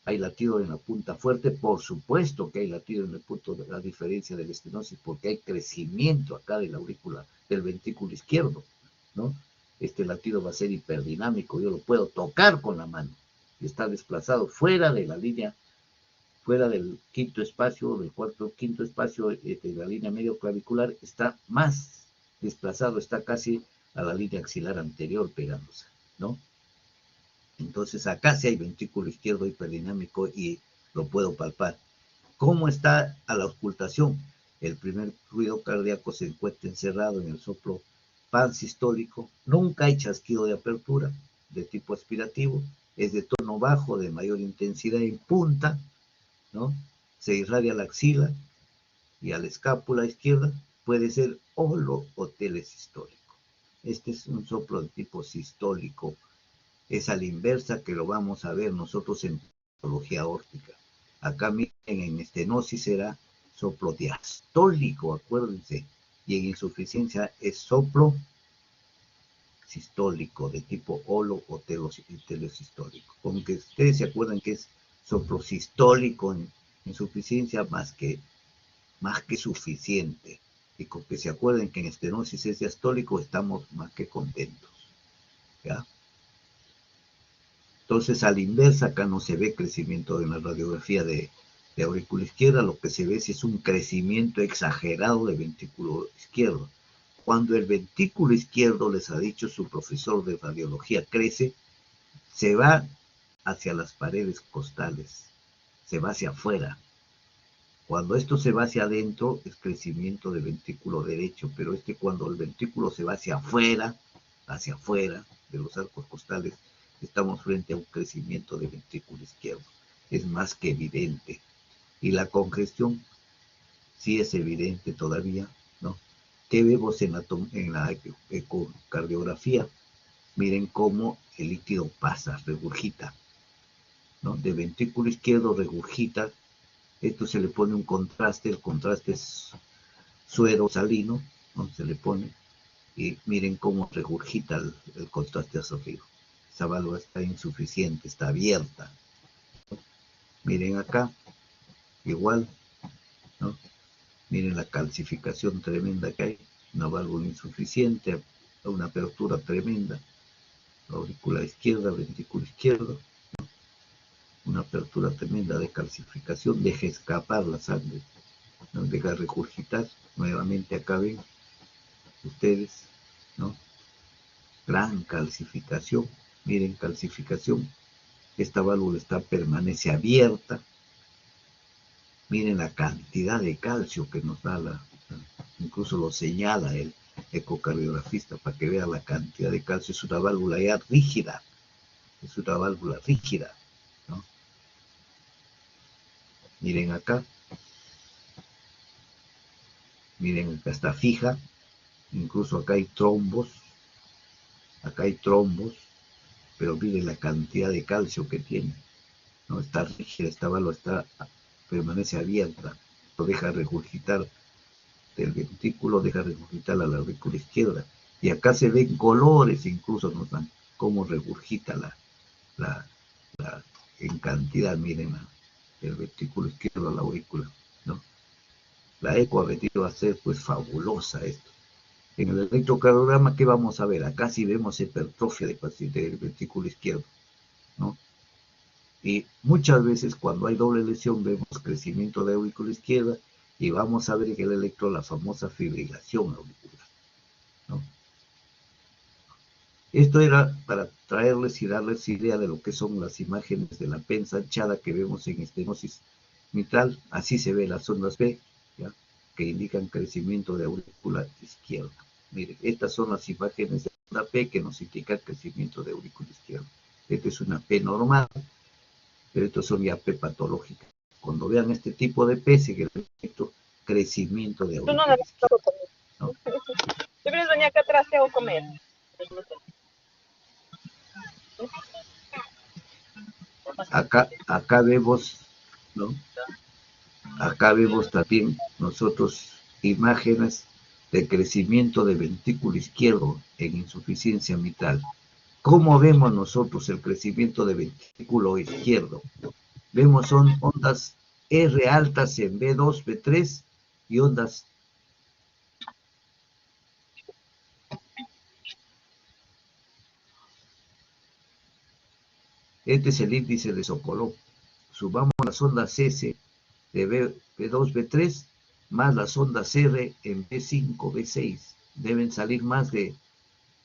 ¿Hay latido en la punta fuerte? Por supuesto que hay latido en el punto de la diferencia de la estenosis, porque hay crecimiento acá de la aurícula, del ventrículo izquierdo, ¿no? Este latido va a ser hiperdinámico, yo lo puedo tocar con la mano y está desplazado fuera de la línea, fuera del quinto espacio, del quinto espacio de la línea medio clavicular, está más desplazado, está casi a la línea axilar anterior pegándose, ¿no? Entonces acá sí hay ventrículo izquierdo hiperdinámico y lo puedo palpar. ¿Cómo está a la auscultación? El primer ruido cardíaco se encuentra encerrado en el soplo pansistólico. Nunca hay chasquido de apertura de tipo aspirativo. Es de tono bajo, de mayor intensidad en punta, ¿no? Se irradia la axila y a la escápula izquierda. Puede ser holo o telesistólico. Este es un soplo de tipo sistólico. Es a la inversa que lo vamos a ver nosotros en patología aórtica. Acá miren, en estenosis será soplo diastólico, acuérdense, y en insuficiencia es soplo sistólico de tipo holo o telesistólico. Como que ustedes se acuerdan que es soplo sistólico en insuficiencia más que suficiente. Y con que se acuerden que en estenosis es diastólico, estamos más que contentos, ¿ya? Entonces, a la inversa, acá no se ve crecimiento en la radiografía de aurícula izquierda, lo que se ve es un crecimiento exagerado de ventrículo izquierdo. Cuando el ventrículo izquierdo, les ha dicho su profesor de radiología, crece, se va hacia las paredes costales, se va hacia afuera. Cuando esto se va hacia adentro, es crecimiento de ventrículo derecho, pero cuando el ventrículo se va hacia afuera de los arcos costales, estamos frente a un crecimiento de ventrículo izquierdo. Es más que evidente. Y la congestión sí es evidente todavía, ¿no? ¿Qué vemos en la ecocardiografía? Miren cómo el líquido pasa, regurgita, ¿no? De ventrículo izquierdo regurgita. Esto se le pone un contraste, el contraste es suero salino, ¿no? Se le pone, y miren cómo regurgita el contraste hacia arriba. Esa válvula está insuficiente, está abierta. Miren acá, igual, ¿no? Miren la calcificación tremenda que hay, una válvula insuficiente, una apertura tremenda, la aurícula izquierda, ventrículo izquierdo, ¿no? Una apertura tremenda de calcificación, deja escapar la sangre, no deja regurgitar. Nuevamente acá ven ustedes, ¿no? Gran calcificación, miren calcificación. Esta válvula permanece abierta. Miren la cantidad de calcio que nos da incluso lo señala ecocardiografista para que vea la cantidad de calcio. Es una válvula ya rígida, es una válvula rígida, ¿no? Miren acá, miren acá está fija, incluso acá hay trombos, pero miren la cantidad de calcio que tiene, ¿no? Está rígida, esta válvula permanece abierta, lo deja regurgitar del ventrículo, deja regurgitar a la aurícula izquierda. Y acá se ven colores, incluso nos dan cómo regurgita en cantidad, miren, del ventrículo izquierdo a la aurícula, ¿no? La eco ha venido a ser pues fabulosa esto. En el electrocardiograma, ¿qué vamos a ver? Acá sí vemos hipertrofia del paciente del ventrículo izquierdo, ¿no? Y muchas veces cuando hay doble lesión vemos crecimiento de aurícula izquierda y vamos a ver en el electro la famosa fibrilación auricular, ¿no? Esto era para traerles y darles idea de lo que son las imágenes de la prensa anchada que vemos en estenosis mitral. Así se ve las ondas B, ¿ya?, que indican crecimiento de aurícula izquierda. Miren, estas son las imágenes de una P que nos indican crecimiento de aurícula izquierda. Esta es una P normal, pero estos son ya P patológicas. Cuando vean este tipo de P, sigue el efecto crecimiento de Tú no aurícula le izquierda, ¿no? Yo quieres venir acá atrás, te hago comer. Acá vemos, ¿no? Acá vemos también nosotros imágenes de crecimiento de ventrículo izquierdo en insuficiencia mitral. ¿Cómo vemos nosotros el crecimiento de ventrículo izquierdo? Vemos son ondas R altas en B2, B3 y ondas Este es el índice de Sokolov. Sumamos las ondas S de B2, B3 más las ondas R en B5, B6. Deben salir más de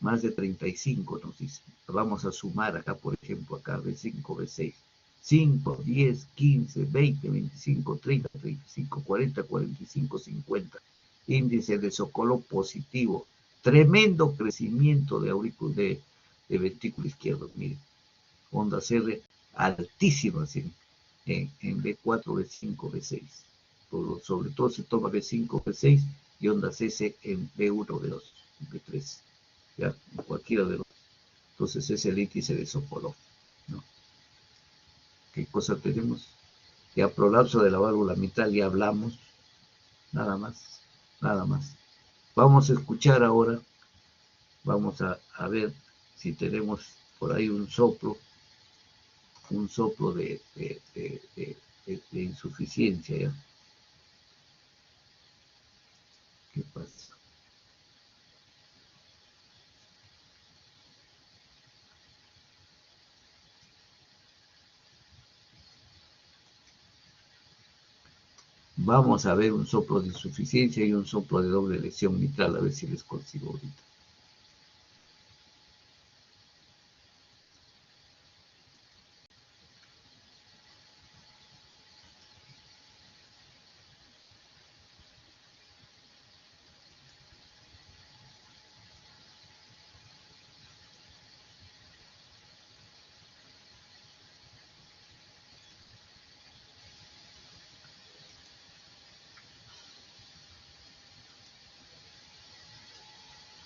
35, nos dice. Vamos a sumar acá, por ejemplo, acá B5, B6. 5, 10, 15, 20, 25, 30, 35, 40, 45, 50. Índice de Sokolov positivo. Tremendo crecimiento de aurícula de ventrículo izquierdo, miren. Ondas R altísimas en B4, B5, B6. Sobre todo se toma B5, B6 y ondas S en B1, B2, B3. ¿Ya? Cualquiera de los. Entonces es el índice de Sokolov, ¿no? ¿Qué cosa tenemos? Ya prolapso de la válvula mitral, ya hablamos. Nada más, nada más. Vamos a escuchar ahora, vamos a ver si tenemos por ahí un soplo de insuficiencia, ¿ya? ¿Qué pasa? Vamos a ver un soplo de insuficiencia y un soplo de doble lesión mitral, a ver si les consigo ahorita.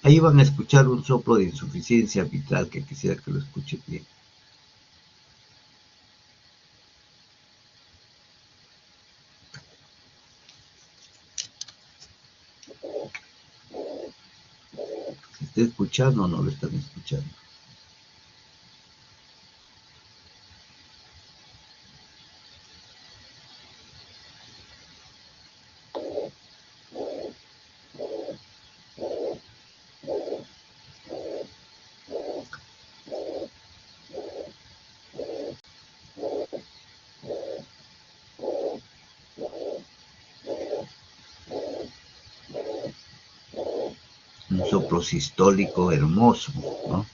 Ahí van a escuchar un soplo de insuficiencia mitral que quisiera que lo escuchen bien. ¿Se está escuchando o no lo están escuchando? Un soplo sistólico hermoso, ¿no?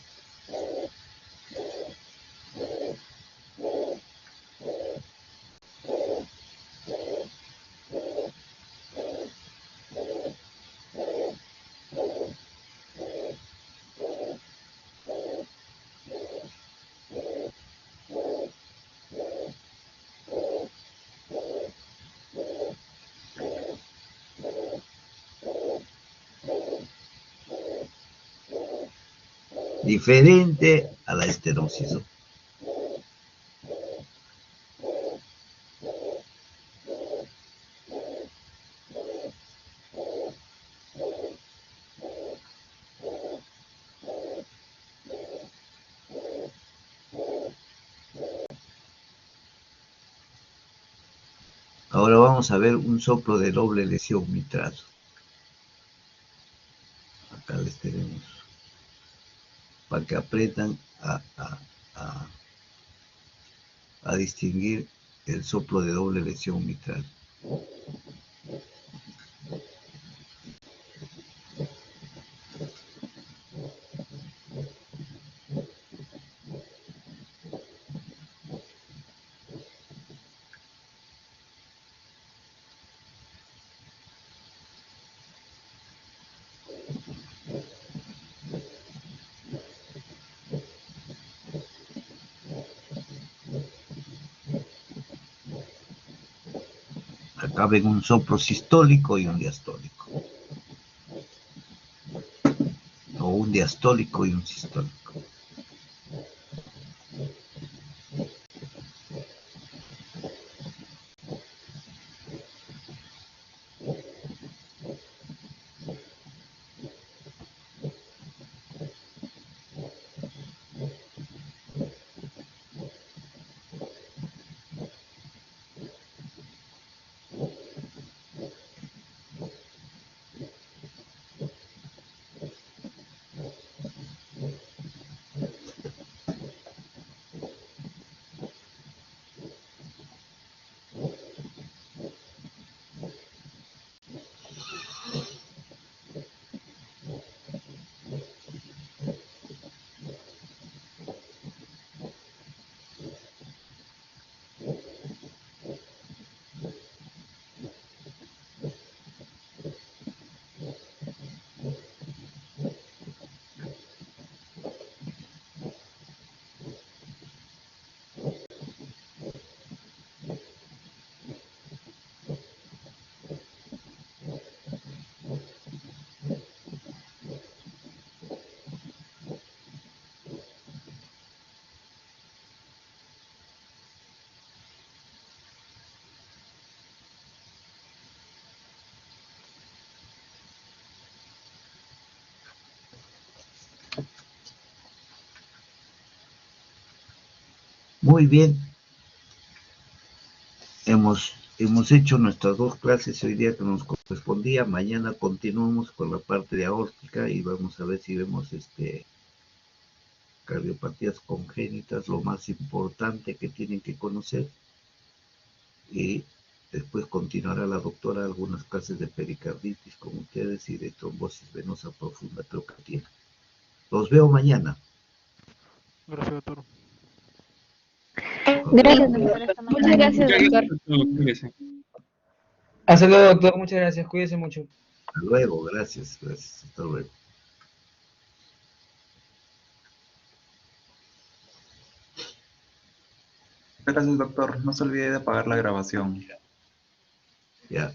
diferente a la estenosis, ¿no? Ahora vamos a ver un soplo de doble lesión mitral. Acá les tenemos. Para que aprendan a distinguir el soplo de doble lesión mitral. Acá ven un soplo sistólico y un diastólico. O un diastólico y un sistólico. Muy bien. Hemos hecho nuestras dos clases hoy día que nos correspondía. Mañana continuamos con la parte de aórtica y vamos a ver si vemos cardiopatías congénitas, lo más importante que tienen que conocer. Y después continuará la doctora algunas clases de pericarditis con ustedes y de trombosis venosa profunda tiene. Los veo mañana. Gracias, doctor. Gracias, doctor. Hasta Muchas mañana. gracias, doctor. Cuídese. Hasta luego, doctor. Muchas gracias. Cuídese mucho. Hasta luego, gracias, gracias. Hasta luego. Gracias, doctor. No se olvide de apagar la grabación. Ya.